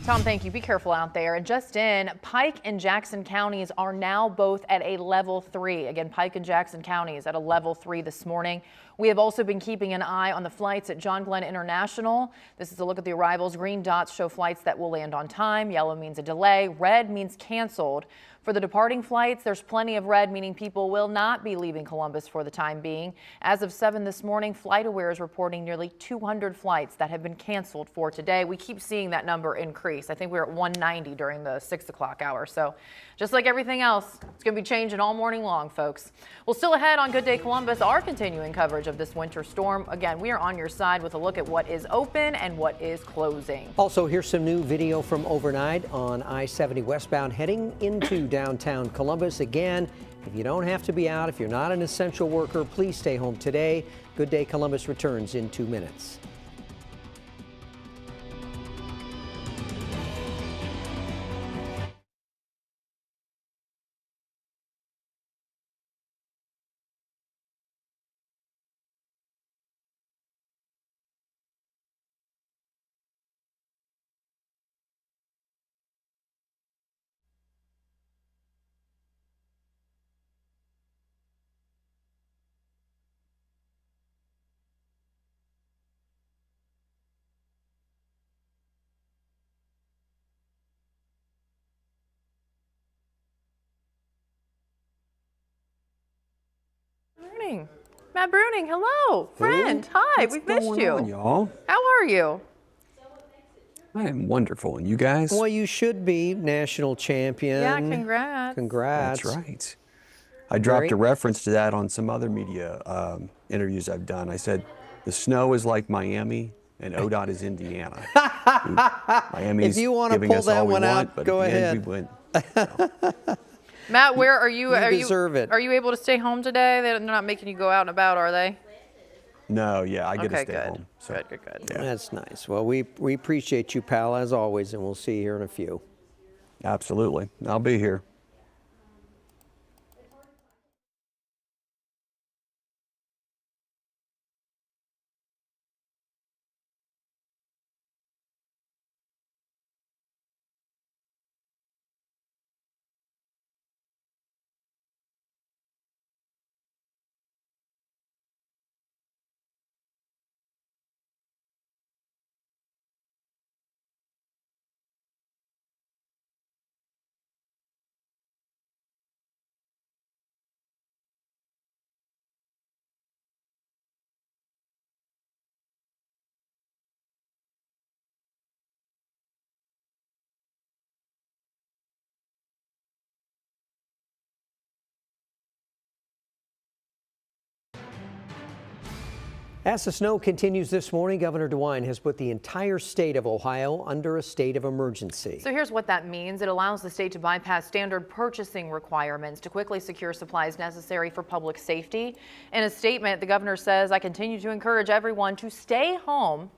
Tom, thank you. Be careful out there. And just in, Pike and Jackson counties are now both at a level 3. Again, Pike and Jackson counties at a level 3 this morning. We have also been keeping an eye on the flights at John Glenn International. This is a look at the arrivals. Green dots show flights that will land on time. Yellow means a delay. Red means canceled. For the departing flights, there's plenty of red, meaning people will not be leaving Columbus for the time being. As of 7 this morning, FlightAware is reporting nearly 200 flights that have been canceled for today. We keep seeing that number increase. I think we were at 190 during the 6 o'clock hour. So just like everything else, it's going to be changing all morning long, folks. Well, still ahead on Good Day Columbus, our continuing coverage of this winter storm. Again, we are on your side with a look at what is open and what is closing. Also, here's some new video from overnight on I-70 westbound heading into downtown Columbus. Again, if you don't have to be out, if you're not an essential worker, please stay home today. Good Day Columbus returns in 2 minutes. Morning. Matt Bruning, hello. Friend, hi, we've missed you. On, y'all? How are you? I am wonderful. And you guys? Well, you should be national champion. Yeah, congrats. Congrats. That's right. I dropped a reference to that on some other media interviews I've done. I said, the snow is like Miami and ODOT is Indiana. Miami's if you want to giving pull us that all we one want, out, but go at the ahead. end, we win. Matt, where are you? You deserve it. Are you able to stay home today? They're not making you go out and about, are they? No, yeah, I get to stay good. home. So, Good. yeah. That's nice. Well, we appreciate you, pal, as always, and we'll see you here in a few. Absolutely. I'll be here. As the snow continues this morning, Governor DeWine has put the entire state of Ohio under a state of emergency. So here's what that means. It allows the state to bypass standard purchasing requirements to quickly secure supplies necessary for public safety. In a statement, the governor says, "I continue to encourage everyone to stay home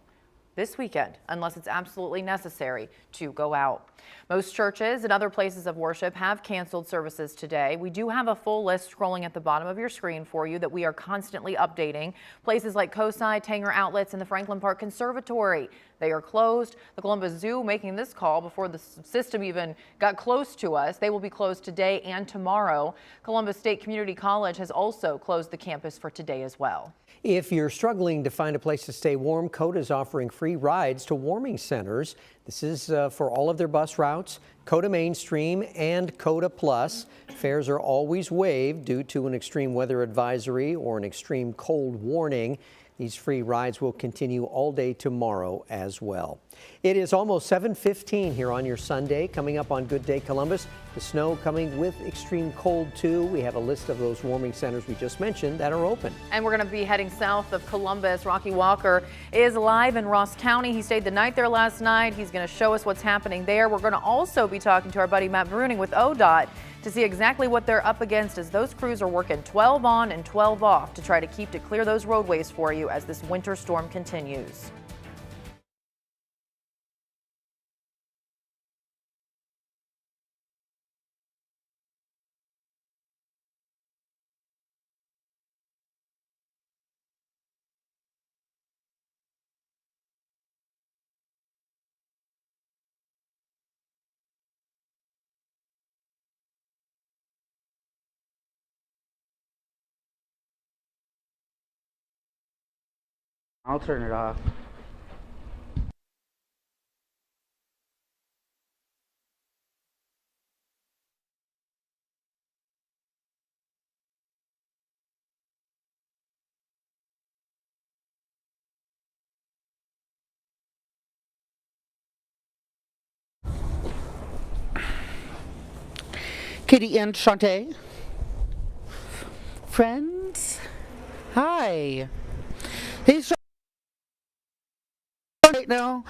this weekend unless it's absolutely necessary to go out." Most churches and other places of worship have canceled services today. We do have a full list scrolling at the bottom of your screen for you that we are constantly updating. Places like Cosi, Tanger Outlets, and the Franklin Park Conservatory, they are closed. The Columbus Zoo making this call before the system even got close to us. They will be closed today and tomorrow. Columbus State Community College has also closed the campus for today as well. If you're struggling to find a place to stay warm, COTA is offering free rides to warming centers. This is for all of their bus routes, COTA Mainstream and COTA Plus. Fares are always waived due to an extreme weather advisory or an extreme cold warning. These free rides will continue all day tomorrow as well. It is almost 7:15 here on your Sunday. Coming up on Good Day Columbus, the snow coming with extreme cold too. We have a list of those warming centers we just mentioned that are open. And we're going to be heading south of Columbus. Rocky Walker is live in Ross County. He stayed the night there last night. He's going to show us what's happening there. We're going to also be talking to our buddy Matt Bruning with ODOT to see exactly what they're up against as those crews are working 12 on and 12 off to try to clear those roadways for you as this winter storm continues. I'll turn it off. Kitty and Shantae. Friends. Hi. Hey, right now,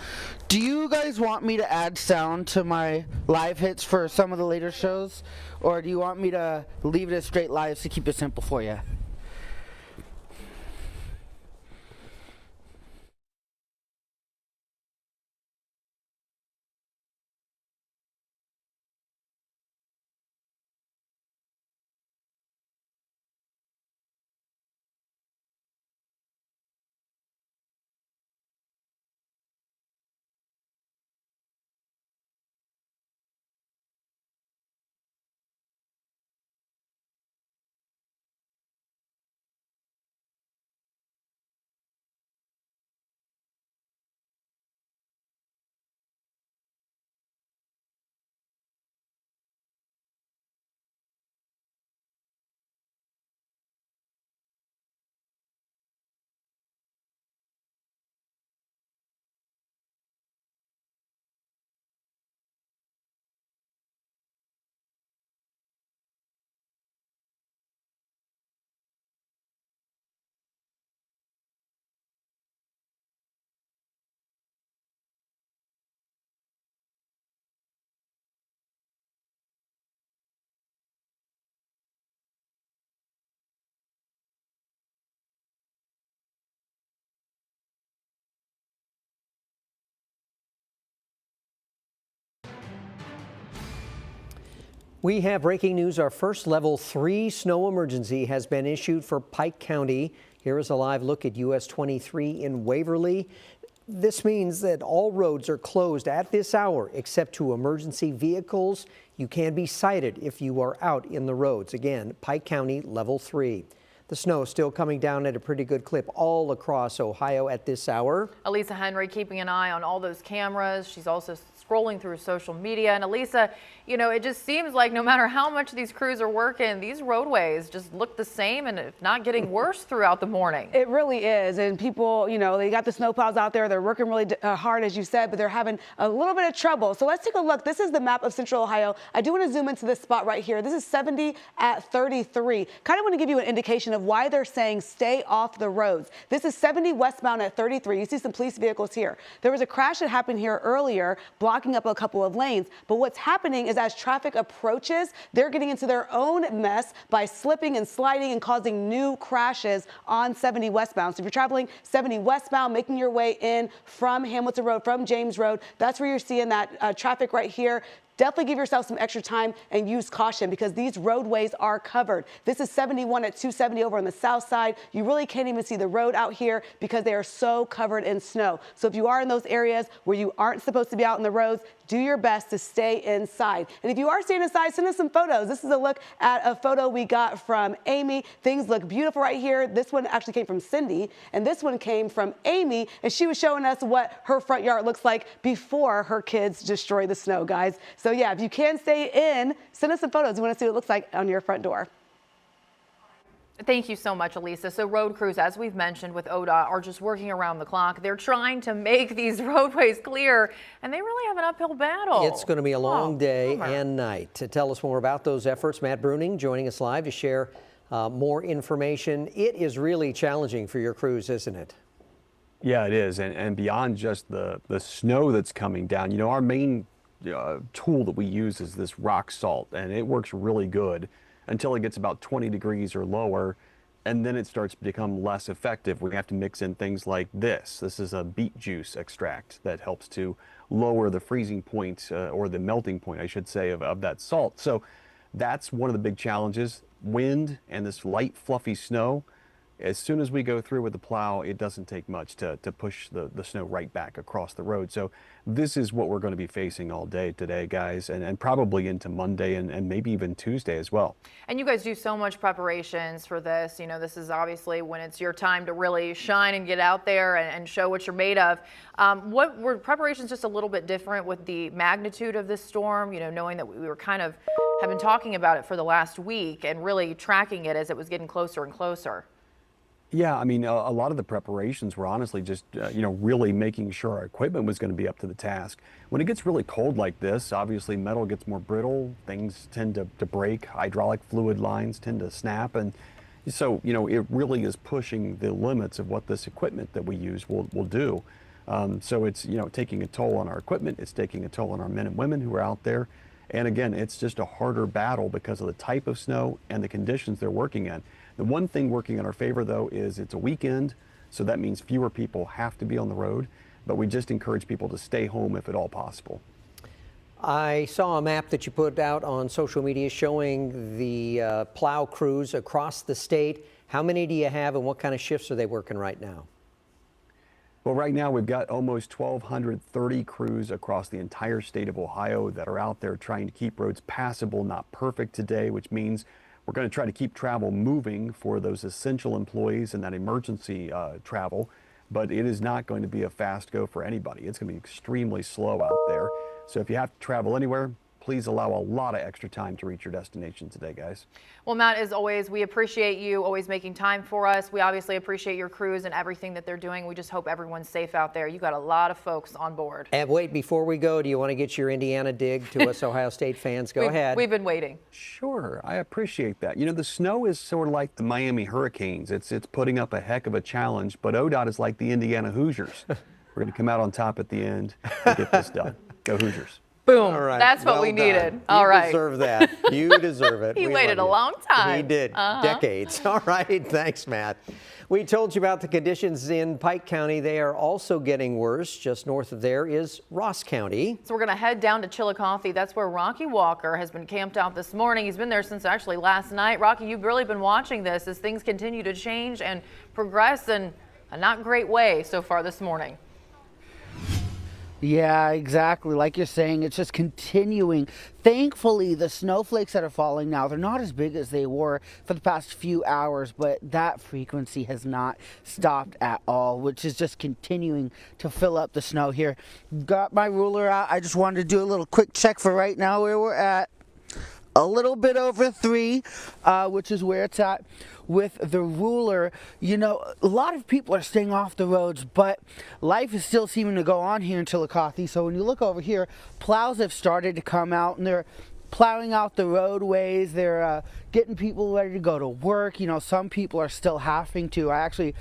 do you guys want me to add sound to my live hits for some of the later shows, or do you want me to leave it as straight lives to keep it simple for you? We have breaking news. Our first level 3 snow emergency has been issued for Pike County. Here is a live look at US 23 in Waverly. This means that all roads are closed at this hour except to emergency vehicles. You can be cited if you are out in the roads. Again, Pike County level 3. The snow still coming down at a pretty good clip all across Ohio at this hour. Elisa Henry keeping an eye on all those cameras. She's also scrolling through social media. And Elisa, you know, it just seems like no matter how much these crews are working, these roadways just look the same and if not getting worse throughout the morning. It really is. And people, you know, they got the snowplows out there. They're working really hard, as you said, but they're having a little bit of trouble. So let's take a look. This is the map of Central Ohio. I do want to zoom into this spot right here. This is 70 at 33. Kind of want to give you an indication of why they're saying stay off the roads. This is 70 westbound at 33. You see some police vehicles here. There was a crash that happened here earlier, blocking up a couple of lanes. But what's happening is as traffic approaches, they're getting into their own mess by slipping and sliding and causing new crashes on 70 westbound. So if you're traveling 70 westbound, making your way in from Hamilton Road, from James Road, that's where you're seeing that traffic right here. Definitely give yourself some extra time and use caution because these roadways are covered. This is 71 at 270 over on the south side. You really can't even see the road out here because they are so covered in snow. So if you are in those areas where you aren't supposed to be out in the roads, do your best to stay inside. And if you are staying inside, send us some photos. This is a look at a photo we got from Amy. Things look beautiful right here. This one actually came from Cindy, and this one came from Amy, and she was showing us what her front yard looks like before her kids destroy the snow, guys. So yeah, if you can stay in, send us some photos. We want to see what it looks like on your front door. Thank you so much, Elisa. So road crews, as we've mentioned with ODOT, are just working around the clock. They're trying to make these roadways clear, and they really have an uphill battle. It's going to be a long day and night. To tell us more about those efforts, Matt Bruning joining us live to share more information. It is really challenging for your crews, isn't it? Yeah, it is. And beyond just the snow that's coming down, you know, our main tool that we use is this rock salt, and it works really good until it gets about 20 degrees or lower, and then it starts to become less effective. We have to mix in things like this. This is a beet juice extract that helps to lower the freezing point, or the melting point, I should say, of that salt. So that's one of the big challenges. Wind and this light, fluffy snow. As soon as we go through with the plow, it doesn't take much to push the snow right back across the road. So this is what we're going to be facing all day today, guys, and probably into Monday and maybe even Tuesday as well. And you guys do so much preparations for this. You know, this is obviously when it's your time to really shine and get out there and show what you're made of. What were preparations just a little bit different with the magnitude of this storm, you know, knowing that we were kind of have been talking about it for the last week and really tracking it as it was getting closer and closer? Yeah, I mean, a lot of the preparations were honestly just, you know, really making sure our equipment was going to be up to the task. When it gets really cold like this, obviously metal gets more brittle, things tend to break, hydraulic fluid lines tend to snap, and so, you know, it really is pushing the limits of what this equipment that we use will do. So it's, you know, taking a toll on our equipment, it's taking a toll on our men and women who are out there, and again, it's just a harder battle because of the type of snow and the conditions they're working in. The one thing working in our favor, though, is it's a weekend, so that means fewer people have to be on the road, but we just encourage people to stay home if at all possible. I saw a map that you put out on social media showing the plow crews across the state. How many do you have, and what kind of shifts are they working right now? Well, right now we've got almost 1,230 crews across the entire state of Ohio that are out there trying to keep roads passable, not perfect today, which means we're going to try to keep travel moving for those essential employees and that emergency travel, but it is not going to be a fast go for anybody. It's going to be extremely slow out there. So if you have to travel anywhere, please allow a lot of extra time to reach your destination today, guys. Well, Matt, as always, we appreciate you always making time for us. We obviously appreciate your crews and everything that they're doing. We just hope everyone's safe out there. You got a lot of folks on board. And wait, before we go, do you want to get your Indiana dig to us Ohio State fans? Go ahead. We've been waiting. Sure, I appreciate that. You know, the snow is sort of like the Miami Hurricanes. It's putting up a heck of a challenge, but ODOT is like the Indiana Hoosiers. We're going to come out on top at the end and get this done. Go Hoosiers. Boom. All right. That's what we needed. All right. You deserve that. You deserve it. He We waited a love you. long time. He did. Decades. All right. Thanks, Matt. We told you about the conditions in Pike County. They are also getting worse. Just north of there is Ross County. So we're going to head down to Chillicothe. That's where Rocky Walker has been camped out this morning. He's been there since actually last night. Rocky, you've really been watching this as things continue to change and progress in a not great way so far this morning. Yeah, exactly. Like you're saying, it's just continuing. Thankfully, the snowflakes that are falling now, they're not as big as they were for the past few hours, but that frequency has not stopped at all, which is just continuing to fill up the snow here. Got my ruler out. I just wanted to do a little quick check for right now where we're at. A little bit over 3, which is where it's at with the ruler. You know, a lot of people are staying off the roads, but life is still seeming to go on here in Chillicothe. So when you look over here, plows have started to come out and they're plowing out the roadways. They're getting people ready to go to work. You know, some people are still having to. I actually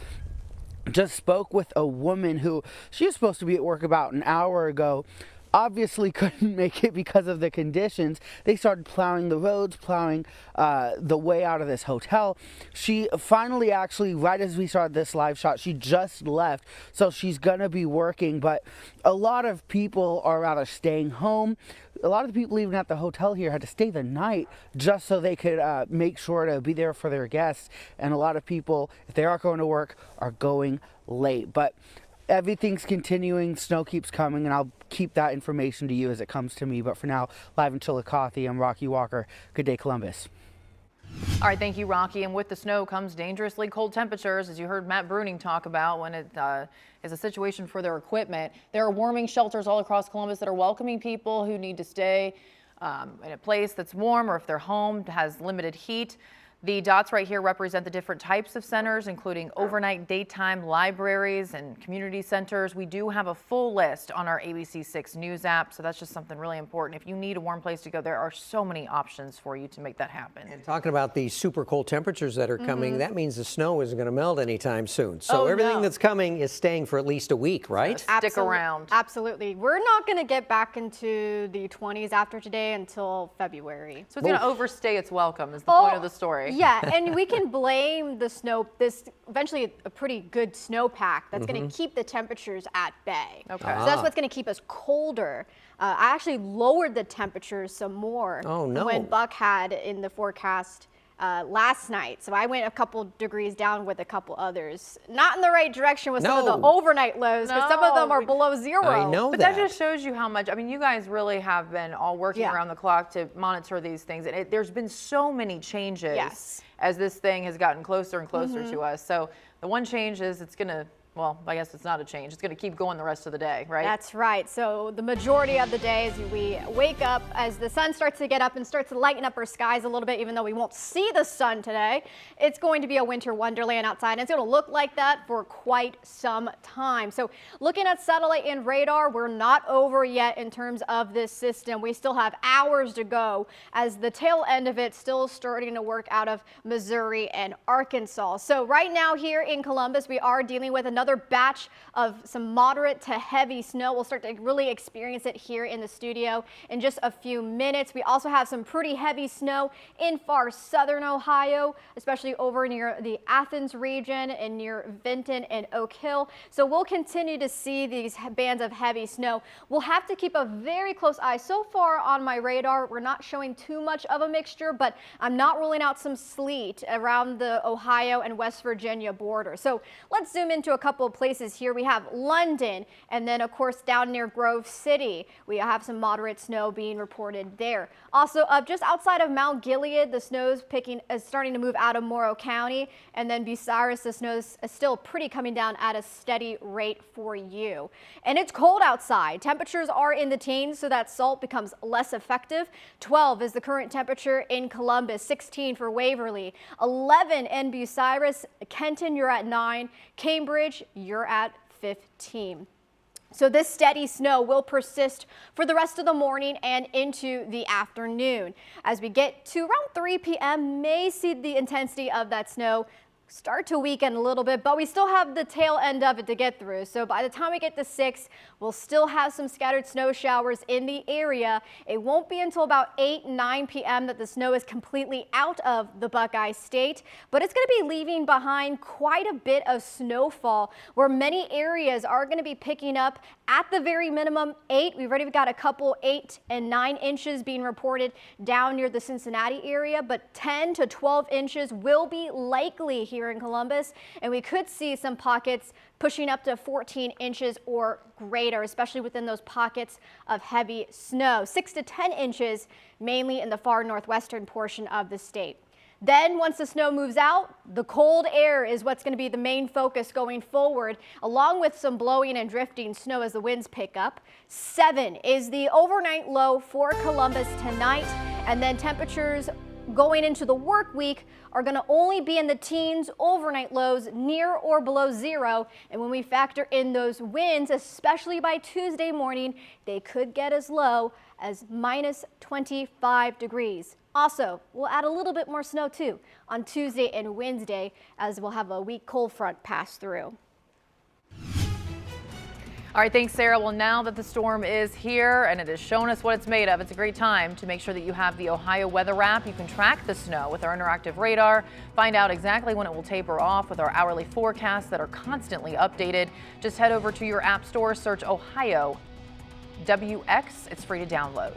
just spoke with a woman who, she was supposed to be at work about an hour ago. Obviously couldn't make it because of the conditions. They started plowing the roads, plowing the way out of this hotel. She finally, actually, right as we started this live shot, she just left. So she's gonna be working, but a lot of people are rather staying home. A lot of the people even at the hotel here had to stay the night just so they could make sure to be there for their guests. And a lot of people, if they are going to work, are going late. But everything's continuing, snow keeps coming, and I'll keep that information to you as it comes to me. But for now, live in Chillicothe, I'm Rocky Walker. Good day, Columbus. All right, thank you, Rocky. And with the snow comes dangerously cold temperatures, as you heard Matt Bruning talk about when it is a situation for their equipment. There are warming shelters all across Columbus that are welcoming people who need to stay in a place that's warm, or if their home has limited heat. The dots right here represent the different types of centers, including overnight, daytime, libraries, and community centers. We do have a full list on our ABC6 News app, so that's just something really important. If you need a warm place to go, there are so many options for you to make that happen. And talking about the super cold temperatures that are coming, that means the snow isn't going to melt anytime soon. So everything that's coming is staying for at least a week, right? Stick around. Absolutely. We're not going to get back into the 20s after today until February. So it's going to overstay its welcome is the point of the story. Yeah, and we can blame the snow, this eventually a pretty good snowpack that's going to keep the temperatures at bay. Okay. So that's what's going to keep us colder. I actually lowered the temperatures some more when Buck had in the forecast last night. So I went a couple degrees down with a couple others. Not in the right direction with some of the overnight lows, because some of them are below 0. I know but that just shows you how much, I mean, you guys really have been all working around the clock to monitor these things. And there's been so many changes as this thing has gotten closer and closer to us. So the one change is it's going to, well, I guess it's not a change. It's going to keep going the rest of the day, right? That's right. So the majority of the day as we wake up, as the sun starts to get up and starts to lighten up our skies a little bit, even though we won't see the sun today, it's going to be a winter wonderland outside. And it's going to look like that for quite some time. So looking at satellite and radar, we're not over yet in terms of this system. We still have hours to go as the tail end of it still starting to work out of Missouri and Arkansas. So right now here in Columbus, we are dealing with another batch of some moderate to heavy snow. We'll start to really experience it here in the studio in just a few minutes. We also have some pretty heavy snow in far southern Ohio, especially over near the Athens region and near Vinton and Oak Hill. So we'll continue to see these bands of heavy snow. We'll have to keep a very close eye. So far on my radar, we're not showing too much of a mixture, but I'm not ruling out some sleet around the Ohio and West Virginia border. So let's zoom into a couple of places here. We have London, and then of course down near Grove City, we have some moderate snow being reported there. Also up just outside of Mount Gilead, the snow's starting to move out of Morrow County, and then Bucyrus, the snow's still pretty coming down at a steady rate for you. And it's cold outside. Temperatures are in the teens, so that salt becomes less effective. 12 is the current temperature in Columbus, 16 for Waverly, 11 in Bucyrus, Kenton, you're at 9, Cambridge, you're at 15. So this steady snow will persist for the rest of the morning and into the afternoon. As we get to around 3 p.m., may see the intensity of that snow start to weaken a little bit, but we still have the tail end of it to get through. So by the time we get to 6, we'll still have some scattered snow showers in the area. It won't be until about 8, 9 p.m. that the snow is completely out of the Buckeye State, but it's going to be leaving behind quite a bit of snowfall where many areas are going to be picking up at the very minimum 8. We've already got a couple 8 and 9 inches being reported down near the Cincinnati area, but 10 to 12 inches will be likely here here in Columbus, and we could see some pockets pushing up to 14 inches or greater, especially within those pockets of heavy snow. 6 to 10 inches, mainly in the far northwestern portion of the state. Then once the snow moves out, the cold air is what's going to be the main focus going forward, along with some blowing and drifting snow as the winds pick up. 7 is the overnight low for Columbus tonight, and then temperatures going into the work week are going to only be in the teens, overnight lows near or below 0. And when we factor in those winds, especially by Tuesday morning, they could get as low as minus 25 degrees. Also, we'll add a little bit more snow too on Tuesday and Wednesday, as we'll have a weak cold front pass through. All right, thanks, Sarah. Well, now that the storm is here and it has shown us what it's made of, it's a great time to make sure that you have the Ohio weather app. You can track the snow with our interactive radar, find out exactly when it will taper off with our hourly forecasts that are constantly updated. Just head over to your app store, search Ohio WX. It's free to download.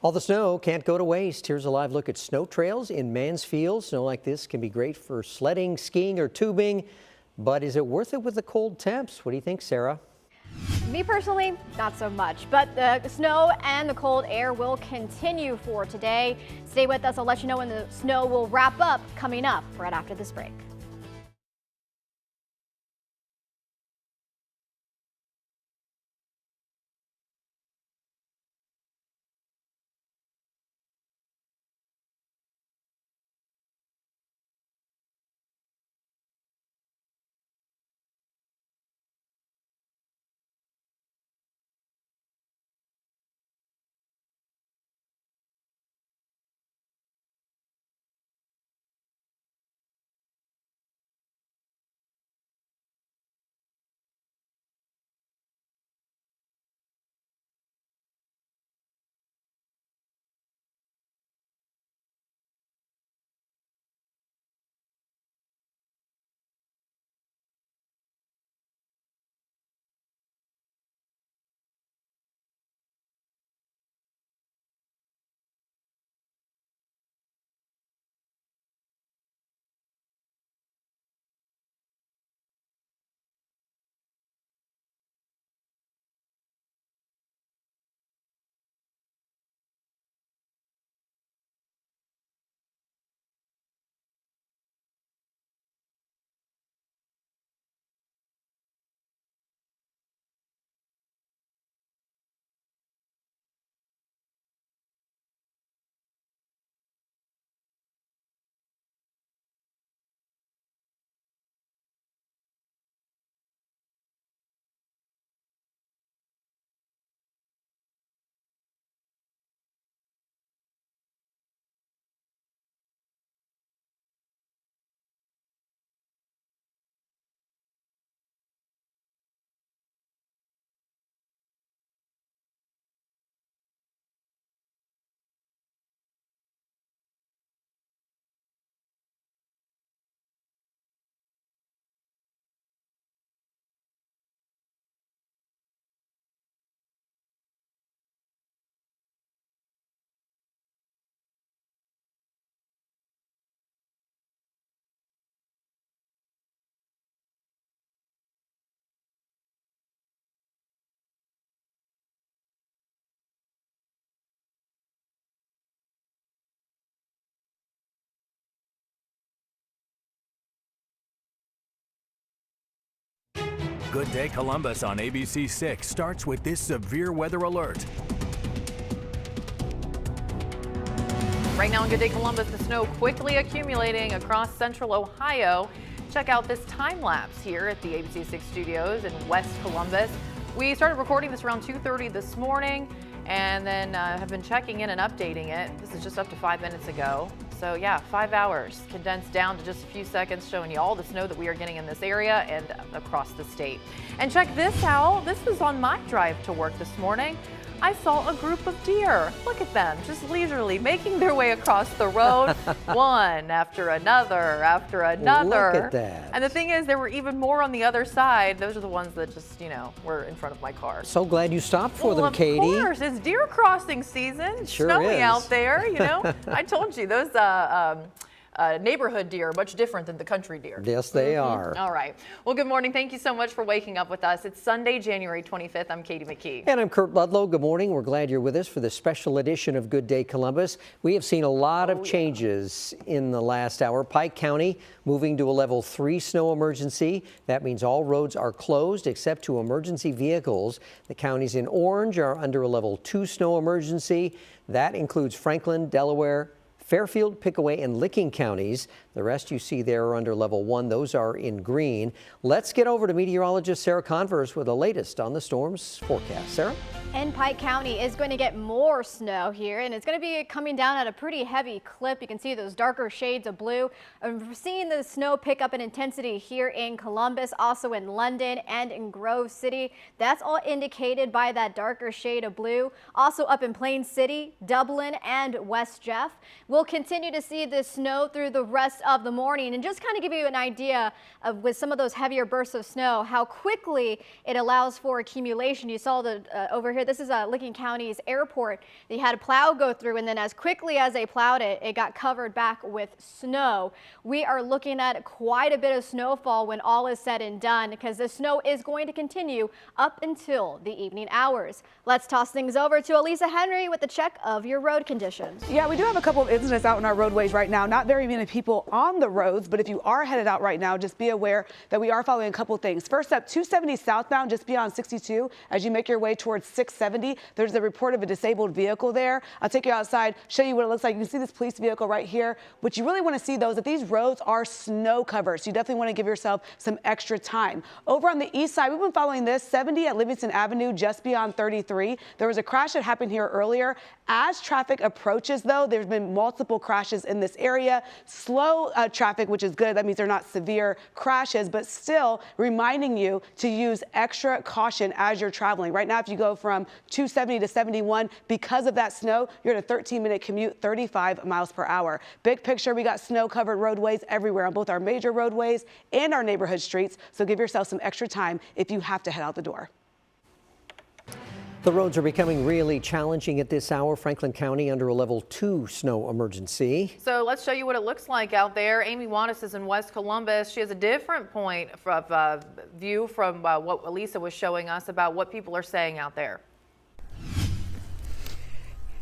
All the snow can't go to waste. Here's a live look at snow trails in Mansfield. Snow like this can be great for sledding, skiing, or tubing. But is it worth it with the cold temps? What do you think, Sarah? Me personally, not so much, but the snow and the cold air will continue for today. Stay with us. I'll let you know when the snow will wrap up coming up right after this break. Good Day Columbus on ABC 6 starts with this severe weather alert. Right now in Good Day Columbus, the snow quickly accumulating across central Ohio. Check out this time lapse here at the ABC 6 studios in West Columbus. We started recording this around 2:30 this morning and then have been checking in and updating it. This is just up to 5 minutes ago. So yeah, 5 hours condensed down to just a few seconds, showing you all the snow that we are getting in this area and across the state. And check this out. This was on my drive to work this morning. I saw a group of deer. Look at them, just leisurely making their way across the road, one after another after another. Look at that. And the thing is, there were even more on the other side. Those are the ones that just, were in front of my car. So glad you stopped for them, Katie. Of course, it's deer crossing season. It's sure snowy is. out there, I told you, those neighborhood deer are much different than the country deer. Yes, they are. All right. Well, good morning. Thank you so much for waking up with us. It's Sunday, January 25th. I'm Katie McKee. And I'm Kurt Ludlow. Good morning. We're glad you're with us for this special edition of Good Day Columbus. We have seen a lot of changes in the last hour. Pike County moving to a level 3 snow emergency. That means all roads are closed except to emergency vehicles. The counties in orange are under a level 2 snow emergency. That includes Franklin, Delaware, Fairfield, Pickaway, and Licking counties. The rest you see there are under level 1. Those are in green. Let's get over to meteorologist Sarah Converse with the latest on the storm's forecast. Sarah? And Pike County is going to get more snow here, and it's going to be coming down at a pretty heavy clip. You can see those darker shades of blue. We're seeing the snow pick up in intensity here in Columbus, also in London and in Grove City. That's all indicated by that darker shade of blue. Also up in Plain City, Dublin, and West Jeff. We'll continue to see this snow through the rest of the morning, and just kind of give you an idea of, with some of those heavier bursts of snow, how quickly it allows for accumulation. You saw the over here. This is Licking County's airport. They had a plow go through, and then as quickly as they plowed it, it got covered back with snow. We are looking at quite a bit of snowfall when all is said and done, because the snow is going to continue up until the evening hours. Let's toss things over to Elisa Henry with the check of your road conditions. Yeah, we do have a couple of incidents out in our roadways right now. Not very many people on the roads, but if you are headed out right now, just be aware that we are following a couple things. First up, 270 southbound, just beyond 62, as you make your way towards 670. There's a report of a disabled vehicle there. I'll take you outside, show you what it looks like. You can see this police vehicle right here. What you really want to see, though, is that these roads are snow covered, so you definitely want to give yourself some extra time. Over on the east side, we've been following this 70 at Livingston Avenue, just beyond 33. There was a crash that happened here earlier. As traffic approaches, though, there's been multiple crashes in this area. Slow traffic, which is good. That means they're not severe crashes, but still reminding you to use extra caution as you're traveling. Right now, if you go from 270 to 71, because of that snow, you're at a 13-minute commute, 35 miles per hour. Big picture, we got snow-covered roadways everywhere on both our major roadways and our neighborhood streets, so give yourself some extra time if you have to head out the door. The roads are becoming really challenging at this hour. Franklin County under a level 2 snow emergency. So let's show you what it looks like out there. Amy Wattis is in West Columbus. She has a different point of view from what Elisa was showing us about what people are saying out there.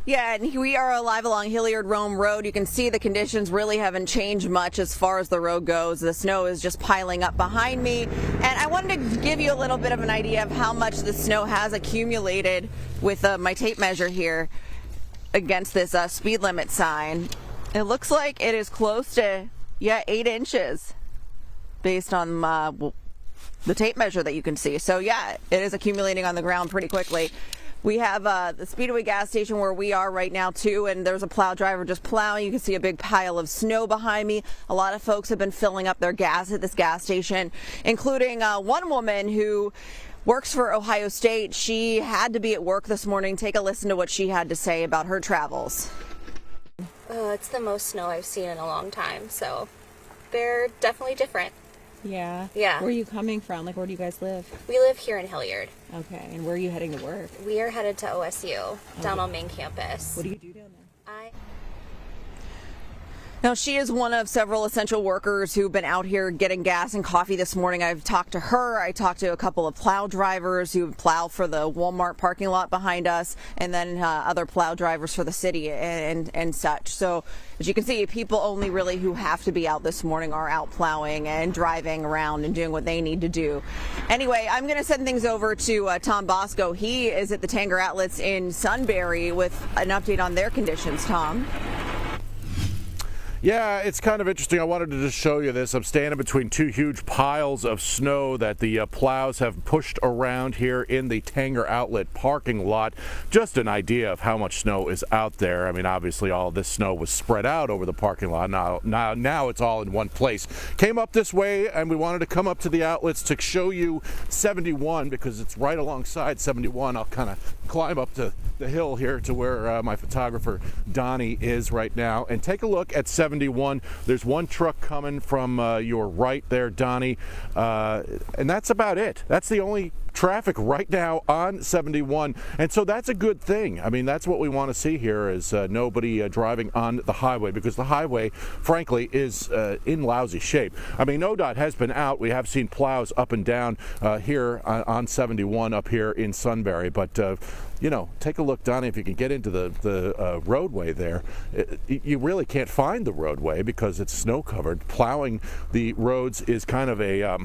Yeah, and we are live along Hilliard-Rome Road. You can see the conditions really haven't changed much as far as the road goes. The snow is just piling up behind me. And I wanted to give you a little bit of an idea of how much the snow has accumulated with my tape measure here against this speed limit sign. It looks like it is close to, 8 inches based on the tape measure that you can see. So, yeah, it is accumulating on the ground pretty quickly. We have the Speedway gas station where we are right now, too, and there's a plow driver just plowing. You can see a big pile of snow behind me. A lot of folks have been filling up their gas at this gas station, including one woman who works for Ohio State. She had to be at work this morning. Take a listen to what she had to say about her travels. It's the most snow I've seen in a long time, so they're definitely different. Yeah. Yeah. Where are you coming from? Like, where do you guys live? We live here in Hilliard. Okay. And where are you heading to work? We are headed to OSU, down on main campus. What do you do down there? Now, she is one of several essential workers who've been out here getting gas and coffee this morning. I've talked to her. I talked to a couple of plow drivers who plow for the Walmart parking lot behind us, and then other plow drivers for the city and such. So, as you can see, people only really who have to be out this morning are out plowing and driving around and doing what they need to do. Anyway, I'm going to send things over to Tom Bosco. He is at the Tanger Outlets in Sunbury with an update on their conditions. Tom? Yeah, it's kind of interesting. I wanted to just show you this. I'm standing between two huge piles of snow that the plows have pushed around here in the Tanger Outlet parking lot. Just an idea of how much snow is out there. I mean, obviously all this snow was spread out over the parking lot. Now it's all in one place. Came up this way, and we wanted to come up to the outlets to show you 71 because it's right alongside 71. I'll kind of climb up to the hill here to where my photographer Donnie is right now, and take a look at 71. There's one truck coming from your right there, Donnie, and that's about it. That's the only traffic right now on 71, and so that's a good thing. I mean, that's what we want to see here is nobody driving on the highway, because the highway, frankly, is in lousy shape. I mean, ODOT has been out. We have seen plows up and down here on 71 up here in Sunbury, but you know, take a look, Donnie, if you can get into the roadway there. You really can't find the roadway because it's snow covered. Plowing the roads is kind of a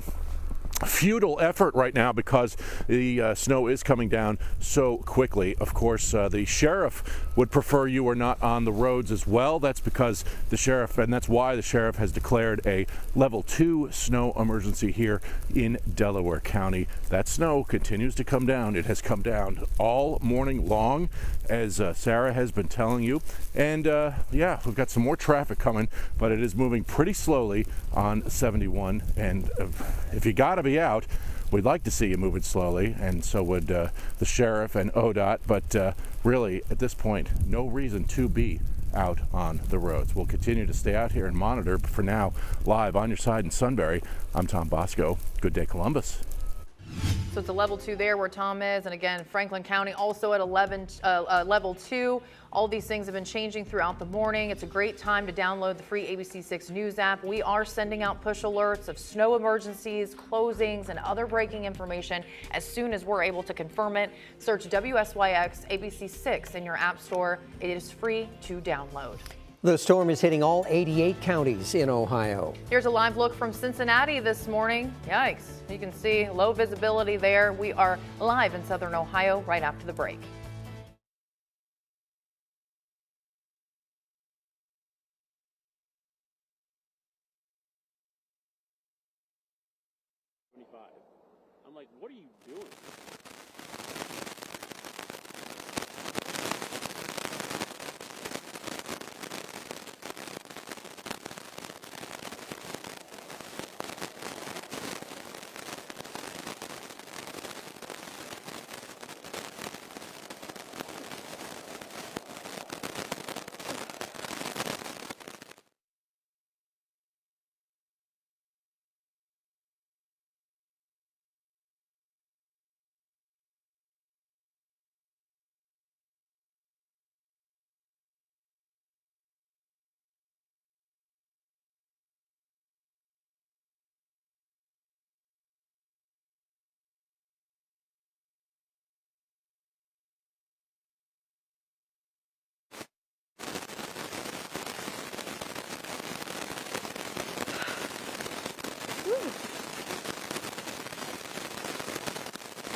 futile effort right now because the snow is coming down so quickly. Of course, the sheriff would prefer you are not on the roads as well. That's because the sheriff, and that's why the sheriff has declared a level 2 snow emergency here in Delaware County. That snow continues to come down. It has come down all morning long, as Sarah has been telling you. And yeah, we've got some more traffic coming, but it is moving pretty slowly on 71. And if you got to be out, we'd like to see you moving slowly, and so would the sheriff and ODOT, but really at this point no reason to be out on the roads. We'll continue to stay out here and monitor, but for now, live on your side in Sunbury, I'm Tom Bosco. Good day, Columbus. So it's a level 2 there where Tom is, and again, Franklin County also at level 2. All these things have been changing throughout the morning. It's a great time to download the free ABC6 News app. We are sending out push alerts of snow emergencies, closings, and other breaking information as soon as we're able to confirm it. Search WSYX ABC6 in your app store. It is free to download. The storm is hitting all 88 counties in Ohio. Here's a live look from Cincinnati this morning. Yikes. You can see low visibility there. We are live in southern Ohio right after the break. I'm like, what are you doing?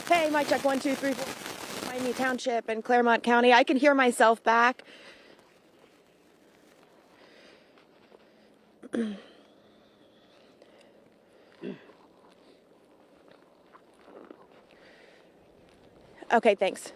Hey, mic check 1, 2, 3, 4. Miami Township and Claremont County. I can hear myself back. Okay, thanks.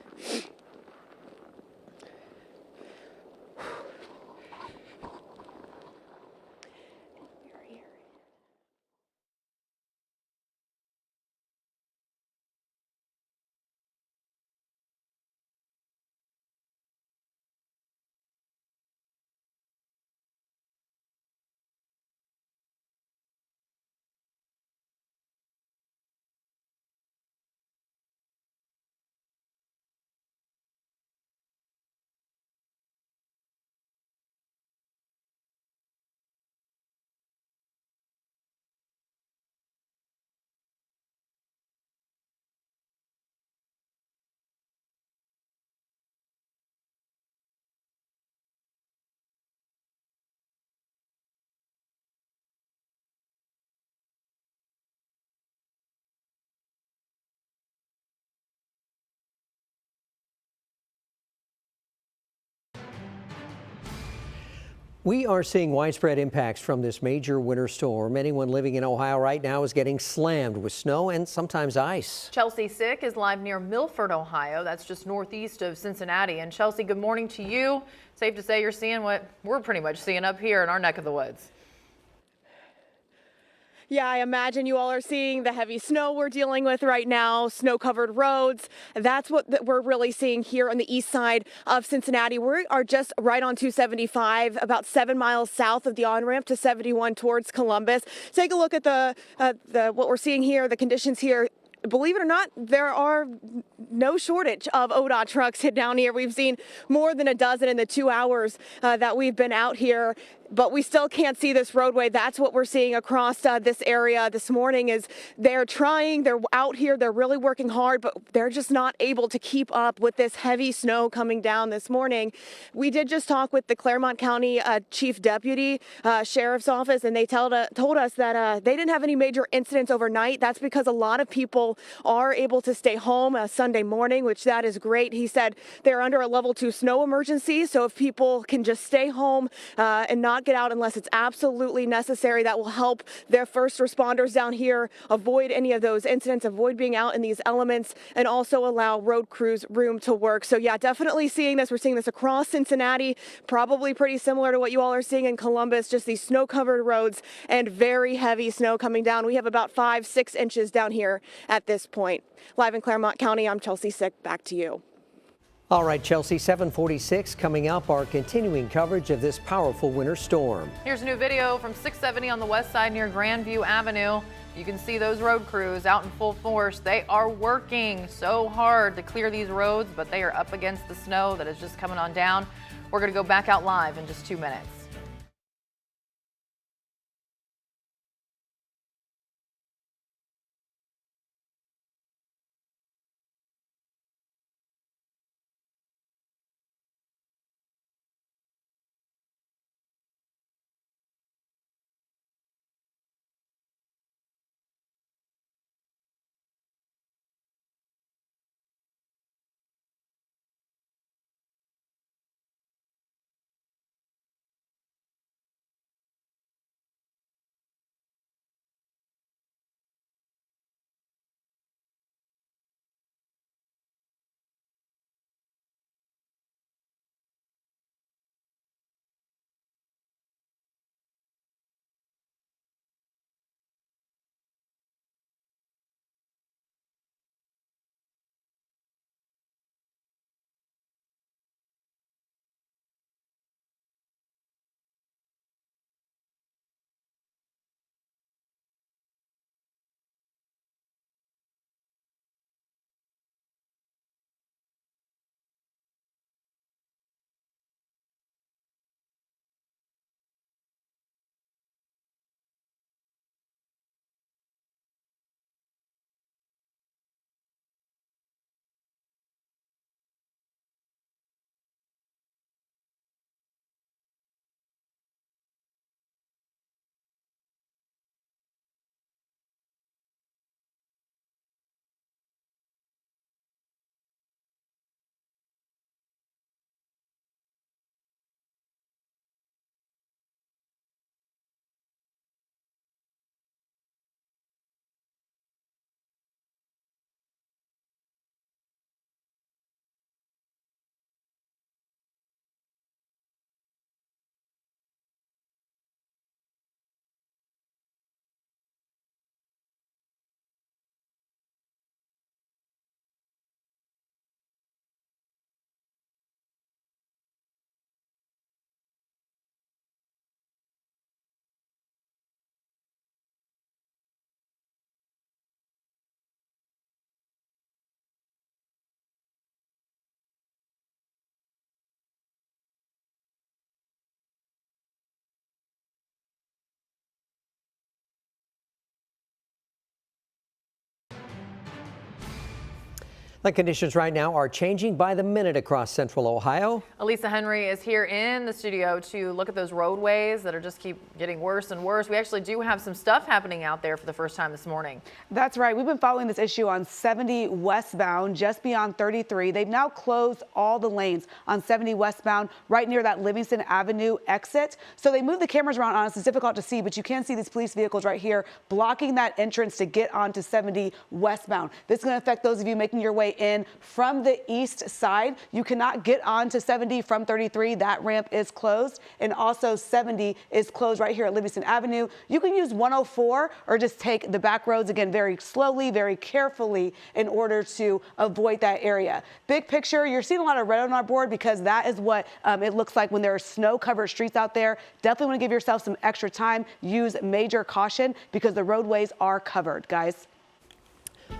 We are seeing widespread impacts from this major winter storm. Anyone living in Ohio right now is getting slammed with snow and sometimes ice. Chelsea Sick is live near Milford, Ohio. That's just northeast of Cincinnati. And Chelsea, good morning to you. Safe to say you're seeing what we're pretty much seeing up here in our neck of the woods. Yeah, I imagine you all are seeing the heavy snow we're dealing with right now, snow-covered roads. That's what we're really seeing here on the east side of Cincinnati. We are just right on 275, about 7 miles south of the on-ramp to 71 towards Columbus. Take a look at what we're seeing here, the conditions here. Believe it or not, there are no shortage of ODOT trucks down here. We've seen more than a dozen in the 2 hours that we've been out here, but we still can't see this roadway. That's what we're seeing across this area this morning is they're trying, they're out here, they're really working hard, but they're just not able to keep up with this heavy snow coming down this morning. We did just talk with the Claremont County Chief Deputy Sheriff's Office, and they told us that they didn't have any major incidents overnight. That's because a lot of people are able to stay home Sunday morning, which that is great. He said they're under a level 2 snow emergency, so if people can just stay home and not get out unless it's absolutely necessary, that will help their first responders down here avoid any of those incidents, avoid being out in these elements, and also allow road crews room to work. So yeah, definitely seeing this. We're seeing this across Cincinnati, probably pretty similar to what you all are seeing in Columbus, just these snow-covered roads and very heavy snow coming down. We have about 5-6 inches down here at this point. Live in Claremont County, I'm Chelsea Sick. Back to you. All right, Chelsea, 7:46 coming up, our continuing coverage of this powerful winter storm. Here's a new video from 670 on the west side near Grandview Avenue. You can see those road crews out in full force. They are working so hard to clear these roads, but they are up against the snow that is just coming on down. We're going to go back out live in just 2 minutes. The conditions right now are changing by the minute across central Ohio. Elisa Henry is here in the studio to look at those roadways that are just keep getting worse and worse. We actually do have some stuff happening out there for the first time this morning. That's right. We've been following this issue on 70 westbound, just beyond 33. They've now closed all the lanes on 70 westbound, right near that Livingston Avenue exit. So they moved the cameras around on us. It's difficult to see, but you can see these police vehicles right here blocking that entrance to get onto 70 westbound. This is going to affect those of you making your way in from the east side. You cannot get onto 70 from 33. That ramp is closed. And also 70 is closed right here at Livingston Avenue. You can use 104 or just take the back roads again very slowly, very carefully in order to avoid that area. Big picture, you're seeing a lot of red on our board because that is what it looks like when there are snow-covered streets out there. Definitely want to give yourself some extra time. Use major caution because the roadways are covered, guys.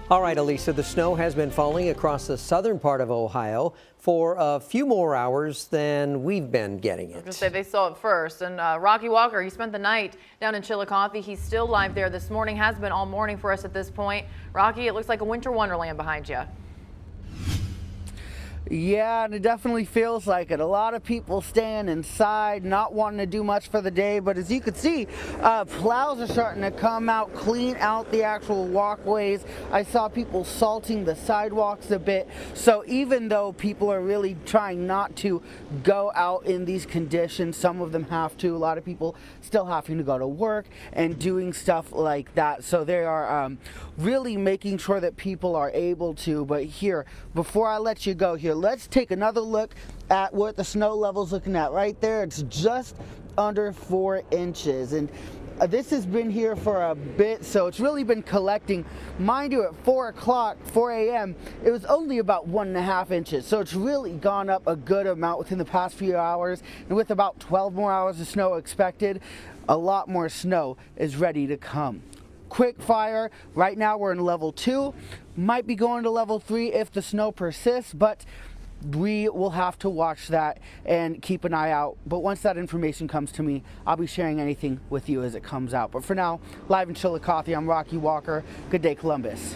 All right, Elisa, the snow has been falling across the southern part of Ohio for a few more hours than we've been getting it. I was going to say they saw it first. And Rocky Walker, he spent the night down in Chillicothe. He's still live there this morning, has been all morning for us at this point. Rocky, it looks like a winter wonderland behind you. Yeah, and it definitely feels like it. A lot of people staying inside, not wanting to do much for the day, but as you can see, plows are starting to come out, clean out the actual walkways. I saw people salting the sidewalks a bit. So even though people are really trying not to go out in these conditions, some of them have to. A lot of people still having to go to work and doing stuff like that. So they are really making sure that people are able to. But here, before I let you go here, let's take another look at what the snow level's looking at right there. It's just under 4 inches. And this has been here for a bit, so it's really been collecting. Mind you, at 4 a.m., it was only about 1.5 inches. So it's really gone up a good amount within the past few hours. And with about 12 more hours of snow expected, a lot more snow is ready to come. Quick fire, right now we're in level 2. Might be going to level 3 if the snow persists, but we will have to watch that and keep an eye out. But once that information comes to me, I'll be sharing anything with you as it comes out. But for now, live in Chillicothe, I'm Rocky Walker. Good day, Columbus.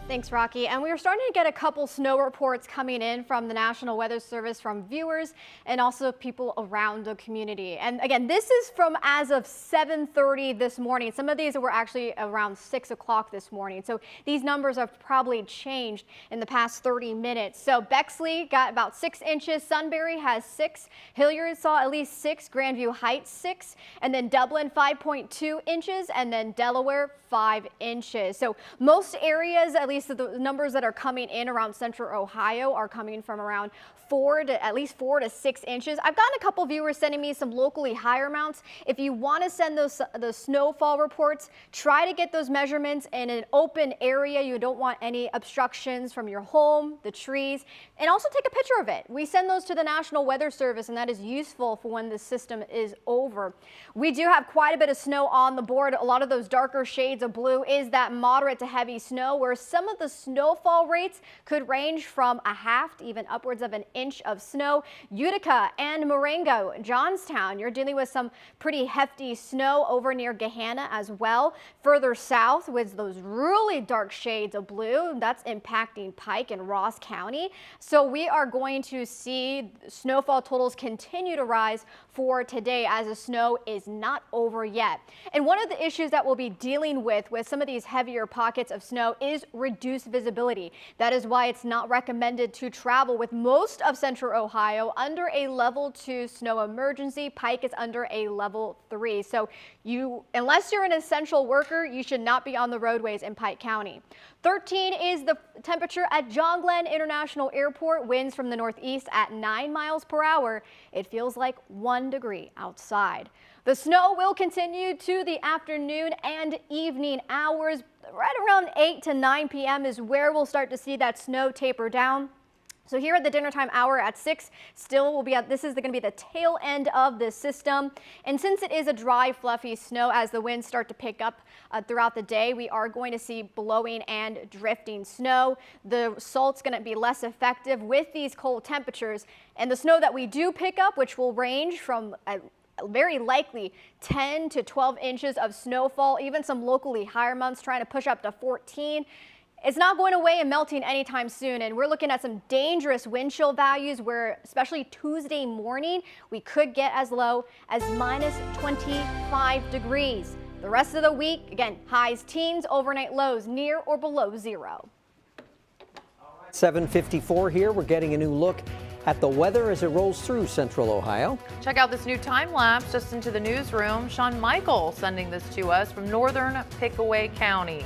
Thanks, Rocky. And we are starting to get a couple snow reports coming in from the National Weather Service, from viewers and also people around the community. And again, this is from as of 7:30 this morning. Some of these were actually around 6 o'clock this morning. So these numbers have probably changed in the past 30 minutes. So Bexley got about 6 inches. Sunbury has 6. Hilliard saw at least 6. Grandview Heights 6. And then Dublin 5.2 inches. And then Delaware 5 inches. So most areas, at least the numbers that are coming in around central Ohio, are coming from around at least 4 to 6 inches. I've gotten a couple viewers sending me some locally higher amounts. If you want to send those snowfall reports, try to get those measurements in an open area. You don't want any obstructions from your home, the trees, and also take a picture of it. We send those to the National Weather Service, and that is useful for when the system is over. We do have quite a bit of snow on the board. A lot of those darker shades of blue is that moderate to heavy snow, where some of the snowfall rates could range from a half to even upwards of an inch of snow. Utica and Marengo, Johnstown, you're dealing with some pretty hefty snow over near Gahanna as well. Further south with those really dark shades of blue, that's impacting Pike and Ross County. So we are going to see snowfall totals continue to rise for today as the snow is not over yet. And one of the issues that we'll be dealing with some of these heavier pockets of snow is reduced visibility. That is why it's not recommended to travel with most of central Ohio under a level 2 snow emergency. Pike is under a level 3. So unless you're an essential worker, you should not be on the roadways in Pike County. 13 is the temperature at John Glenn International Airport. Winds from the northeast at 9 miles per hour. It feels like 1 degree outside. The snow will continue to the afternoon and evening hours. Right around 8 to 9 p.m. is where we'll start to see that snow taper down. So here at the dinner time hour at 6, still will be this is going to be the tail end of this system. And since it is a dry, fluffy snow, as the winds start to pick up throughout the day, we are going to see blowing and drifting snow. The salt's going to be less effective with these cold temperatures. And the snow that we do pick up, which will range from very likely 10 to 12 inches of snowfall, even some locally higher months trying to push up to 14. It's not going away and melting anytime soon, and we're looking at some dangerous wind chill values where, especially Tuesday morning, we could get as low as minus 25 degrees. The rest of the week, again, highs teens, overnight lows near or below zero. 7:54 here. We're getting a new look at the weather as it rolls through central Ohio. Check out this new time lapse just into the newsroom. Sean Michael sending this to us from northern Pickaway County.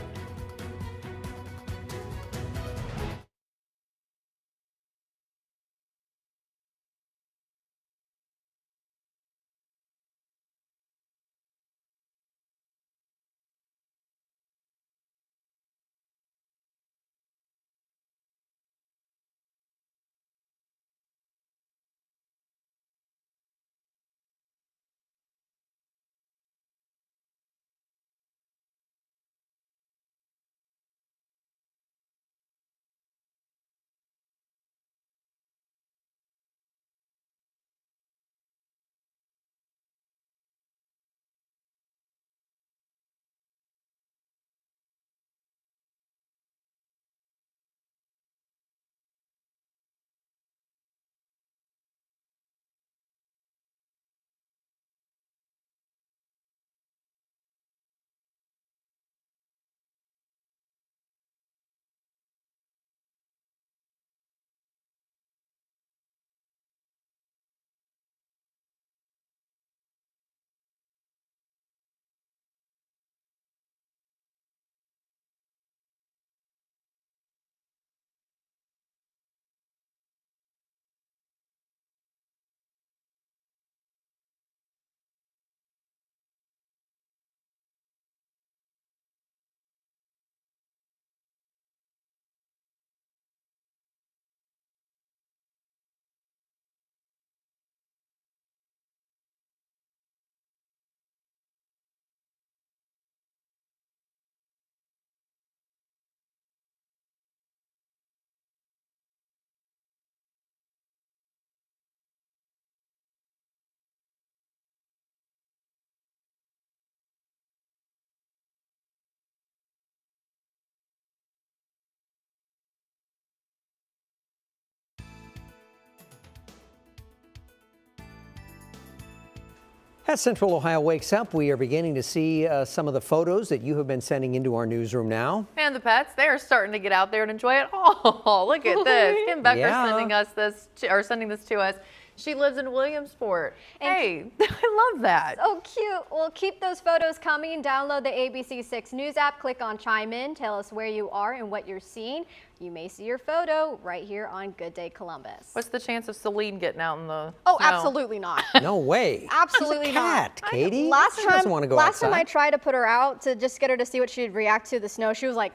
As Central Ohio wakes up, we are beginning to see some of the photos that you have been sending into our newsroom now. And the pets, they are starting to get out there and enjoy it. Oh, look at this. Kim Becker's sending this to us. She lives in Williamsport. And hey, I love that. So cute. Well, keep those photos coming. Download the ABC6 News app. Click on Chime In. Tell us where you are and what you're seeing. You may see your photo right here on Good Day Columbus. What's the chance of Celine getting out in the Oh, snow? Absolutely not. No way. Absolutely She's a cat, not. Katie. Last She doesn't want to go outside. time I tried to put her out to just get her to see what she'd react to the snow, she was like,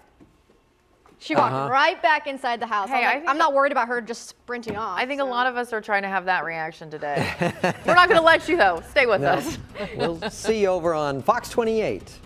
she walked right back inside the house. Hey, I'm not worried about her just sprinting off. I think a lot of us are trying to have that reaction today. We're not going to let you, though. Stay with us. We'll see you over on Fox 28.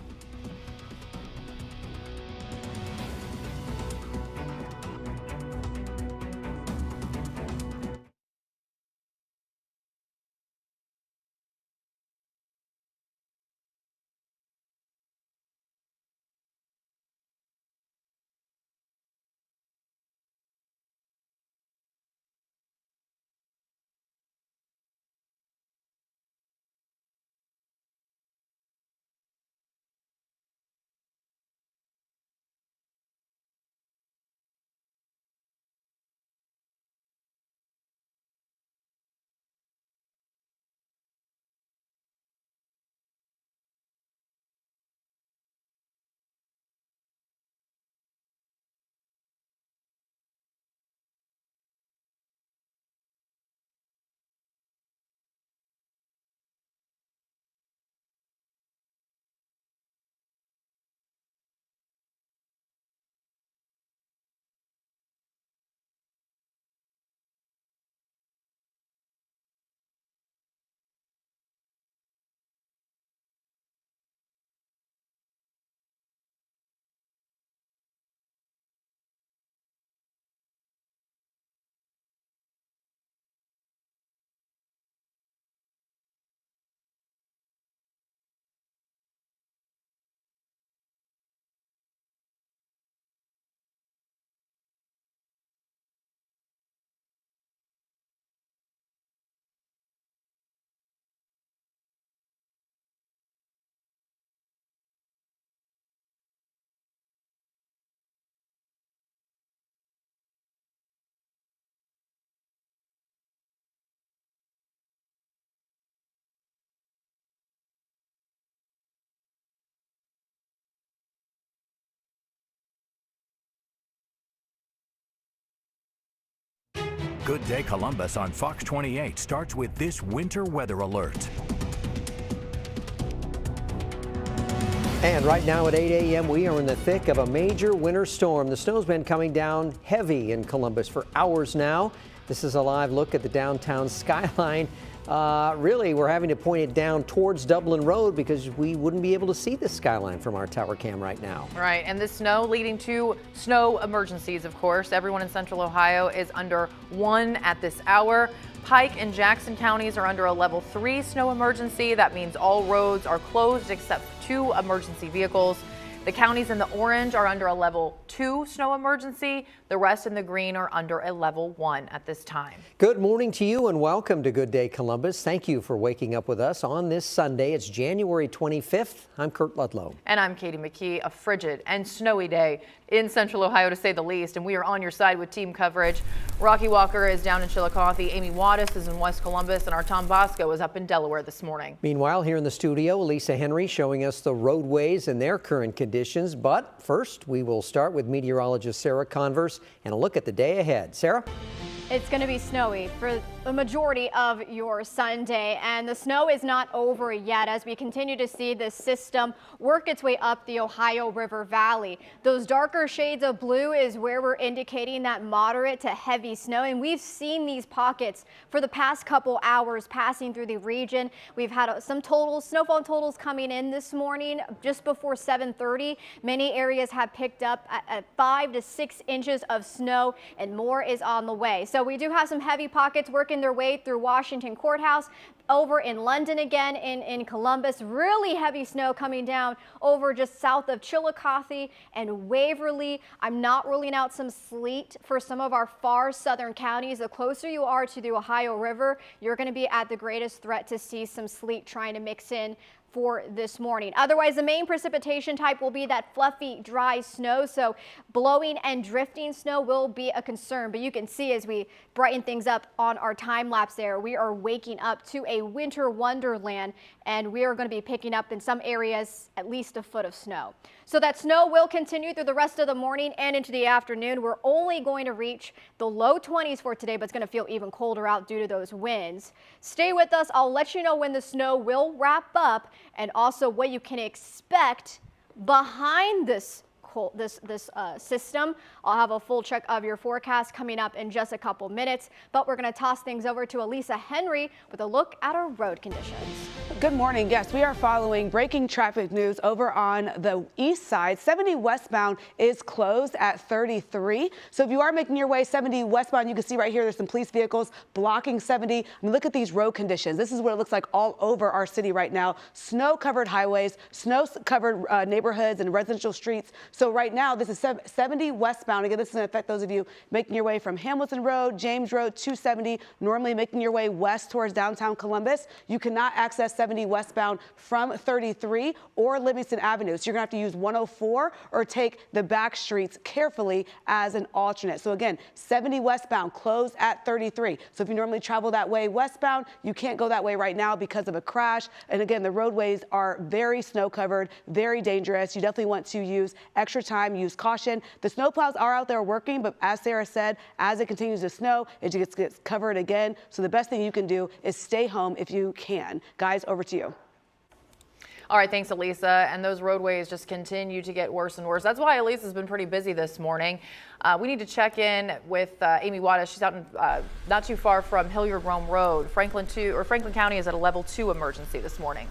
Good Day Columbus on Fox 28 starts with this winter weather alert. And right now at 8 a.m., we are in the thick of a major winter storm. The snow's been coming down heavy in Columbus for hours now. This is a live look at the downtown skyline. Really, we're having to point it down towards Dublin Road because we wouldn't be able to see the skyline from our tower cam right now. Right, and the snow leading to snow emergencies, of course. Everyone in central Ohio is under 1 at this hour. Pike and Jackson counties are under a level 3 snow emergency. That means all roads are closed except for 2 emergency vehicles. The counties in the orange are under a level 2 snow emergency. The rest in the green are under a level 1 at this time. Good morning to you and welcome to Good Day Columbus. Thank you for waking up with us on this Sunday. It's January 25th. I'm Kurt Ludlow. And I'm Katie McKee. A frigid and snowy day in central Ohio, to say the least, and we are on your side with team coverage. Rocky Walker is down in Chillicothe, Amy Wattis is in West Columbus, and our Tom Bosco is up in Delaware this morning. Meanwhile, here in the studio, Lisa Henry showing us the roadways and their current conditions. But first, we will start with meteorologist Sarah Converse and a look at the day ahead. Sarah? It's going to be snowy for the majority of your Sunday, and the snow is not over yet as we continue to see this system work its way up the Ohio River Valley. Those darker shades of blue is where we're indicating that moderate to heavy snow, and we've seen these pockets for the past couple hours passing through the region. We've had some snowfall totals coming in this morning just before 7:30. Many areas have picked up at 5 to 6 inches of snow, and more is on the way. So we do have some heavy pockets working their way through Washington Courthouse, over in London again, in Columbus. Really heavy snow coming down over just south of Chillicothe and Waverly. I'm not ruling out some sleet for some of our far southern counties. The closer you are to the Ohio River, you're going to be at the greatest threat to see some sleet trying to mix in for this morning. Otherwise, the main precipitation type will be that fluffy, dry snow. So blowing and drifting snow will be a concern. But you can see as we brighten things up on our time lapse there, we are waking up to a winter wonderland, and we are going to be picking up in some areas at least a foot of snow. So that snow will continue through the rest of the morning and into the afternoon. We're only going to reach the low 20s for today, but it's going to feel even colder out due to those winds. Stay with us. I'll let you know when the snow will wrap up and also what you can expect behind this system. I'll have a full check of your forecast coming up in just a couple minutes, but we're going to toss things over to Elisa Henry with a look at our road conditions. Good morning. Yes, we are following breaking traffic news over on the east side. 70 westbound is closed at 33. So if you are making your way 70 westbound, you can see right here there's some police vehicles blocking 70. I mean, look at these road conditions. This is what it looks like all over our city right now. Snow-covered highways, snow-covered neighborhoods and residential streets. So right now, this is 70 westbound. Again, this is going to affect those of you making your way from Hamilton Road, James Road, 270, normally making your way west towards downtown Columbus. You cannot access 70 westbound from 33 or Livingston Avenue. So you're going to have to use 104 or take the back streets carefully as an alternate. So again, 70 westbound closed at 33. So if you normally travel that way westbound, you can't go that way right now because of a crash. And again, the roadways are very snow covered, very dangerous. You definitely want to use extra time, use caution. The snowplows are out there working, but as Sarah said, as it continues to snow, it just gets covered again. So the best thing you can do is stay home if you can. Guys, over to you. All right, thanks, Elisa. And those roadways just continue to get worse and worse. That's why Elisa's been pretty busy this morning. We need to check in with Amy Wattis. She's out in, not too far from Hilliard-Rome Road. Franklin County is at a level 2 emergency this morning.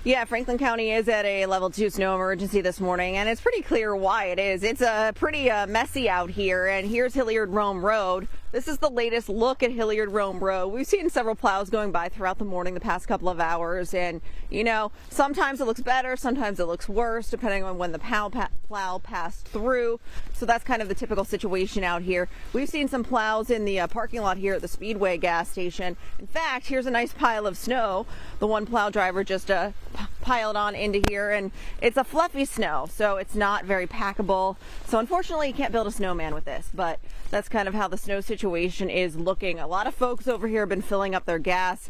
Yeah, Franklin County is at a level 2 snow emergency this morning, and it's pretty clear why it is. It's pretty messy out here, and here's Hilliard-Rome Road. This is the latest look at Hilliard-Rome Road. We've seen several plows going by throughout the morning the past couple of hours, and you know, sometimes it looks better, sometimes it looks worse, depending on when the plow passed through. So that's kind of the typical situation out here. We've seen some plows in the parking lot here at the Speedway gas station. In fact, here's a nice pile of snow. The one plow driver just piled on into here, and it's a fluffy snow, so it's not very packable. So unfortunately, you can't build a snowman with this, but that's kind of how the snow situation is looking. A lot of folks over here have been filling up their gas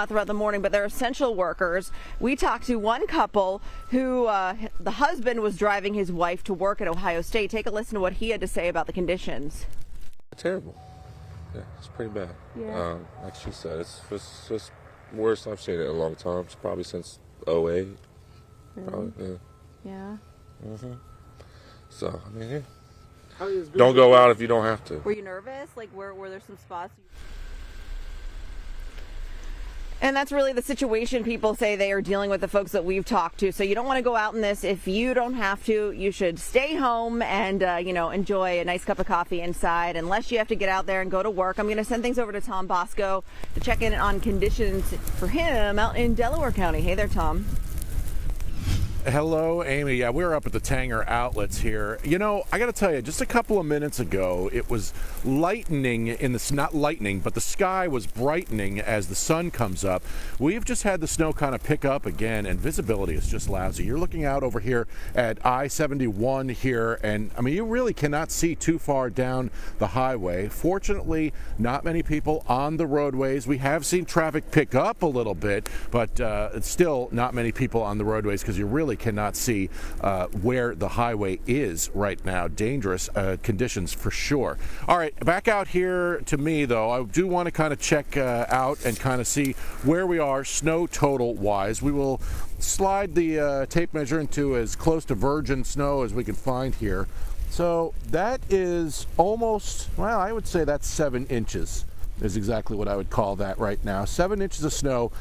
throughout the morning, but they're essential workers. We talked to one couple who the husband was driving his wife to work at Ohio State. Take a listen to what he had to say about the conditions. Terrible. Yeah, it's pretty bad. Yeah. Like she said, it's just worst I've seen it in a long time. It's probably since '08. Probably, yeah. Yeah. So, I mean, yeah. Don't go out if you don't have to. Were you nervous? Like, were there some spots? And that's really the situation people say they are dealing with, the folks that we've talked to. So you don't want to go out in this if you don't have to. You should stay home and, enjoy a nice cup of coffee inside, unless you have to get out there and go to work. I'm going to send things over to Tom Bosco to check in on conditions for him out in Delaware County. Hey there, Tom. Hello, Amy. Yeah, we're up at the Tanger outlets here. You know, I got to tell you, just a couple of minutes ago, it was lightning not lightning, but the sky was brightening as the sun comes up. We've just had the snow kind of pick up again, and visibility is just lousy. You're looking out over here at I-71 here, and I mean, you really cannot see too far down the highway. Fortunately, not many people on the roadways. We have seen traffic pick up a little bit, but it's still not many people on the roadways because you really cannot see where the highway is right now. Dangerous conditions for sure. All right, back out here to me though. I do want to kind of check out and kind of see where we are snow total wise. We will slide the tape measure into as close to virgin snow as we can find here. So that is almost, well, I would say that's 7 inches is exactly what I would call that right now. 7 inches of snow,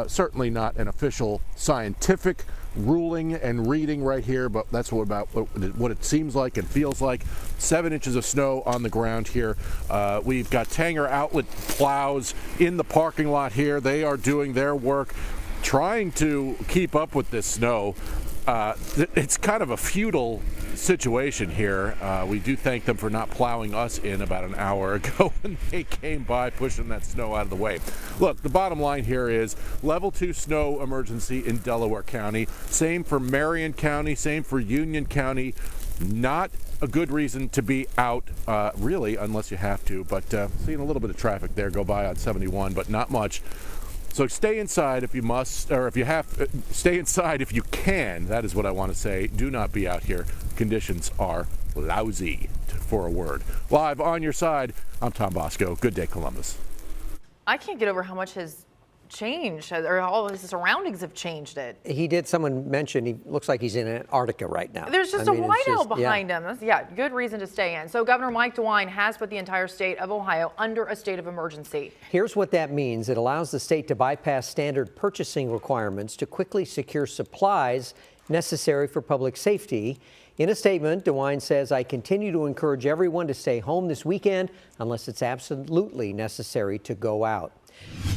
certainly not an official scientific ruling and reading right here, but that's what it seems like and feels like. 7 inches of snow on the ground here. We've got Tanger outlet plows in the parking lot here. They are doing their work, trying to keep up with this snow. It's kind of a futile situation here. We do thank them for not plowing us in about an hour ago when they came by pushing that snow out of the way. Look, the bottom line here is level 2 snow emergency in Delaware County. Same for Marion County, same for Union County. Not a good reason to be out, really, unless you have to. But seeing a little bit of traffic there go by on 71, but not much. So stay inside if you must, or if you have, stay inside if you can. That is what I want to say. Do not be out here. Conditions are lousy, for a word. Live on your side, I'm Tom Bosco. Good day, Columbus. I can't get over how much has changed, or all his surroundings have changed it. He did, someone mentioned he looks like he's in Antarctica right now. There's just a whiteout behind him. That's, good reason to stay in. So Governor Mike DeWine has put the entire state of Ohio under a state of emergency. Here's what that means. It allows the state to bypass standard purchasing requirements to quickly secure supplies necessary for public safety. In a statement, DeWine says, I continue to encourage everyone to stay home this weekend unless it's absolutely necessary to go out.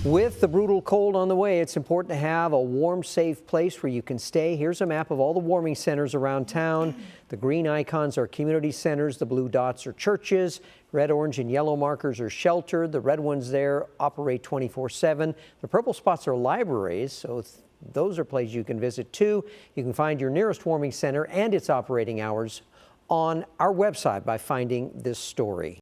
With the brutal cold on the way, it's important to have a warm, safe place where you can stay. Here's a map of all the warming centers around town. The green icons are community centers. The blue dots are churches. Red, orange, and yellow markers are sheltered. The red ones there operate 24/7. The purple spots are libraries, so those are places you can visit too. You can find your nearest warming center and its operating hours on our website by finding this story.